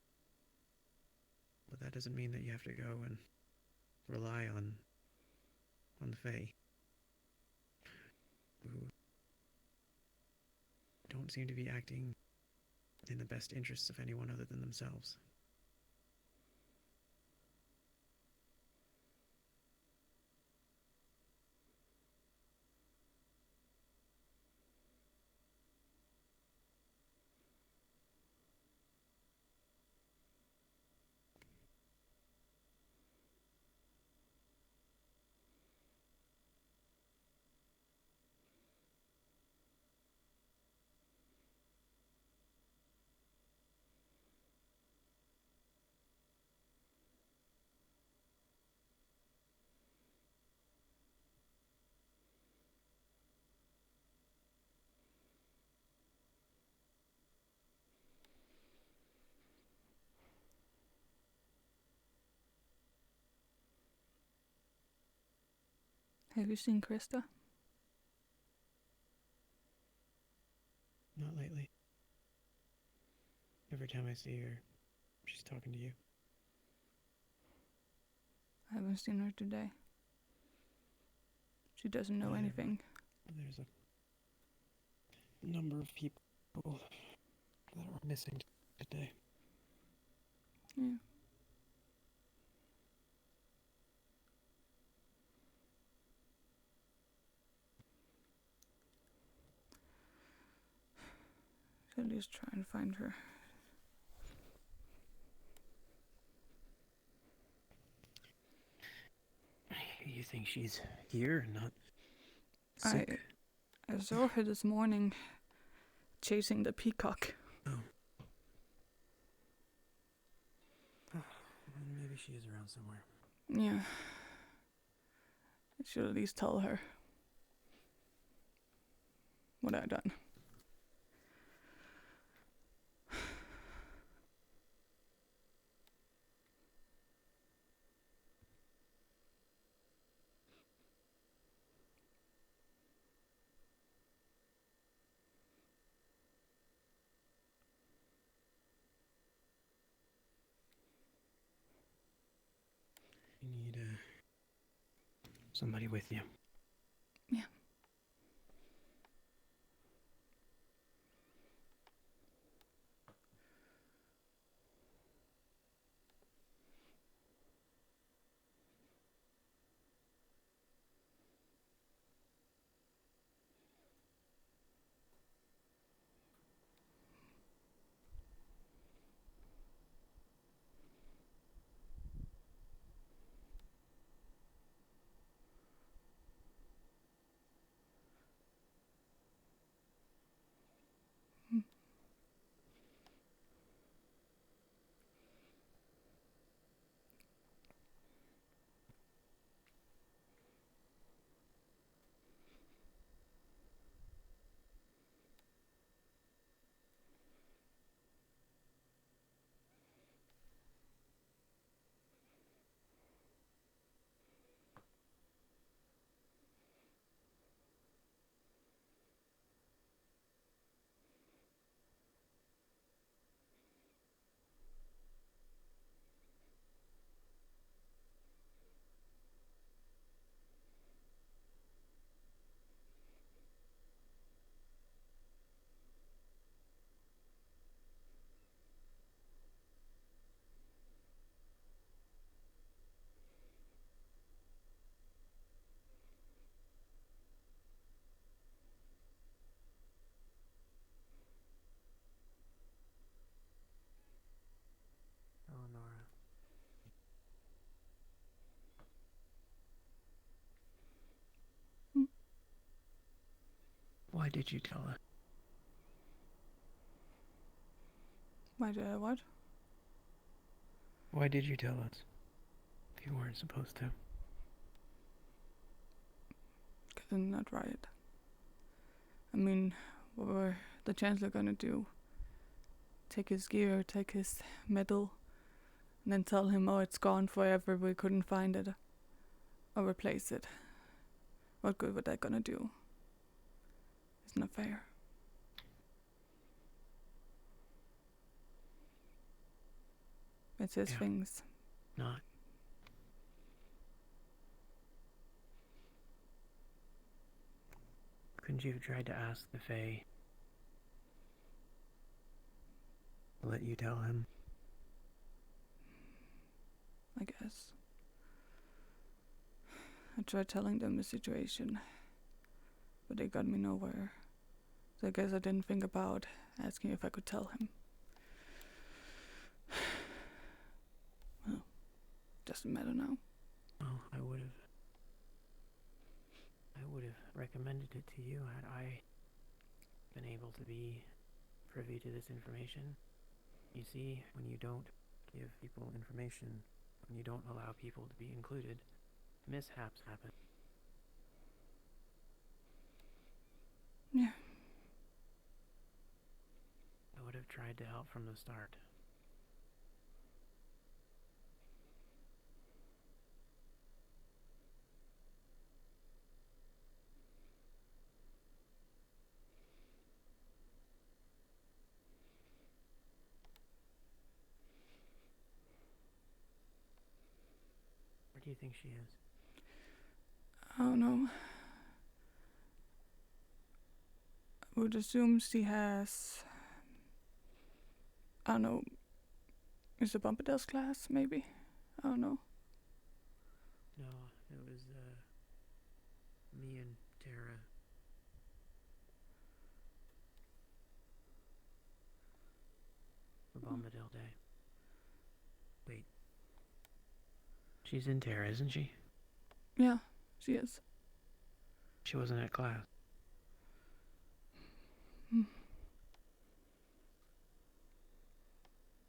But that doesn't mean that you have to go and rely on the Fae, who don't seem to be acting in the best interests of anyone other than themselves. Have you seen Krista? Not lately. Every time I see her, she's talking to you. I haven't seen her today. She doesn't know anything. There's a number of people that are missing today. Yeah. So at least try and find her. You think she's here and not sick? I saw her this morning chasing the peacock. Oh. Maybe she is around somewhere. Yeah. I should at least tell her what I've done. You need somebody with you. Yeah. Eleonora. Why did you tell her? Why did I what? Why did you tell us? If you weren't supposed to. Because it's not right. I mean, what were the Chancellor gonna do? Take his gear, take his medal, and then tell him, oh, it's gone forever, we couldn't find it. Or replace it. What good were that gonna do? It's not fair. It's his things. Not. Couldn't you have tried to ask the Fae to let you tell him? I guess. I tried telling them the situation, but they got me nowhere. So I guess I didn't think about asking if I could tell him. Well, doesn't matter now. Oh, I would have recommended it to you had I been able to be privy to this information. You see, when you don't give people information, when you don't allow people to be included, mishaps happen. Yeah. I would have tried to help from the start. do you think she is? I don't know. I would assume she has, I don't know, Mr. Bombadil's class, maybe? I don't know. No, it was me and Tara. For Bombadil Day. Wait. She's in Tara, isn't she? Yeah, she is. She wasn't at class.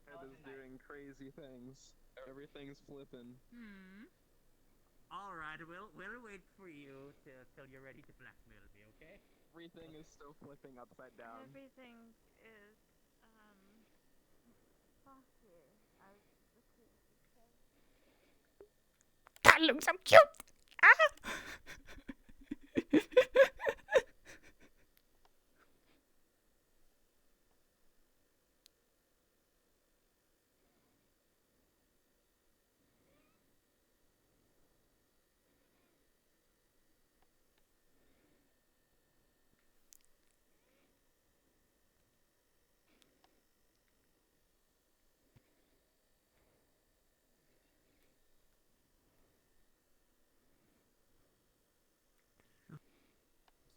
Ed is doing crazy things. Everything's flipping. All right, we'll wait for you till you're ready to blackmail me, okay? Everything is still flipping upside down. Everything is, saucy, as the case would say. That looks so cute! Ah!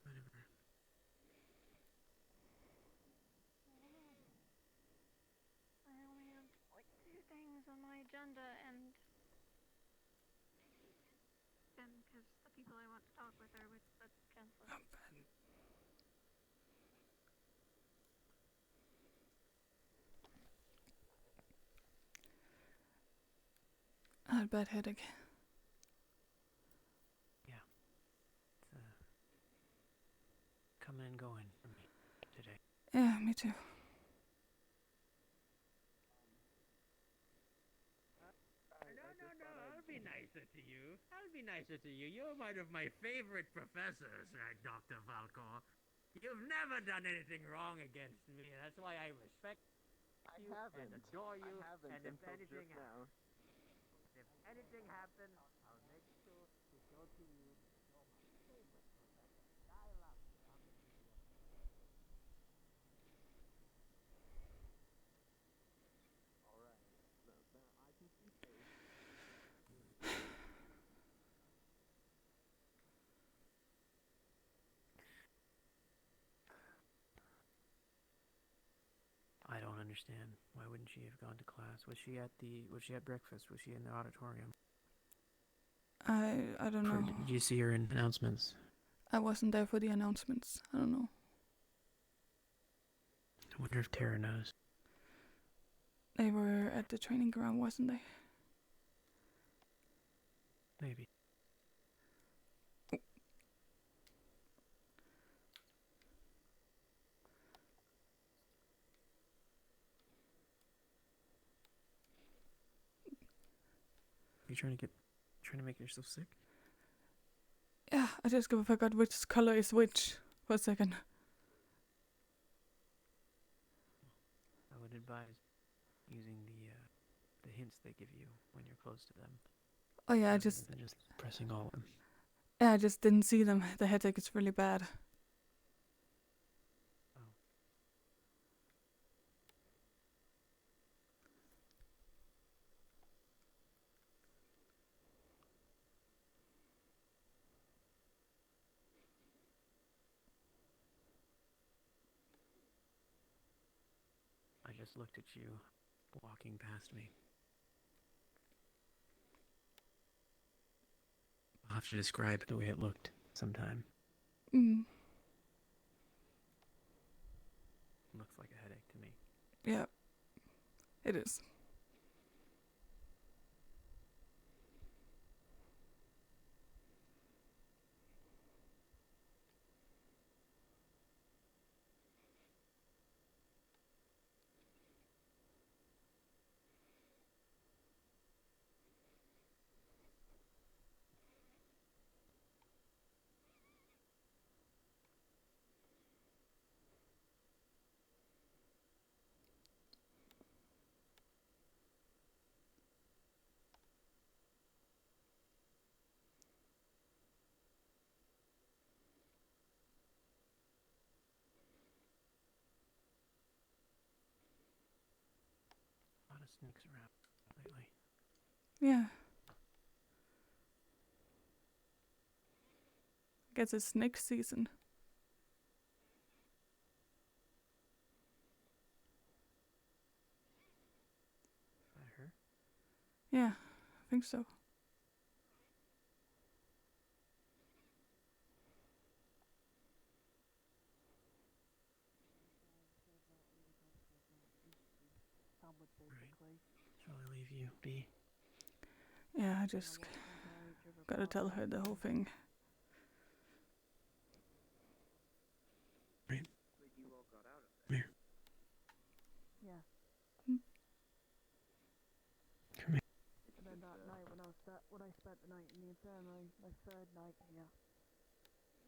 Whatever. I only have like 2 things on my agenda, and because the people I want to talk with are with the chancellor. I had a bad headache. Yeah. It's coming and going for me today. Yeah, me too. No, I'll be nicer to you. I'll be nicer to you. You're one of my favorite professors, Dr. Valcor. You've never done anything wrong against me. That's why I respect you and adore you. And if anything happens, I'll make sure to show to you that you're my favorite professor. And I love you. I'm gonna give you a Alright, so I can see face. I don't understand. Why wouldn't she have gone to class? Was she at breakfast? Was she in the auditorium? I don't know. Did you see her in announcements? I wasn't there for the announcements. I don't know. I wonder if Tara knows. They were at the training ground, wasn't they? Maybe. You trying to make yourself sick? Yeah, I just forgot which color is which for a second. I would advise using the hints they give you when you're close to them. Oh yeah, rather than just pressing all of them. Yeah, I just didn't see them. The headache is really bad. I just looked at you walking past me. I'll have to describe the way it looked sometime. Looks like a headache to me. Yeah, it is. of snakes around lately. Yeah. Guess it's snake season. Is that her? Yeah, I think so. Right. Shall I leave you be? Yeah, I just gotta tell her the whole thing. Right. You all got out of Come here. Yeah. Come here. And then that night when I spent the night in the infirmary, my third night here,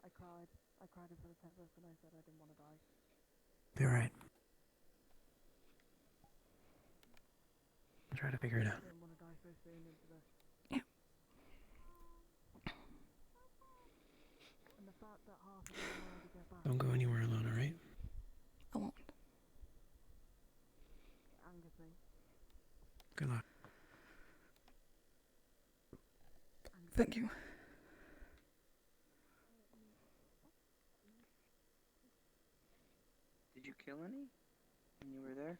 I cried. I cried in front of Tempest and I said I didn't want to die. Be alright. I'll try to figure it out. I didn't want to die first thing into this. Yeah. And the fact that half of them wanted to get back. Don't go anywhere alone, alright? I won't. It angers me. Good luck. Thank you. Did you kill any when you were there?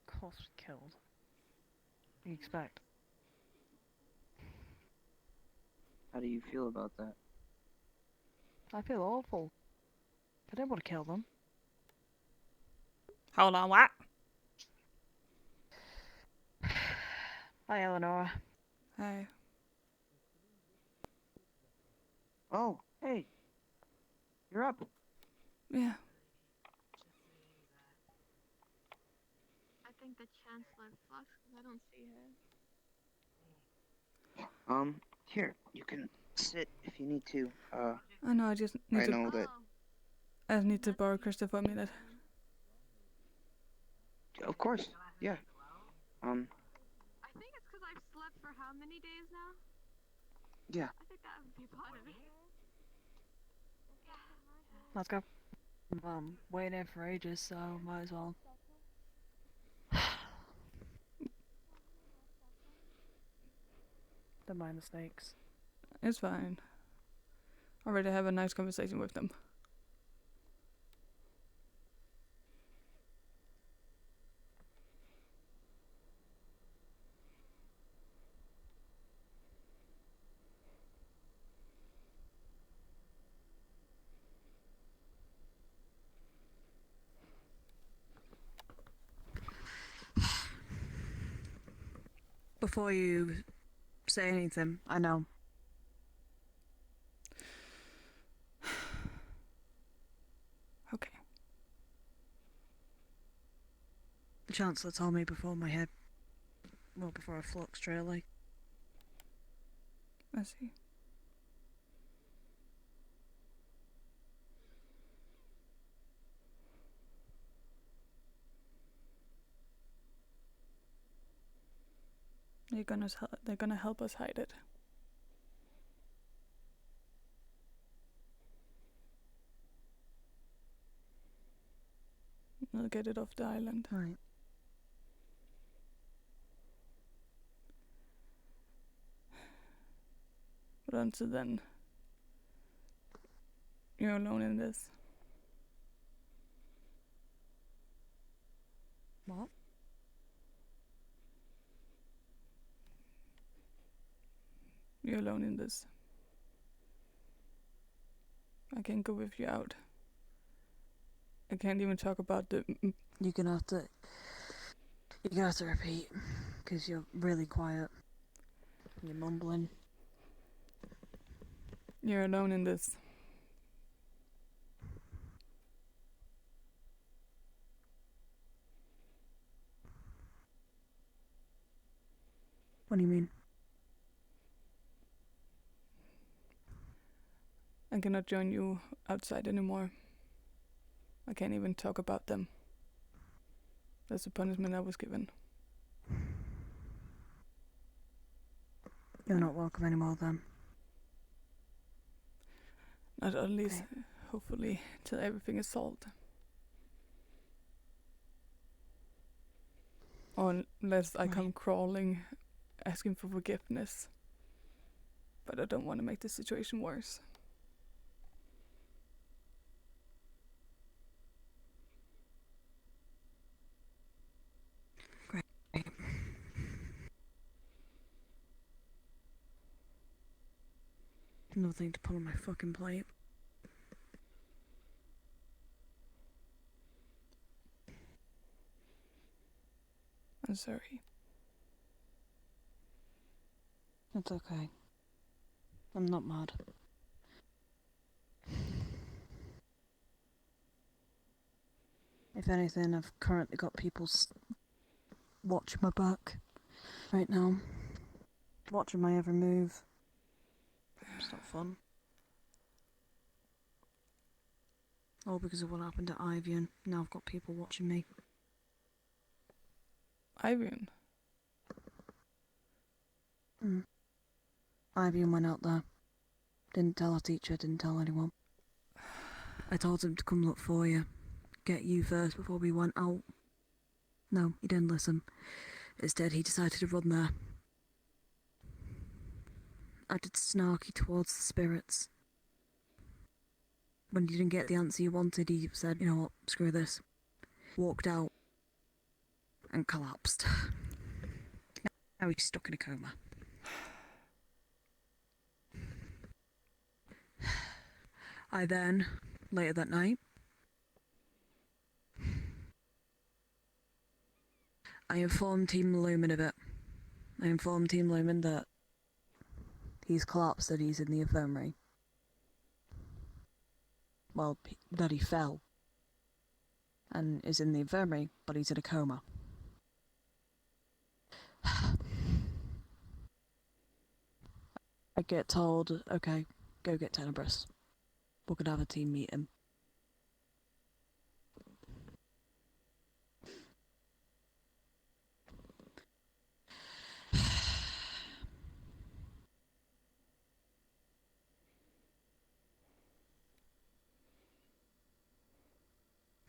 Of course we killed. What do you expect? How do you feel about that? I feel awful. I don't want to kill them. Hold on, what? Hi, Eleanor. Hi. Oh, hey. You're up. Yeah. I think the Chancellor flushed because I don't see her. Here, you can sit if you need to. I know, I just need I to... know that... I need to borrow Krista for a minute. Of course, yeah. I think it's because I've slept for how many days now? Yeah. I think that would be part of it. Let's go. Waiting there for ages, so might as well. Don't mind the snakes. It's fine. Already have a nice conversation with them. Before you say anything, I know. Okay. The Chancellor told me before my head... Well, before I fluxed, really. I see. They're gonna help us hide it. We'll get it off the island. Right. But until then, you're alone in this. What? You're alone in this. I can't go with you out. I can't even talk about the... You're gonna have to repeat, because you're really quiet. You're mumbling. You're alone in this. What do you mean? I cannot join you outside anymore. I can't even talk about them. That's the punishment I was given. You're not welcome anymore then. Not at least, hopefully, till everything is solved. Unless I come crawling, asking for forgiveness. But I don't want to make the situation worse. Great. Nothing to put on my fucking plate. I'm sorry. It's okay. I'm not mad. If anything, I've currently got people watching my back right now. Watching my every move. It's not fun. All because of what happened to Ivy, and now I've got people watching me. Ivian? Ivy went out there. Didn't tell our teacher, didn't tell anyone. I told him to come look for you. Get you first before we went out. No, he didn't listen. Instead, he decided to run there. Acted snarky towards the spirits. When he didn't get the answer he wanted, he said, you know what, screw this. Walked out and collapsed. Now he's stuck in a coma. I then, later that night, I informed Team Lumen of it. I informed Team Lumen that he's collapsed, that he's in the infirmary. Well, that he fell and is in the infirmary, but he's in a coma. I get told, okay, go get Tenebris. We're gonna have a team meeting.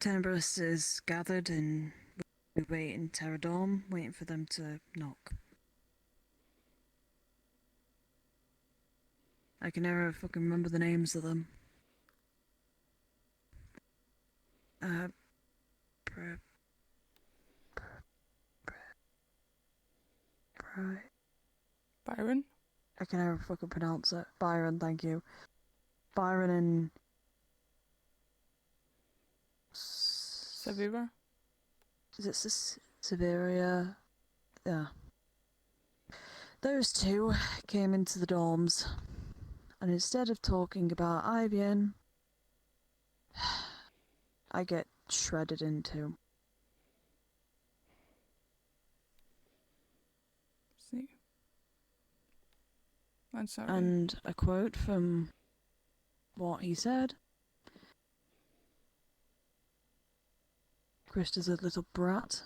Tenebris is gathered and we wait in Terradorm, waiting for them to knock. I can never fucking remember the names of them. Byron? I can never fucking pronounce it. Byron, thank you. Byron and... Severa? Is it Severia? Yeah. Those two came into the dorms, and instead of talking about Ivian, I get shredded into. See? I'm sorry. And a quote from what he said. Krista's a little brat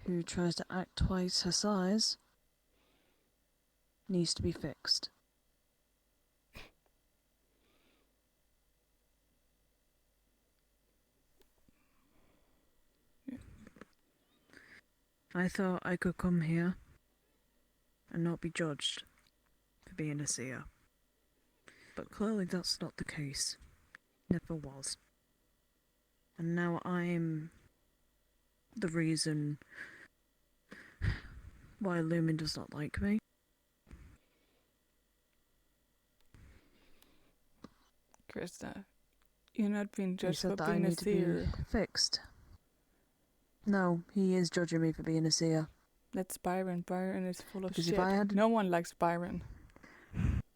who tries to act twice her size. Needs to be fixed. I thought I could come here and not be judged for being a seer. But clearly that's not the case. Never was. And now I'm the reason why Lumen does not like me. Krista, you're not being He judged for said that I being a need to be seer. fixed. No, he is judging me for being a seer. That's Byron. Byron is full of Because shit. if I had... No one likes Byron.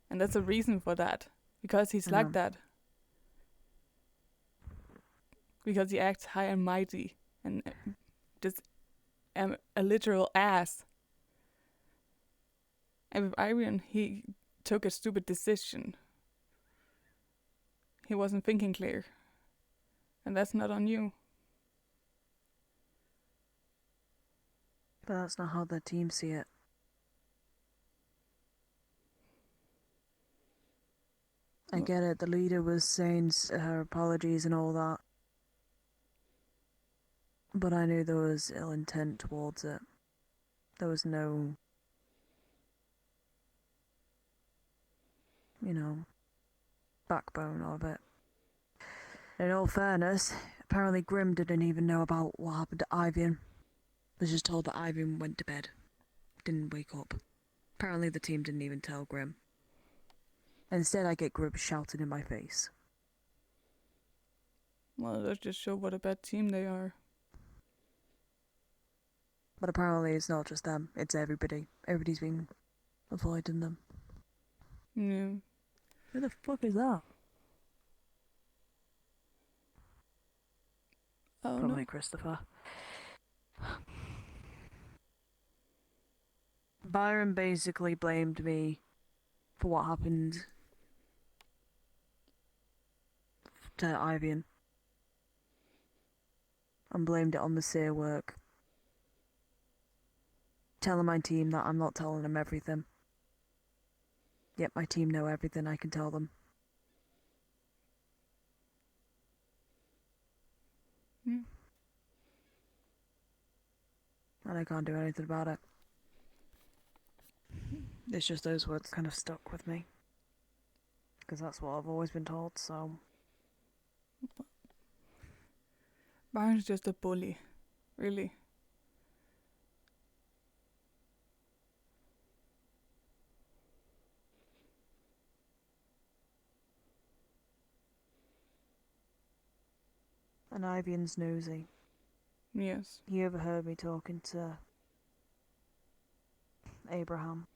And that's a reason for that. Because he's like that. Because he acts high and mighty. And just a literal ass. And with Byron, he took a stupid decision. He wasn't thinking clear. And that's not on you. But that's not how the team see it. I get it, the leader was saying her apologies and all that. But I knew there was ill intent towards it. There was no, backbone of it. In all fairness, apparently Grim didn't even know about what happened to Ivian. Was just told that Ivian went to bed. Didn't wake up. Apparently the team didn't even tell Grim. Instead I get Grim shouting in my face. Well, that just show what a bad team they are. But apparently it's not just them, it's everybody. Everybody's been avoiding them. Yeah. Who the fuck is that? Oh, Probably no. Christopher. Byron basically blamed me for what happened to Ivian. And blamed it on the seer work. Telling my team that I'm not telling them everything. Yet my team know everything I can tell them. Yeah. And I can't do anything about it. It's just those words kind of stuck with me. Because that's what I've always been told, so... Byron's just a bully. Really. And Ivian's nosy. Yes. He overheard me talking to Abraham.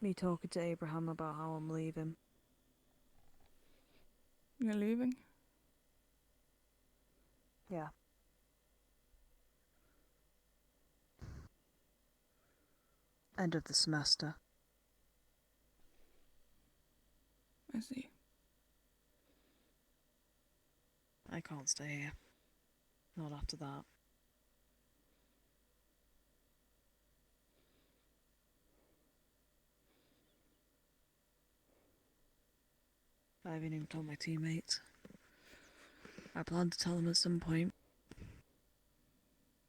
Me talking to Abraham about how I'm leaving. You're leaving? Yeah. End of the semester. I see. I can't stay here. Not after that. I haven't even told my teammates. I plan to tell them at some point.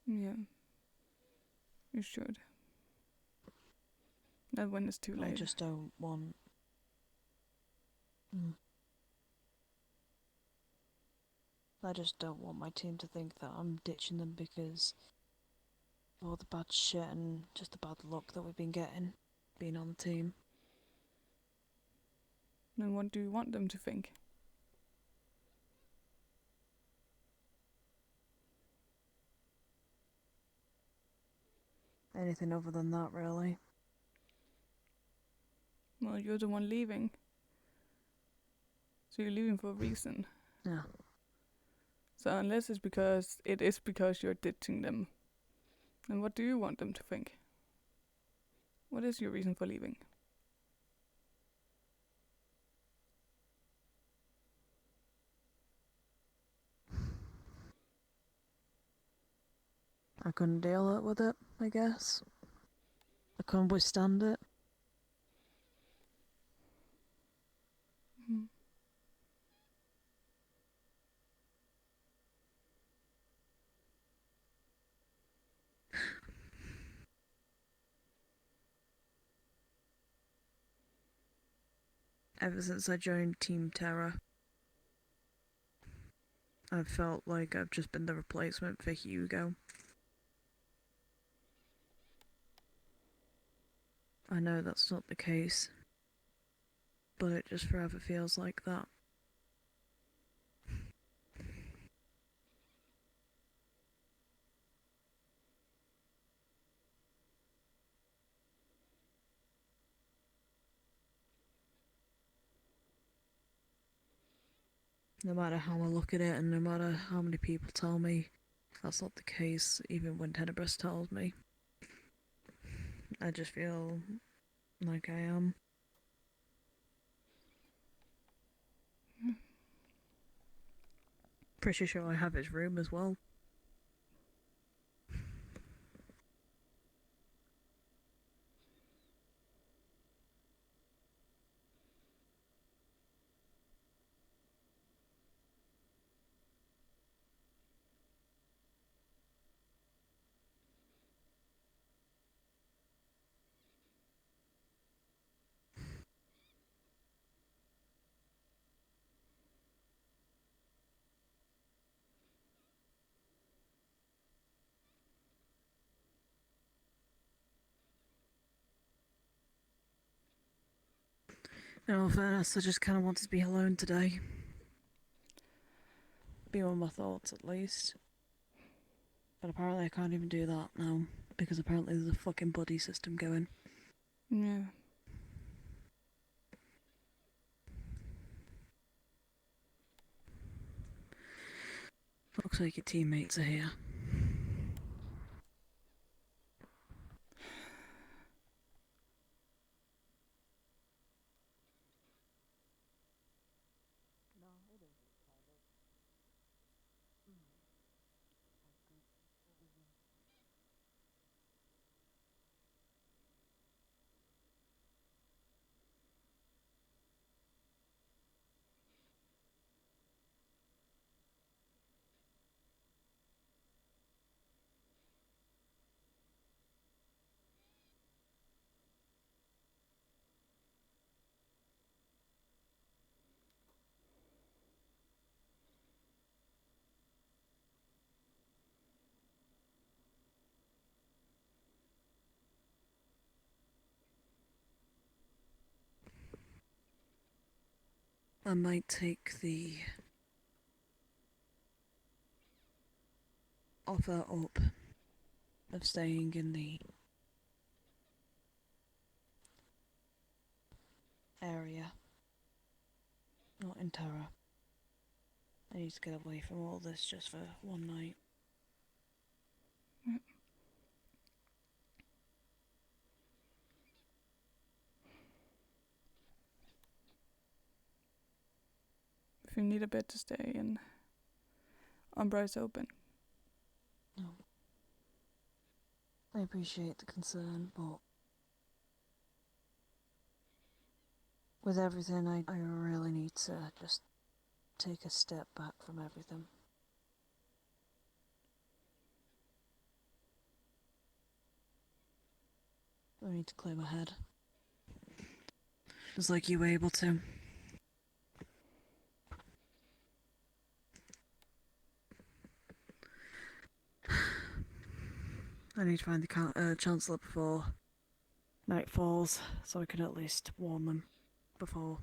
Yeah. You should. Not when it's too late. I just don't want... I just don't want my team to think that I'm ditching them because of all the bad shit and just the bad luck that we've been getting, being on the team. Then what do you want them to think? Anything other than that, really. Well, you're the one leaving. So you're leaving for a reason. Yeah. So unless it's because you're ditching them, then what do you want them to think? What is your reason for leaving? I couldn't deal with it, I guess. I couldn't withstand it. Mm. Ever since I joined Team Terror, I've felt like I've just been the replacement for Hugo. I know that's not the case, but it just forever feels like that. No matter how I look at it, and no matter how many people tell me that's not the case, even when Tenebris tells me, I just feel like I am. Pretty sure I have his room as well. In all fairness, I just kind of wanted to be alone today. Be on my thoughts at least. But apparently I can't even do that now, because apparently there's a fucking buddy system going. Yeah. Looks like your teammates are here. I might take the offer up of staying in the area, not in Terra. I need to get away from all this just for one night. Yep. If you need a bed to stay in, Umbra is open. No. I appreciate the concern, but with everything, I really need to just take a step back from everything. I need to clear my head. Just like you were able to. I need to find the Chancellor before night falls, so I can at least warn them before.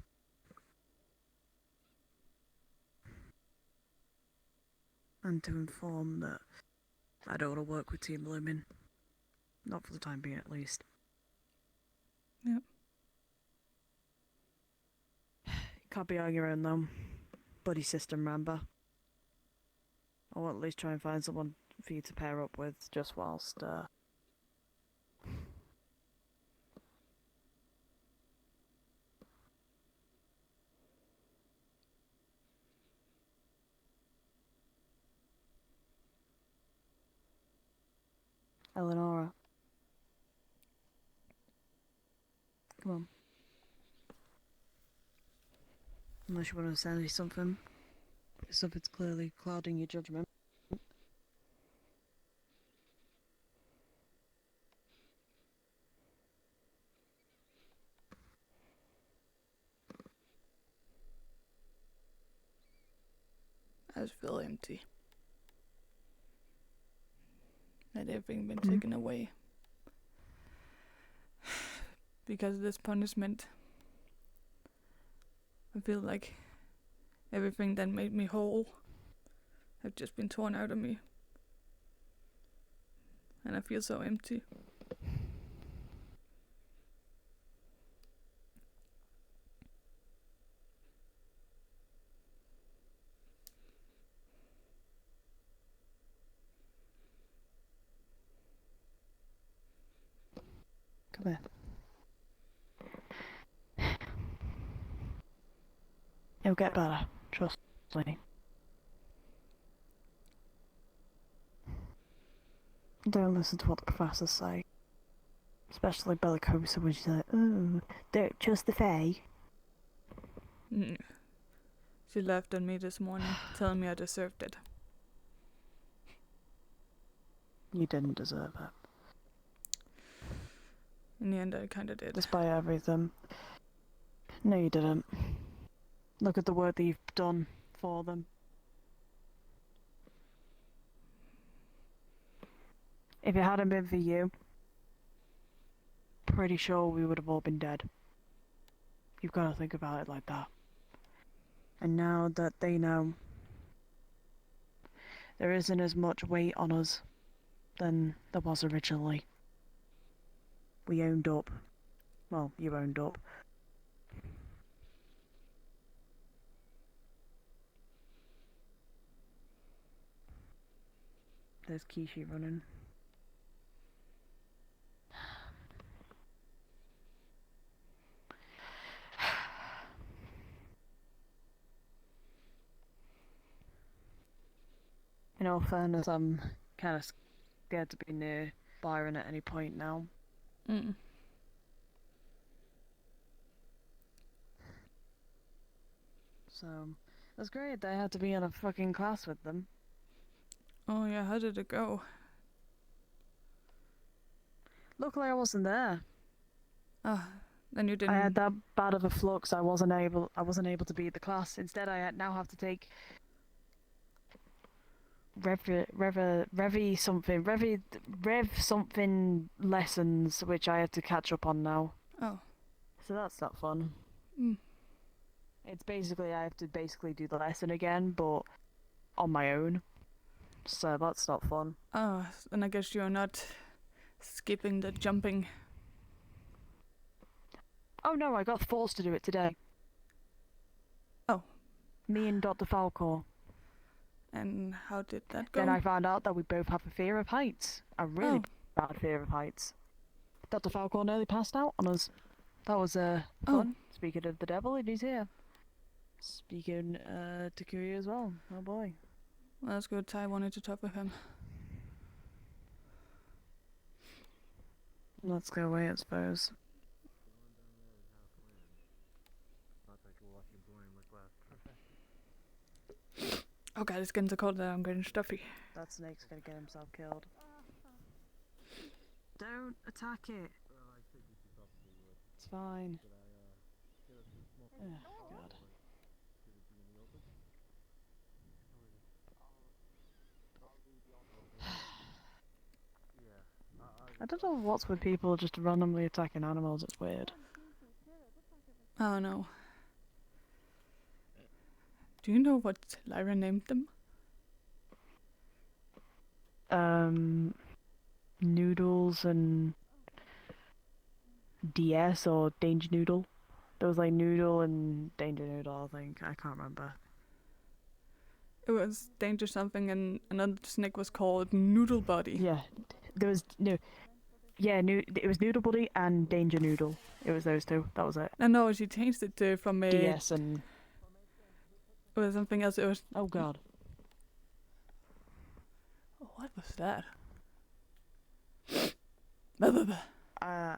And to inform that I don't want to work with Team Lumin. Not for the time being, at least. Yep. Can't be on your own, though. Buddy system, remember? I'll at least try and find someone for you to pair up with just whilst, Eleonora. Come on. Unless you want to say something. Something's clearly clouding your judgment. I just feel empty. Had everything been taken away. Because of this punishment. I feel like everything that made me whole have just been torn out of me. And I feel so empty. Come here. It'll get better, trust me. Don't listen to what the professors say. Especially Bellicosa when she's like, oh, don't trust the Fae. She laughed at me this morning, telling me I deserved it. You didn't deserve it. In the end, I kinda did. Despite everything. No, you didn't. Look at the work that you've done for them. If it hadn't been for you, pretty sure we would have all been dead. You've got to think about it like that. And now that they know there isn't as much weight on us than there was originally, we owned up. Well, you owned up. There's Kishi running. In all fairness, I'm kind of scared to be near Byron at any point now. Mm. So, that's great. They had to be in a fucking class with them. Oh yeah, how did it go? Luckily, I wasn't there. Oh, then you didn't. I had that bad of a flux. I wasn't able to be at the class. Instead, now have to take Rev something lessons, which I had to catch up on now. Oh. So that's not fun. Mm. It's basically, I have to do the lesson again, but on my own. So that's not fun. Oh, and I guess you're not skipping the jumping. Oh no, I got forced to do it today. Oh. Me and Dr. Falcor. And how did that go? Then I found out that we both have a fear of heights. A really bad fear of heights. Dr. Falcor nearly passed out on us. That was fun. Speaking of the devil, he's here. Speaking to Curie as well. Oh boy. Well, that's good. I wanted to talk with him. Let's go away, I suppose. Oh god, it's getting so cold that I'm getting stuffy. That snake's gonna get himself killed. Don't attack it. It's fine. Oh, God. I don't know what's with people just randomly attacking animals. It's weird. Oh no. Do you know what Lyra named them? Noodles and DS or Danger Noodle. There was like Noodle and Danger Noodle, I think. I can't remember. It was Danger something and another snake was called Noodle Body. Yeah. There was it was Noodle Buddy and Danger Noodle. It was those two. That was it. No, she changed it to from a DS and it was something else. It was oh god. Oh, what was that? I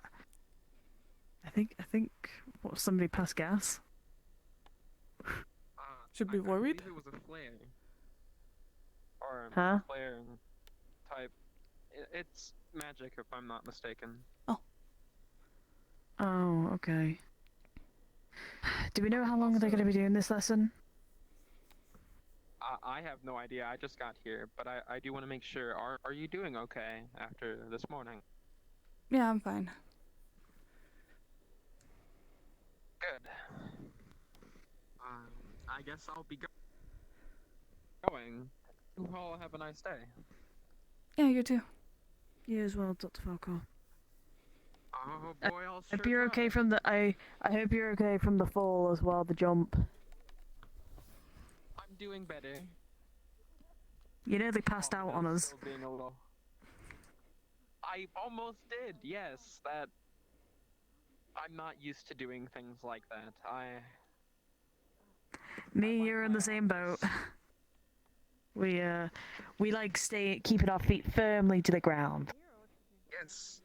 think what, somebody passed gas. Should be worried. It was a flare. Or Huh? flare type. It's magic, if I'm not mistaken. Oh, okay. Do we know how long they're going to be doing this lesson? I have no idea. I just got here, but I do want to make sure. Are you doing okay after this morning? Yeah, I'm fine. Good. I guess I'll be going. You all have a nice day. Yeah, you too. You as well, Dr. Falco. Oh boy, I'll I hope you're okay from the I hope you're okay from the fall as well, the jump. I'm doing better. You know they passed out on us. I almost did, yes. That I'm not used to doing things like that. Me and you're in the same boat. We like keeping our feet firmly to the ground. Yes.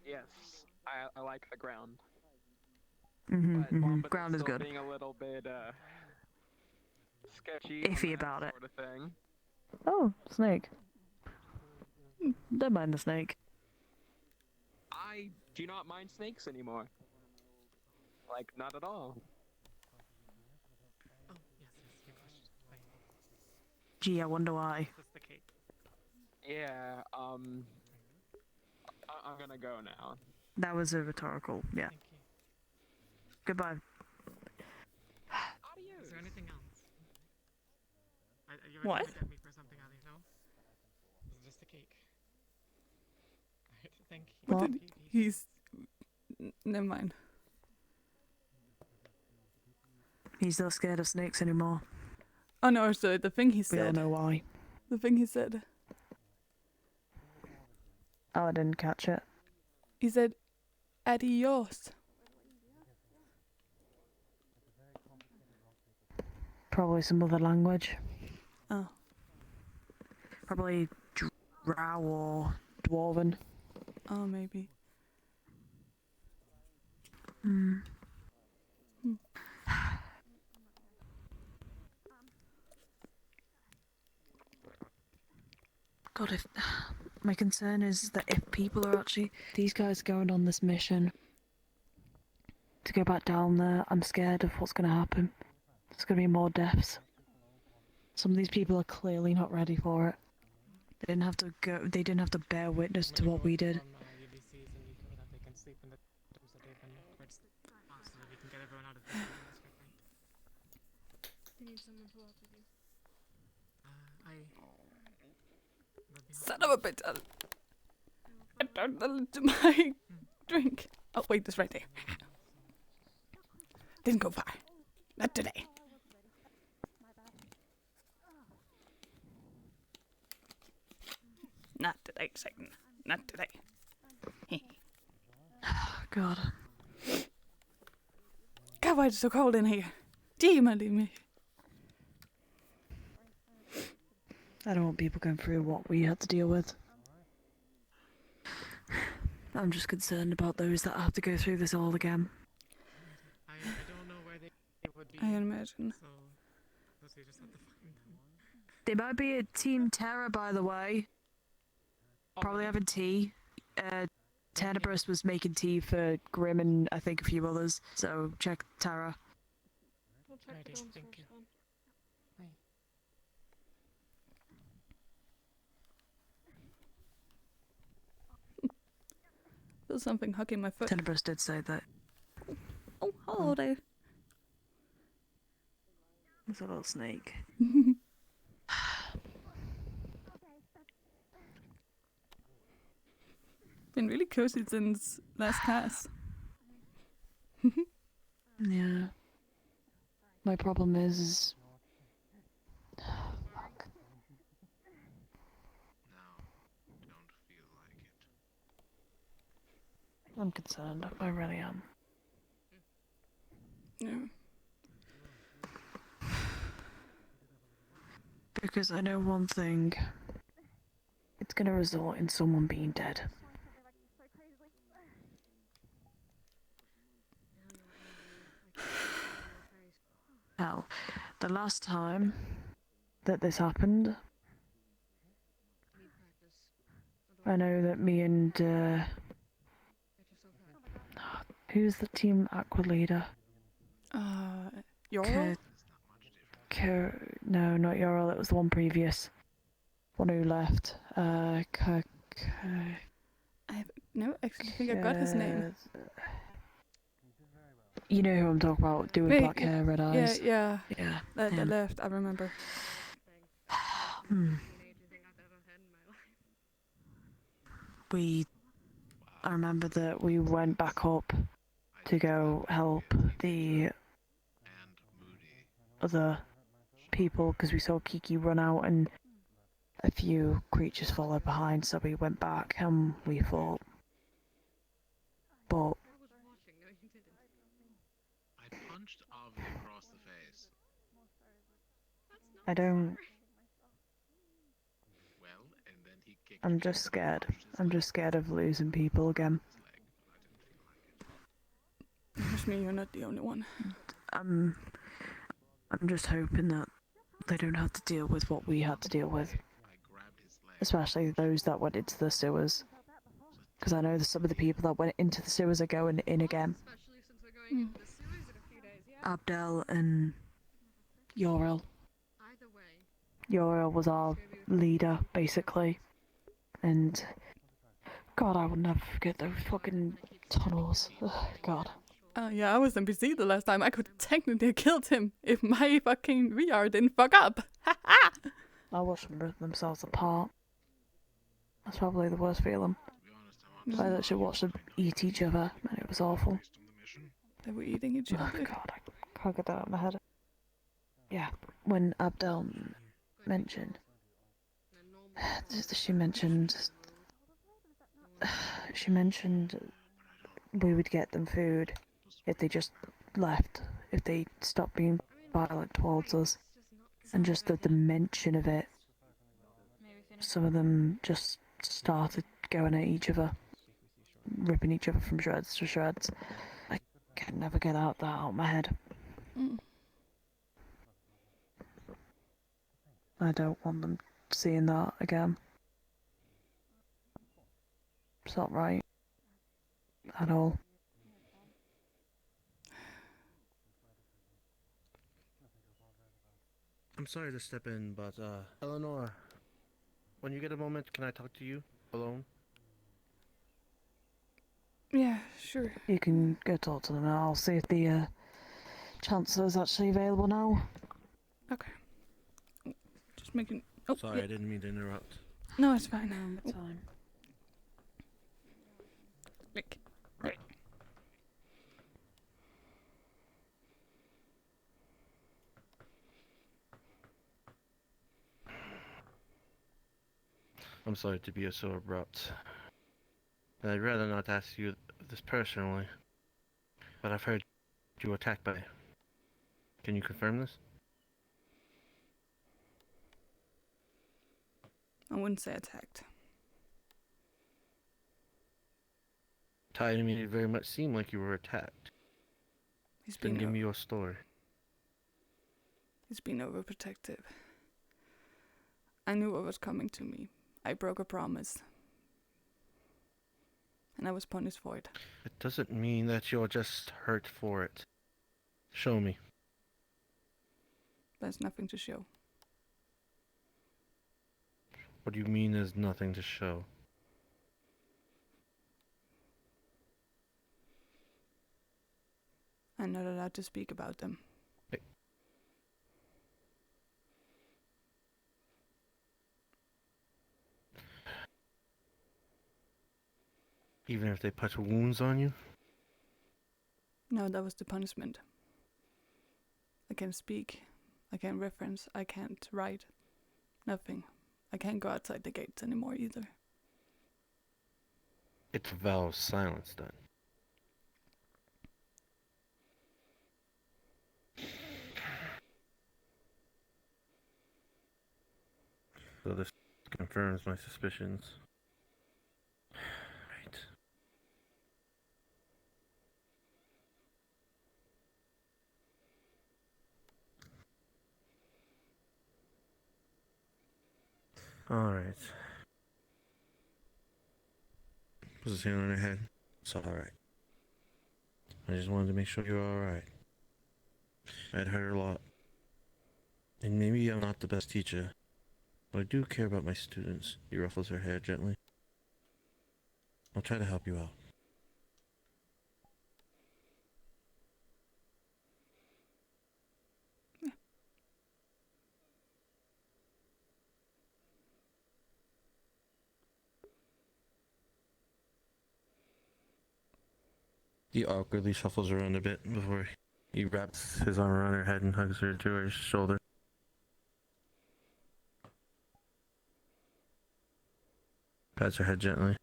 I like the ground. Ground is still good. Being a little bit sketchy. Iffy about it. Sort of thing. Oh, snake. Don't mind the snake. I do not mind snakes anymore. Like, not at all. Gee, I wonder why. Yeah, I'm gonna go now. That was a rhetorical, yeah. Goodbye. anything else? You What? to get me for something, Ali, no? This is just a cake. Thank you. What What? did he's... Never mind. He's not scared of snakes anymore. Oh no, so the thing he We all said. know why. The thing he said. Oh, I didn't catch it. He said, adios. Probably some other language. Oh. Probably Drow or Dwarven. Oh, maybe. Hmm. God, if my concern is that if people are actually these guys going on this mission to go back down there, I'm scared of what's going to happen. There's going to be more deaths. Some of these people are clearly not ready for it. They didn't have to go. They didn't have to bear witness to what we did. UBCs and you so that they can sleep in the rooms that they've been so that we can get everyone out of this room as quickly. You need someone to walk with you. Son of a bitch. I don't listen to my drink. Oh, wait, it's right there. Didn't go far. Not today. Not today, Satan. Not today. God. God, why is it so cold in here? Gee, my me. I don't want people going through what we had to deal with. I'm just concerned about those that have to go through this all again. I don't know where they would be. I can imagine. So we just have to find them. They might be a Team Terra, by the way. Probably having tea. Tenebrous was making tea for Grim and I think a few others. So check Terra. We'll check the downstairs then. There's something hugging my foot. Tenebrous did say that. Oh, hello there. There's a little snake. Been really cozy since last class. Yeah. My problem is... Fuck. I'm concerned. I really am. Yeah. Because I know one thing. It's gonna result in someone being dead. Hell, the last time that this happened, I know that me and, who's the Team Aqua leader? Yoral? No, not Yoral, it was the one previous. One who left. I no, actually think I got his name. You know who I'm talking about, doing black hair, red eyes. Yeah. Yeah. That left, I remember. I remember that we went back up to go help the other people because we saw Kiki run out and a few creatures followed behind, so we went back and we fought. But I punched Avi across the face. I don't. Well, and then he kicked I'm just scared. I'm just scared of losing people again. Trust me, you're not the only one. I'm just hoping that they don't have to deal with what we had to deal with. Especially those that went into the sewers. Because I know that some of the people that went into the sewers are going in again. Abdel and Yorel. Yorel was our leader, basically. And God, I will never forget those fucking tunnels. Ugh, God. Yeah, I was NPC the last time. I could technically have killed him if my fucking VR didn't fuck up. I watched them rip themselves apart. That's probably the worst feeling. I actually watched them eat each other, and it was awful. They were eating each Oh other. god, I can't get that out of my head. Yeah, when Abdel mentioned, she mentioned we would get them food if they just left, if they stopped being violent towards us, and just the mention of it, some of them just started going at each other, ripping each other from shreds to shreds. I can never get that out of my head. I don't want them seeing that again. It's not right at all. I'm sorry to step in, but Eleanor, when you get a moment, can I talk to you alone? Yeah, sure. You can go talk to them and I'll see if the Chancellor is actually available now. Okay. Just making... Oh, Sorry, yeah. I didn't mean to interrupt. No, it's fine. No, time. Click. Right. I'm sorry to be so abrupt. And I'd rather not ask you this personally, but I've heard you were attacked by... Can you confirm this? I wouldn't say attacked. Ty, to me, it very much seemed like you were attacked. He's Then being give me your story. He's being overprotective. I knew what was coming to me. I broke a promise. And I was punished for it. It doesn't mean that you're just hurt for it. Show me. There's nothing to show. What do you mean there's nothing to show? I'm not allowed to speak about them. Even if they put wounds on you? No, that was the punishment. I can't speak. I can't reference. I can't write. Nothing. I can't go outside the gates anymore either. It's a vow of silence, then. So this confirms my suspicions. Right. Alright. Put his hand on her head. It's alright. I just wanted to make sure you're alright. I'd heard a lot. And maybe I'm not the best teacher, but I do care about my students. He ruffles her hair gently. I'll try to help you out. He awkwardly shuffles around a bit before he wraps his arm around her head and hugs her to her shoulder. Pats her head gently.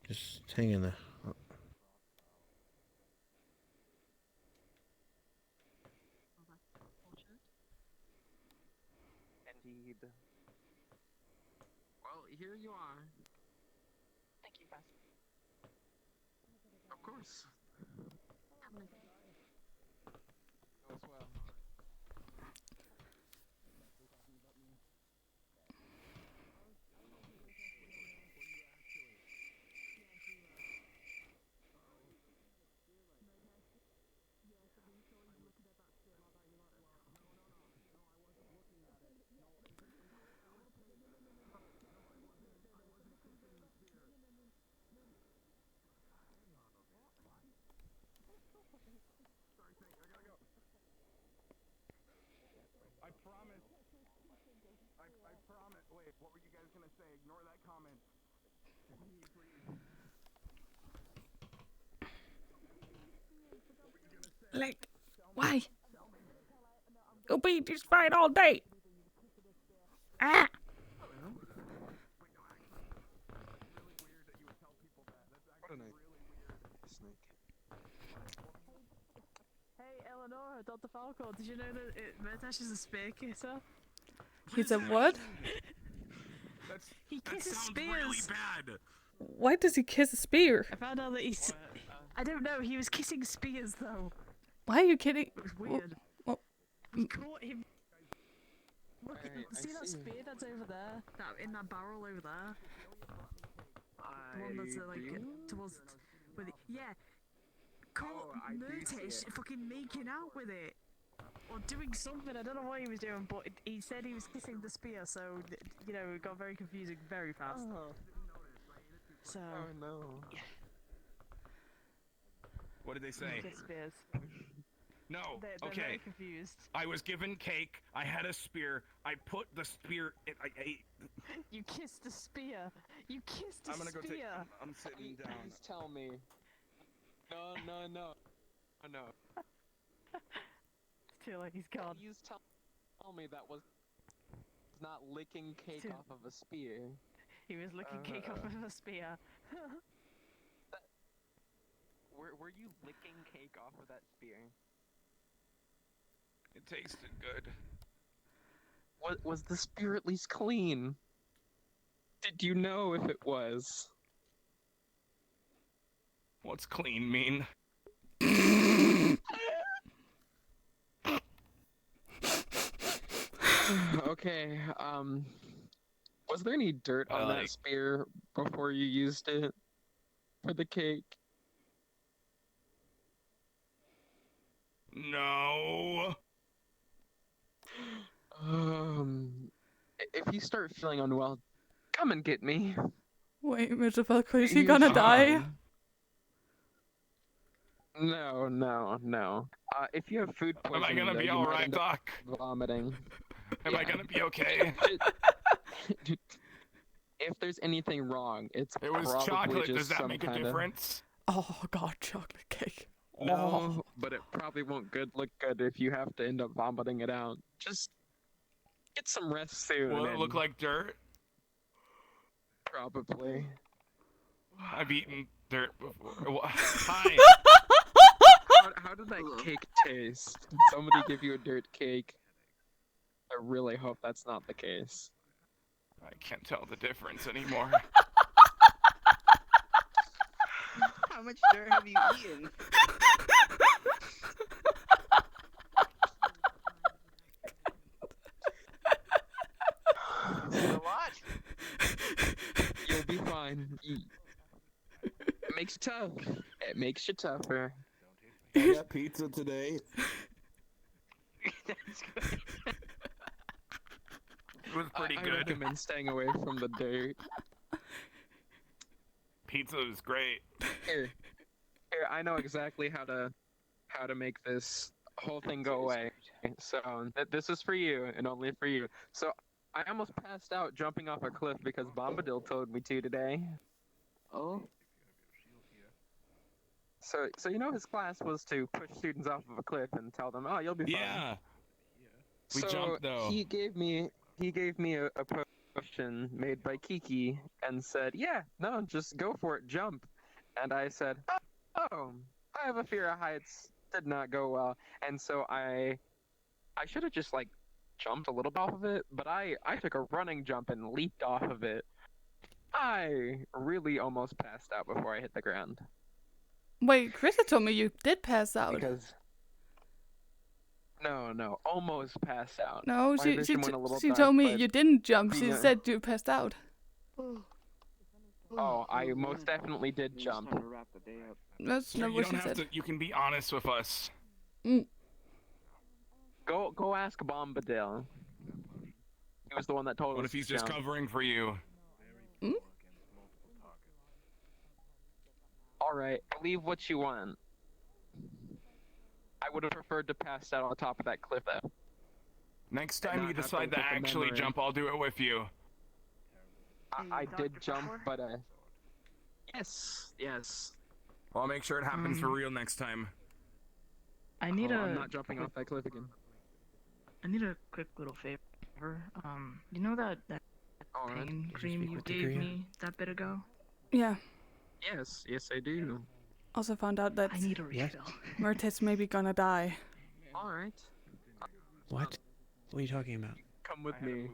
Just hang in there. Indeed. Well, here you are. Thank you, Beth. Of course. As well. What were you guys gonna say? Ignore that comment. Like, why? You'll be just fine all day. Ah! What a nice snake. Hey, Eleanor, Dr. Falco, did you know that Vrchat is a spear kisser? He's a what? He That kisses sounds spears. really bad. Why does he kiss a spear? I found out that he's... I don't know, he was kissing spears though. Why are you kidding? It was weird. Well, We caught him. Look, I see that see. spear that's over there? That in that barrel over there? The one that's like towards with it. Yeah. Caught Murtish fucking making out with it. Or doing something. I don't know what he was doing, but he said he was kissing the spear, so you know, it got very confusing very fast. Oh. So Oh no. yeah. What did they say? Kiss spears. No. They're Okay. very confused. I was given cake. I had a spear. I put the spear. You kissed a spear. You kissed a I'm gonna go take. spear. I'm sitting down. Please tell me. No. Oh, no. Too late, he's gone. Please tell me that was not licking cake off of a spear. He was licking cake off of a spear. Were you licking cake off of that spear? It tasted good. Was the spear at least clean? Did you know if it was? What's clean mean? Okay, was there any dirt on that spear before you used it for the cake? No. If you start feeling unwell, come and get me. Wait, Mr. Falco, is he gonna die? No. If you have food poisoning, Am I gonna though, be you all might right, end up Doc? vomiting. Am I gonna be okay? If there's anything wrong, it's It was probably chocolate. just Does that some make a kinda... difference? Oh god, chocolate cake. No, but it probably won't look good if you have to end up vomiting it out. Just get some rest soon. Will it and look like dirt? Probably. I've eaten dirt before. Hi. How did that cake taste? Did somebody give you a dirt cake? I really hope that's not the case. I can't tell the difference anymore. How much dirt have you eaten? Is it a lot? You'll be fine. It makes you tough. It makes you tougher. I got pizza today. That's good. It was pretty I good. recommend staying away from the dirt. Pizza was great. Here, I know exactly how to make this whole thing go away. So this is for you and only for you. So I almost passed out jumping off a cliff because Bombadil told me to today. Oh. So you know his class was to push students off of a cliff and tell them, "Oh, you'll be fine." Yeah. We So jumped though. he gave me a potion made by Kiki and said, "Yeah, no, just go for it, jump." And I said, "Oh, I have a fear of heights." Did not go well, and so I should have just like jumped a little bit off of it, but I took a running jump and leaped off of it. I really almost passed out before I hit the ground. Wait, Krista told me you did pass out. Because no, almost passed out. No, My vision went a little she dark, told me but you didn't jump. She being a- said you passed out. Oh, I most definitely did jump. That's You not what don't she have said. to. You can be honest with us. Go ask Bombadil. He was the one that told What us if he's to just jump. covering for you? Alright, believe what you want. I would have preferred to pass out on the top of that cliff though. Next And time not you have decide to both of the actually memory. jump, I'll do it with you. I did jump, but yes. Well, I'll make sure it happens for real next time. I need I'm not jumping off that cliff again. I need a quick little favor. You know that Alright. pain Did you cream speak you with gave Takuya? me that bit ago? Yeah. Yes, I do. Also found out that I need a refill. Murtis may be gonna die. Alright. What? What are you talking about? Come with me.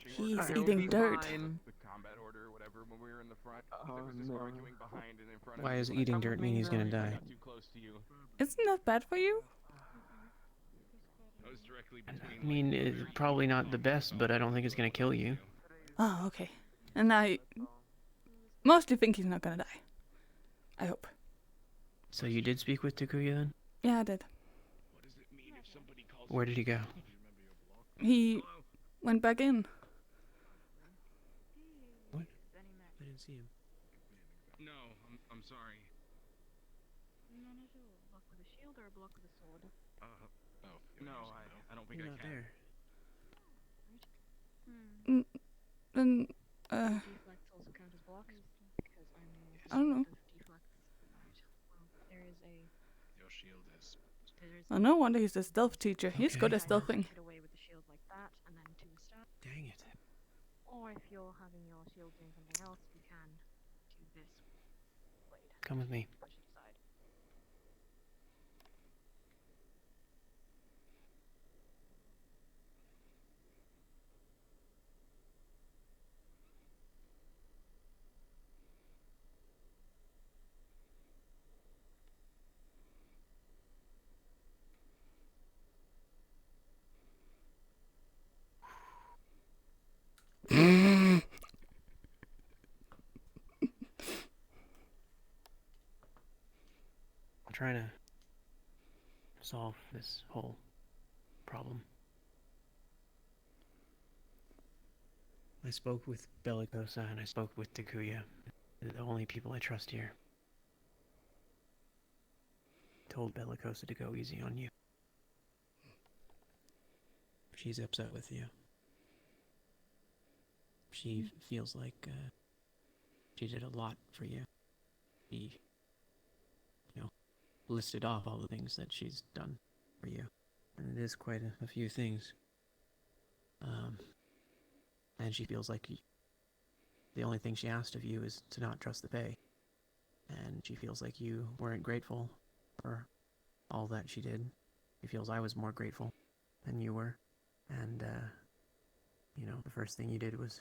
He's He'll eating be dirt. fine. The combat order, whatever, when we were in the front. Oh, there was this no. arguing behind and in front Why of me. is eating dirt mean he's gonna I die? got too close to you. Isn't that bad for you? I was directly I between. mean, it's probably not the best, but I don't think it's gonna kill you. Oh, okay. And I mostly think he's not gonna die. I hope. So you did speak with Takuya then? Yeah, I did. Where did he go? He went back in. What? I didn't see him. No, I'm sorry. Block with a shield or a block with a sword? No, I don't think You're I not can. there. Then, Deflects also count as blocks? Because I'm I don't know. deflects. Well, there is a... Your shield is. Oh, no wonder he's a stealth teacher. He's Okay. good at stealthing. Get away with the shield like that, and then to the start. Dang it. Or if you're having your shield doing something else, you can do this blade. Come with me. Push it aside. I'm trying to solve this whole problem. I spoke with Bellicosa and I spoke with Takuya. They're the only people I trust here. Told Bellicosa to go easy on you. She's upset with you. She feels like she did a lot for you. She, listed off all the things that she's done for you. And it is quite a few things. And she feels like the only thing she asked of you is to not trust the Fae. And she feels like you weren't grateful for all that she did. She feels I was more grateful than you were. And, the first thing you did was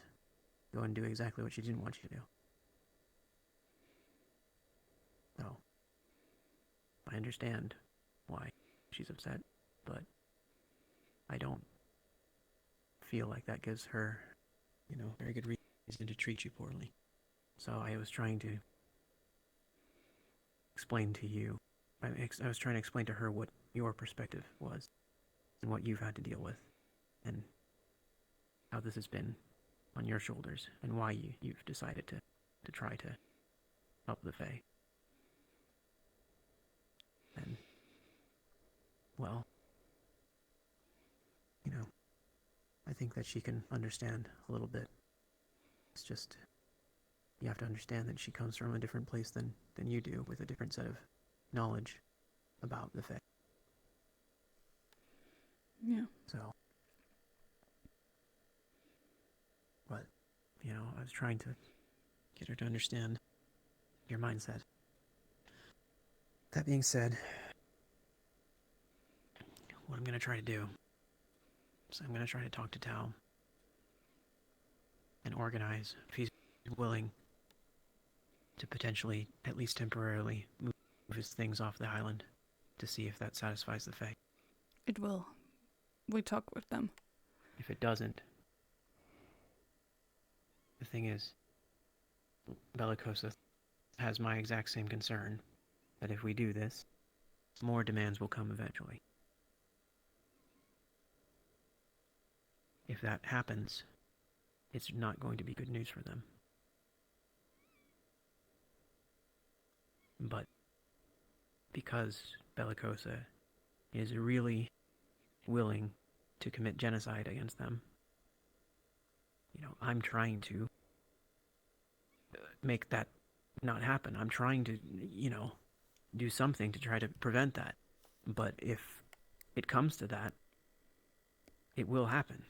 go and do exactly what she didn't want you to do. So, I understand why she's upset, but I don't feel like that gives her, very good reason to treat you poorly. So I was trying to explain to you, I was trying to explain to her what your perspective was, and what you've had to deal with, and how this has been on your shoulders, and why you've decided to try to help the Fae. And, well, I think that she can understand a little bit. It's just, you have to understand that she comes from a different place than you do, with a different set of knowledge about the Fae. Yeah. So, but, I was trying to get her to understand your mindset. That being said, what I'm going to try to do is I'm going to try to talk to Tao and organize, if he's willing, to potentially, at least temporarily, move his things off the island to see if that satisfies the Fae. It will. We talk with them. If it doesn't, the thing is, Bellicosa has my exact same concern, that if we do this, more demands will come eventually. If that happens, it's not going to be good news for them. But because Bellicosa is really willing to commit genocide against them, I'm trying to make that not happen. I'm trying to, do something to try to prevent that. But if it comes to that, it will happen.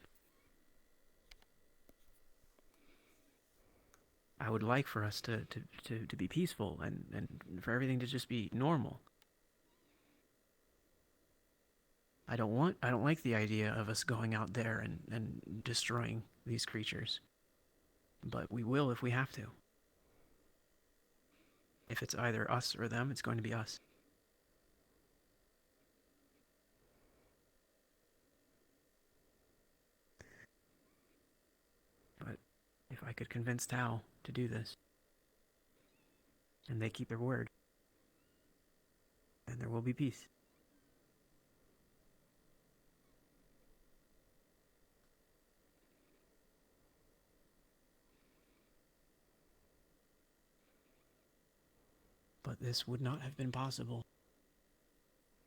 I would like for us to be peaceful and for everything to just be normal. I don't like the idea of us going out there and destroying these creatures. But we will if we have to. If it's either us or them, it's going to be us. But if I could convince Tao to do this, and they keep their word, then there will be peace. But this would not have been possible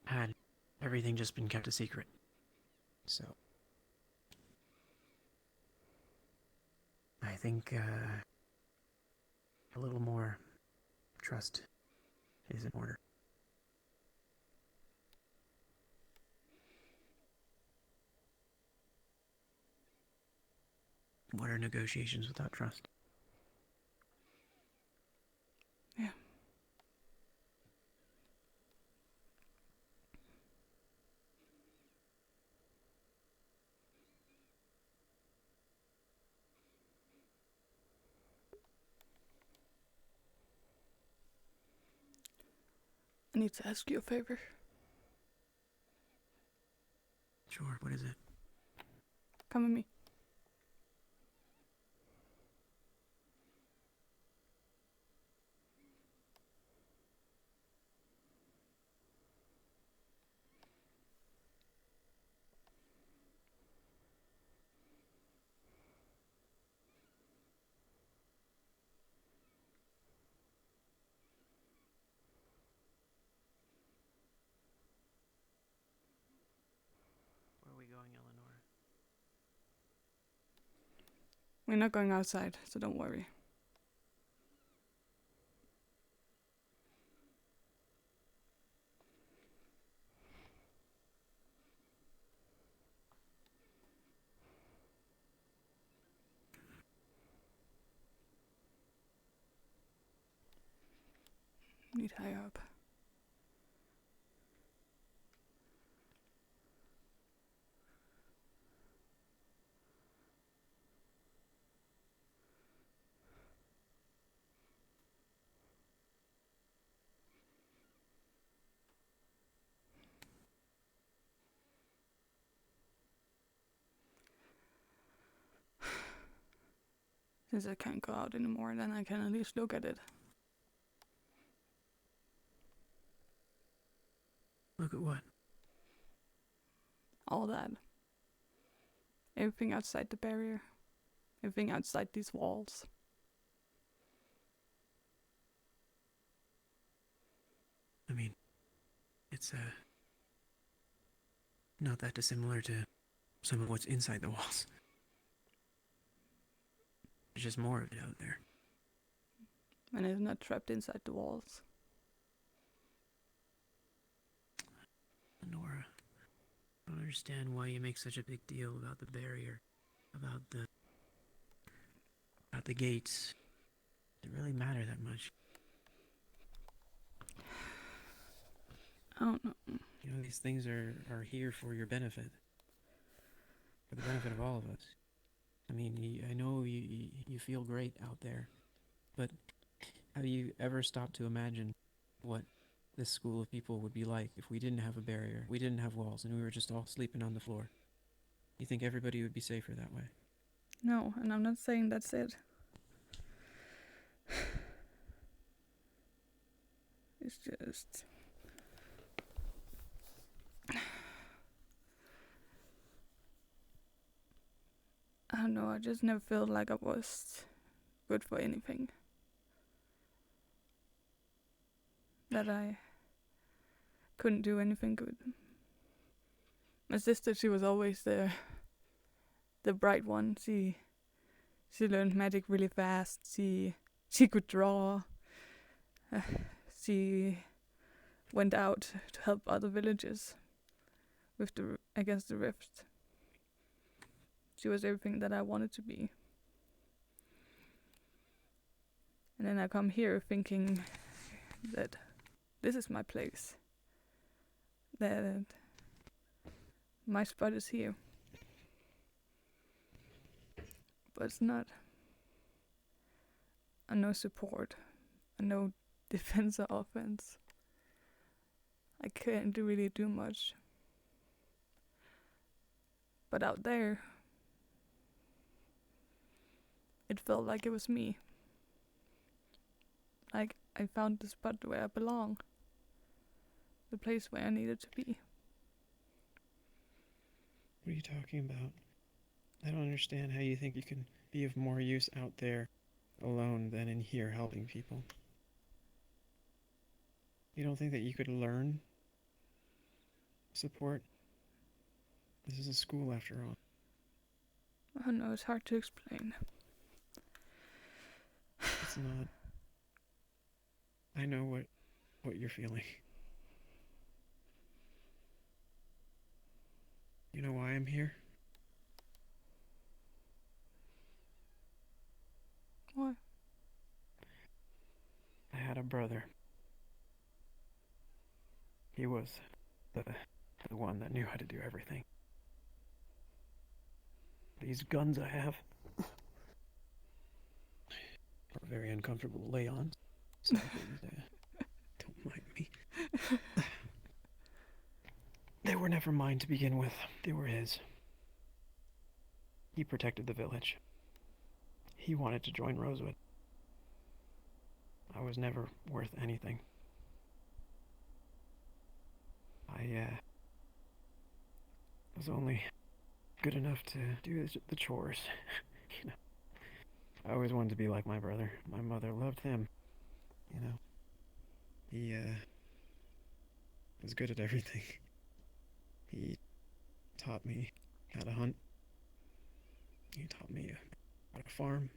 had everything just been kept a secret. So, I think a little more trust is in order. What are negotiations without trust? Yeah. I need to ask you a favor. Sure, what is it? Come with me. Where are we going, Eleanor? We're not going outside, so don't worry. Need higher up. Since I can't go out anymore, then I can at least look at it. Look at what? All that. Everything outside the barrier. Everything outside these walls. I mean, it's not that dissimilar to some of what's inside the walls. There's just more of it out there. And it's not trapped inside the walls. Nora, I don't understand why you make such a big deal about the barrier, about the gates. Does it really matter that much? I don't know. You know, these things are here for your benefit. For the benefit of all of us. I mean, I know you feel great out there, but have you ever stopped to imagine what this school of people would be like if we didn't have a barrier, we didn't have walls, and we were just all sleeping on the floor? You think everybody would be safer that way? No, and I'm not saying that's it. It's just... I don't know, I just never felt like I was good for anything. That I couldn't do anything good. My sister, she was always the bright one. She learned magic really fast. She She could draw. She went out to help other villages with against the rift. She was everything that I wanted to be. And then I come here thinking that this is my place. That my spot is here. But it's not. And no support. And no defense or offense. I can't really do much. But out there, it felt like it was me. Like I found the spot where I belong. The place where I needed to be. What are you talking about? I don't understand how you think you can be of more use out there alone than in here helping people. You don't think that you could learn support? This is a school after all. Oh no, it's hard to explain. It's not. I know what you're feeling. You know why I'm here? Why? I had a brother. He was the one that knew how to do everything. These guns I have are very uncomfortable to lay on. So please, don't mind me. They were never mine to begin with. They were his. He protected the village. He wanted to join Rosewood. I was never worth anything. I was only good enough to do the chores. You know, I always wanted to be like my brother. My mother loved him. You know, he was good at everything. He taught me how to hunt. He taught me how to farm.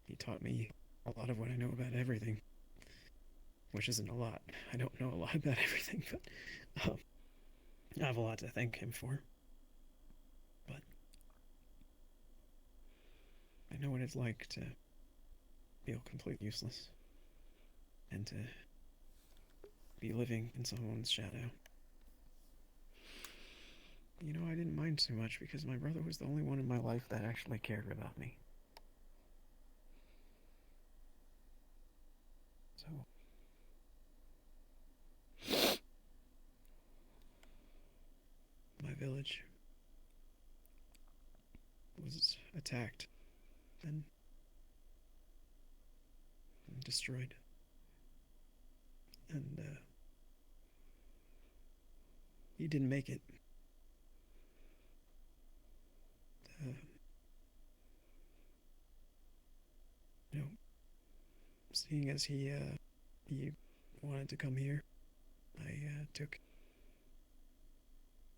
He taught me a lot of what I know about everything. Which isn't a lot. I don't know a lot about everything, but I have a lot to thank him for. But I know what it's like to feel completely useless. And to be living in someone's shadow. You know, I didn't mind so much because my brother was the only one in my life that actually cared about me. So my village was attacked and destroyed. And he didn't make it. You know, seeing as he wanted to come here, I took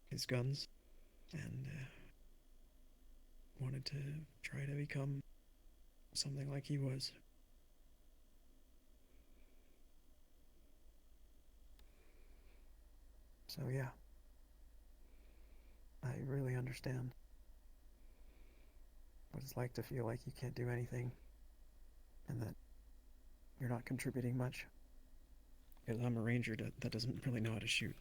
his guns and wanted to try to become something like he was. So yeah, I really understand what it's like to feel like you can't do anything and that you're not contributing much. Because I'm a ranger that doesn't really know how to shoot.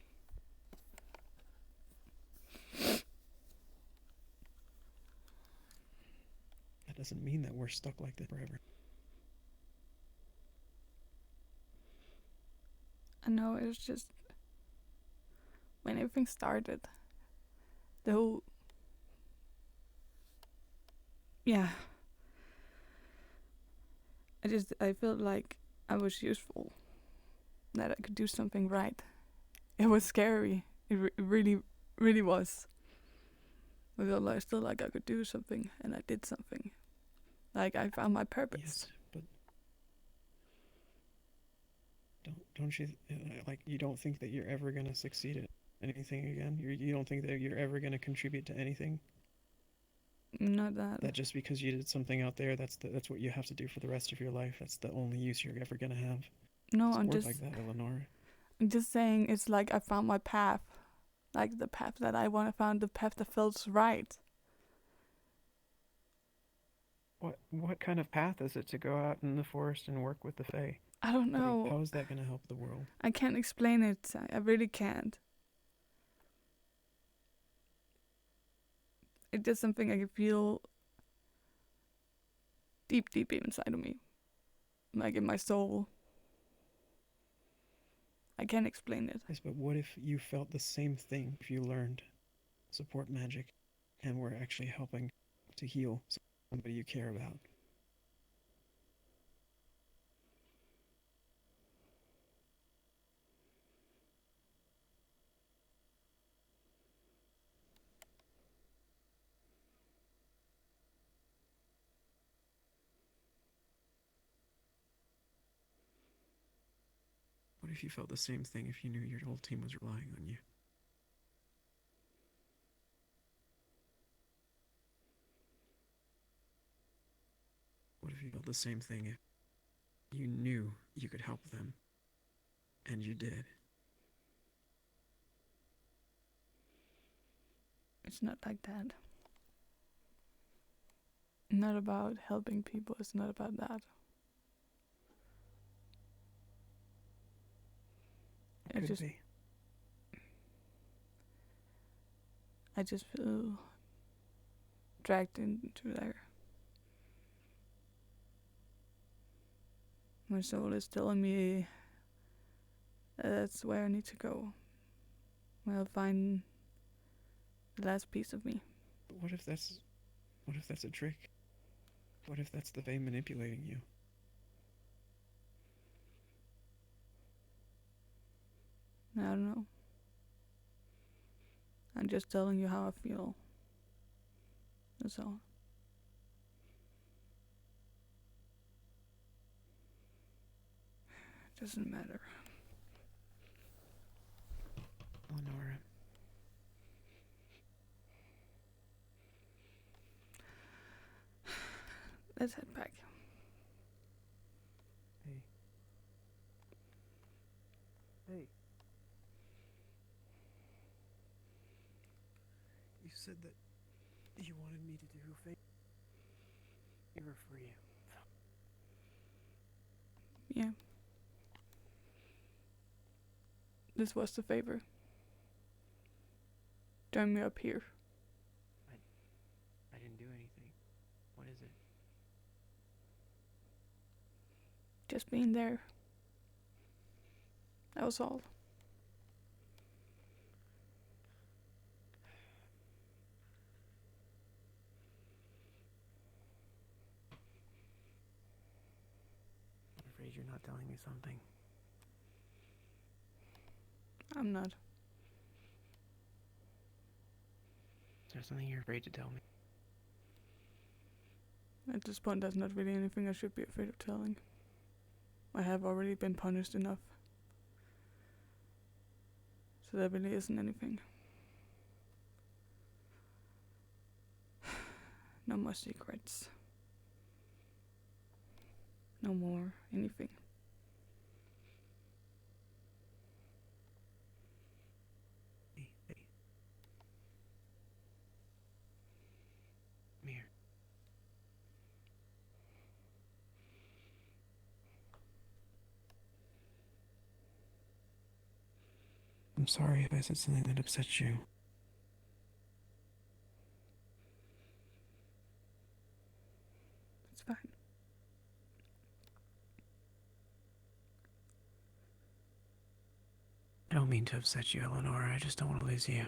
That doesn't mean that we're stuck like this forever. I know, it's just when everything started, the whole, yeah, I felt like I was useful, that I could do something right. It was scary. It really, really was. I felt like still like I could do something, and I did something. Like I found my purpose. Yes, but don't you like you don't think that you're ever gonna succeed at anything again? You don't think that you're ever gonna contribute to anything? Not that. That just because you did something out there, that's what you have to do for the rest of your life. That's the only use you're ever gonna have. No, It's I'm work just. like that, Eleanor. I'm just saying it's like I found my path. Like the path that I want to find, the path that feels right. What kind of path is it to go out in the forest and work with the Fae? I don't know. How is that gonna help the world? I can't explain it. I really can't. It's just something I can feel deep, deep inside of me. Like in my soul. I can't explain it. Yes, but what if you felt the same thing if you learned support magic and were actually helping to heal somebody you care about? What if you felt the same thing if you knew your whole team was relying on you? What if you felt the same thing if you knew you could help them, and you did? It's not like that. Not about helping people. It's not about that. It could be. I just feel dragged into there. My soul is telling me that's where I need to go. Where I'll find the last piece of me. But what if that's a trick? What if that's the Fae manipulating you? I don't know. I'm just telling you how I feel. That's all. It doesn't matter. Eleanor. Let's head back. Hey. Hey. You said that you wanted me to do a favor for you. Yeah. This was the favor. Join me up here. I didn't do anything. What is it? Just being there. That was all. I'm afraid you're not telling me something. I'm not. Is there something you're afraid to tell me? At this point, there's not really anything I should be afraid of telling. I have already been punished enough. So there really isn't anything. No more secrets. No more anything. Hey. Come here. I'm sorry if I said something that upset you. It's fine. I don't mean to upset you, Eleanor. I just don't want to lose you.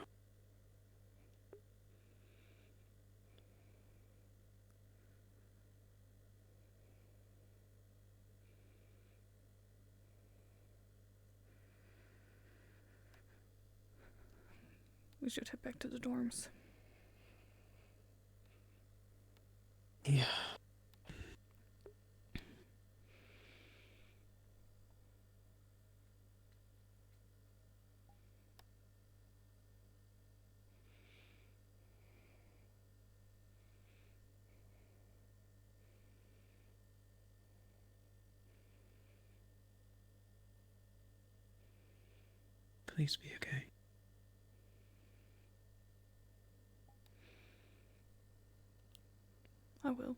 We should head back to the dorms. Yeah. Please be okay. I will.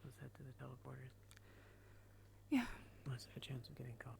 Let's head to the teleporters. Yeah. Let's have a chance of getting caught.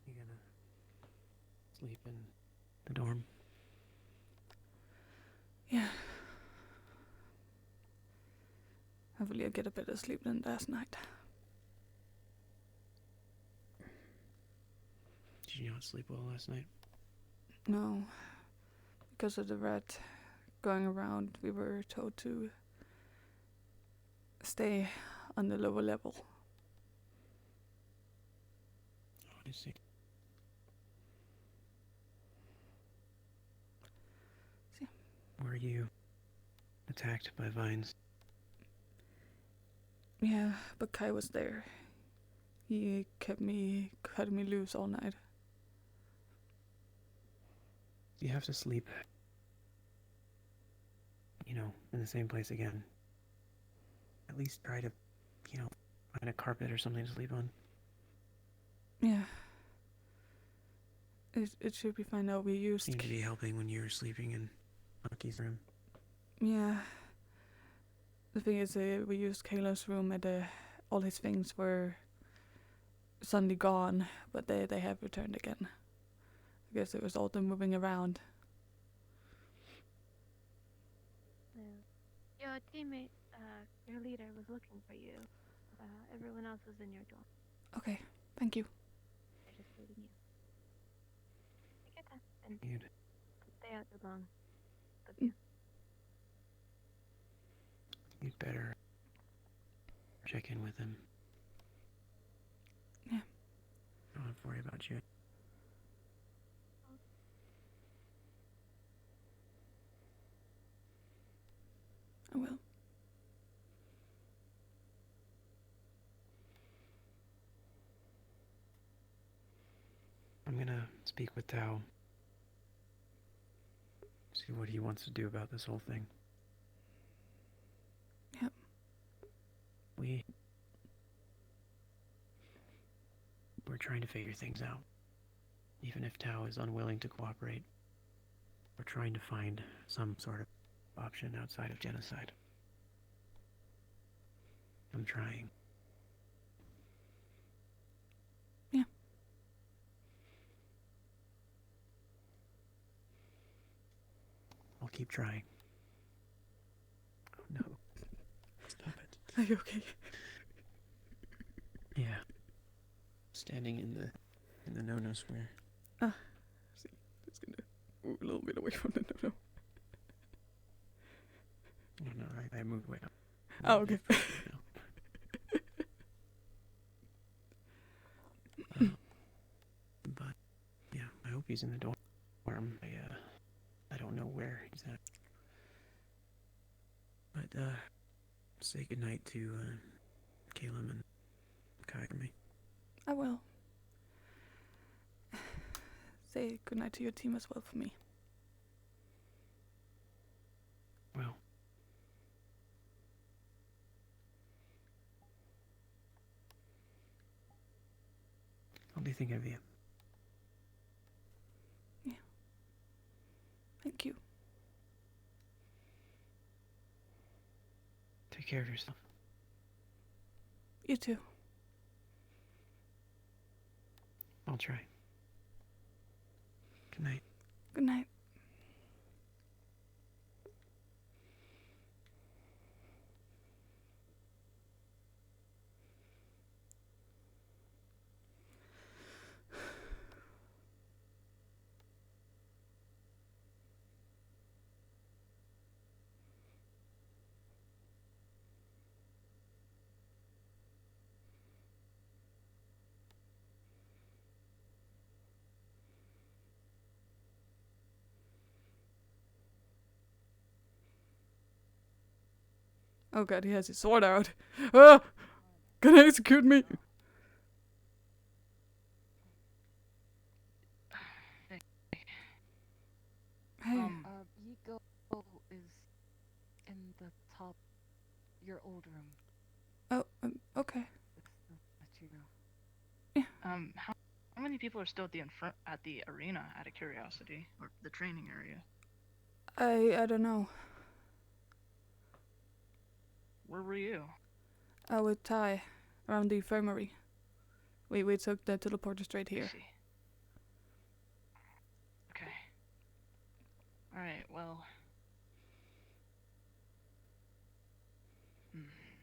You gonna sleep in The dorm. Yeah. Hopefully I get a better sleep than last night. Did you not sleep well last night? No. Because of the rat going around, we were told to stay on the lower level. Oh, I see. Were you attacked by vines? Yeah, but Kai was there. He kept me cutting me loose all night. You have to sleep, in the same place again. At least try to, find a carpet or something to sleep on. Yeah. It should be fine now. We used... Seemed to be helping when you were sleeping in Aki's room. Yeah. The thing is, we used Kayla's room and all his things were suddenly gone, but they have returned again. I guess it was all them moving around. Your teammate, your leader, was looking for you. Everyone else was in your dorm. Okay, thank you. They're just waiting you. Take your time and don't stay out too long. Love you. You'd better check in with him. Yeah. I don't have to worry about you. I will. I'm gonna speak with Tao. See what he wants to do about this whole thing. Yep. We're trying to figure things out. Even if Tao is unwilling to cooperate, we're trying to find some sort of option outside of genocide. I'm trying. Yeah. I'll keep trying. Oh no. Stop it. Are you okay? Yeah. Standing in the no-no square. See, just gonna move a little bit away from the no-no. No, I moved way up. Oh, okay. he's in the dorm. I don't know where he's at. But, say goodnight to, Caleb and Kai for me. I will. Say goodnight to your team as well for me. Well. I'll be thinking of you. Yeah. Thank you. Take care of yourself. You too. I'll try. Good night. Good night. Oh god, he has his sword out. Ah! Gonna execute me! Hey. Yigo is in the top, your old room. Oh, okay. Let you know. How many people are still at the arena, out of curiosity, or the training area? I don't know. Where were you? With Ty, around the infirmary. We took the teleporter straight here. Okay. Alright, well...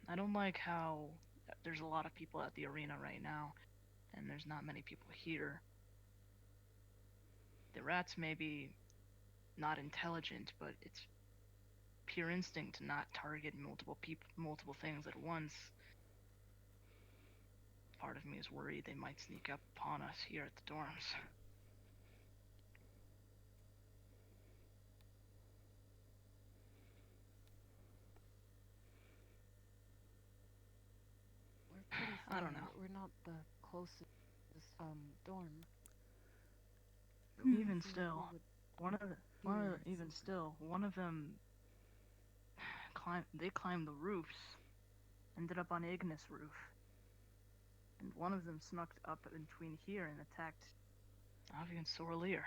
I don't like how there's a lot of people at the arena right now, and there's not many people here. The rats may be not intelligent, but it's pure instinct to not target multiple things at once. Part of me is worried they might sneak up upon us here at the dorms. I don't know. We're not the closest dorm. Even still, one of them climbed the roofs, ended up on Ignis' roof, and one of them snuck up in between here and attacked Avi and Sorleer.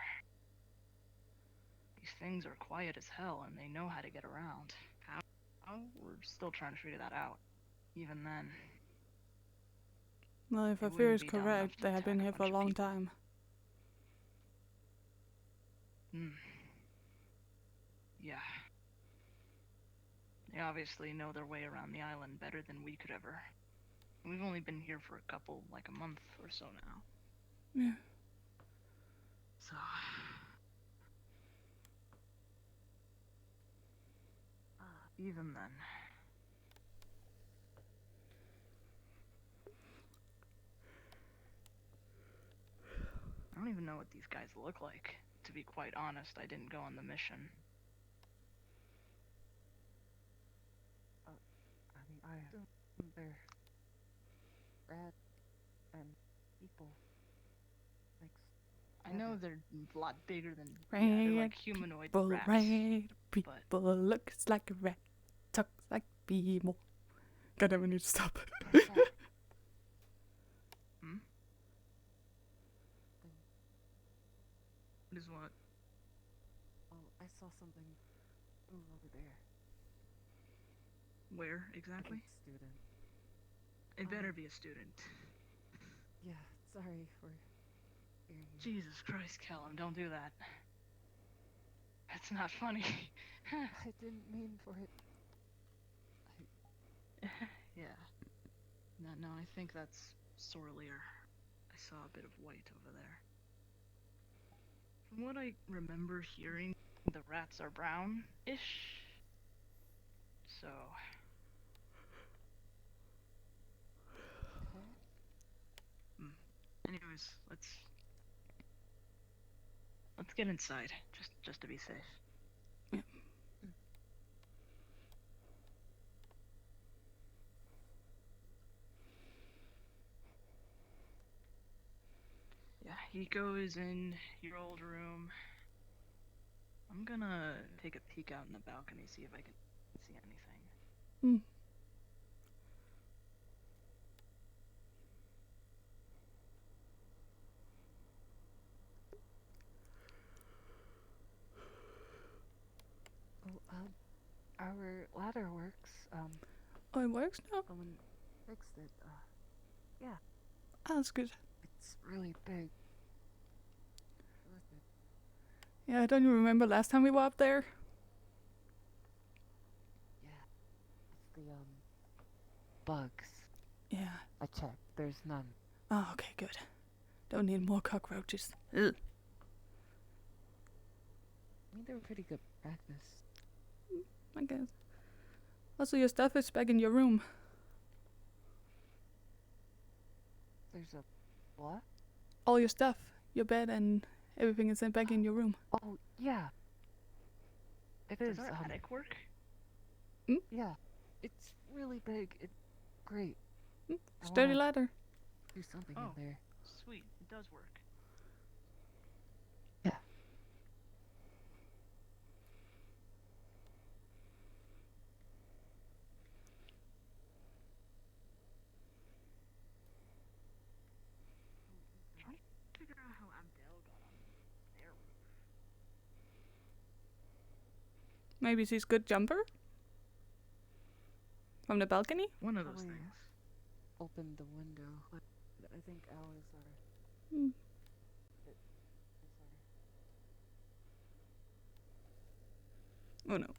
These things are quiet as hell, and they know how to get around. How? We're still trying to figure that out. Even then. Well, if our fear is correct, they have been here for a long time. Yeah. They obviously know their way around the island better than we could ever. We've only been here for a month or so now. Yeah. So... even then... I don't even know what these guys look like. To be quite honest, I didn't go on the mission. They're rats and people. I know they're a lot bigger than Red they're like humanoid people, rats. red people, looks like a rat, talks like people. God damn, I need to stop. What is what? Oh, I saw something move over there. Where exactly? Student. It better be a student. Yeah, sorry for hearing you. Jesus Christ, Callum, don't do that. That's not funny. I didn't mean for it. Yeah. No, I think that's Sorleer. I saw a bit of white over there. From what I remember hearing, the rats are brown-ish. So... Anyways, let's... Let's get inside, just to be safe. Yeah, he goes in your old room. I'm gonna take a peek out in the balcony, see if I can see anything. Hmm. Oh, our ladder works. Oh, it works now? Someone fixed it. Yeah. Oh, that's good. It's really big. Yeah, I don't even remember last time we were up there. Yeah. It's the, bugs. Yeah. I checked. There's none. Oh, okay, good. Don't need more cockroaches. Ugh. I mean, they were pretty good practice. I guess. Also, your stuff is back in your room. There's a what? All your stuff, your bed and everything is back in your room. Oh, yeah. It is. Does our attic work? Yeah. It's really big. It's great. I Sturdy wanna ladder. Do something Oh, in there. sweet. It does work. Yeah. Trying to figure out how Abdel got on their roof. Maybe she's good jumper? From the balcony? One of those Probably things. Opened the window. I think ours are. Hmm. It's Oh no.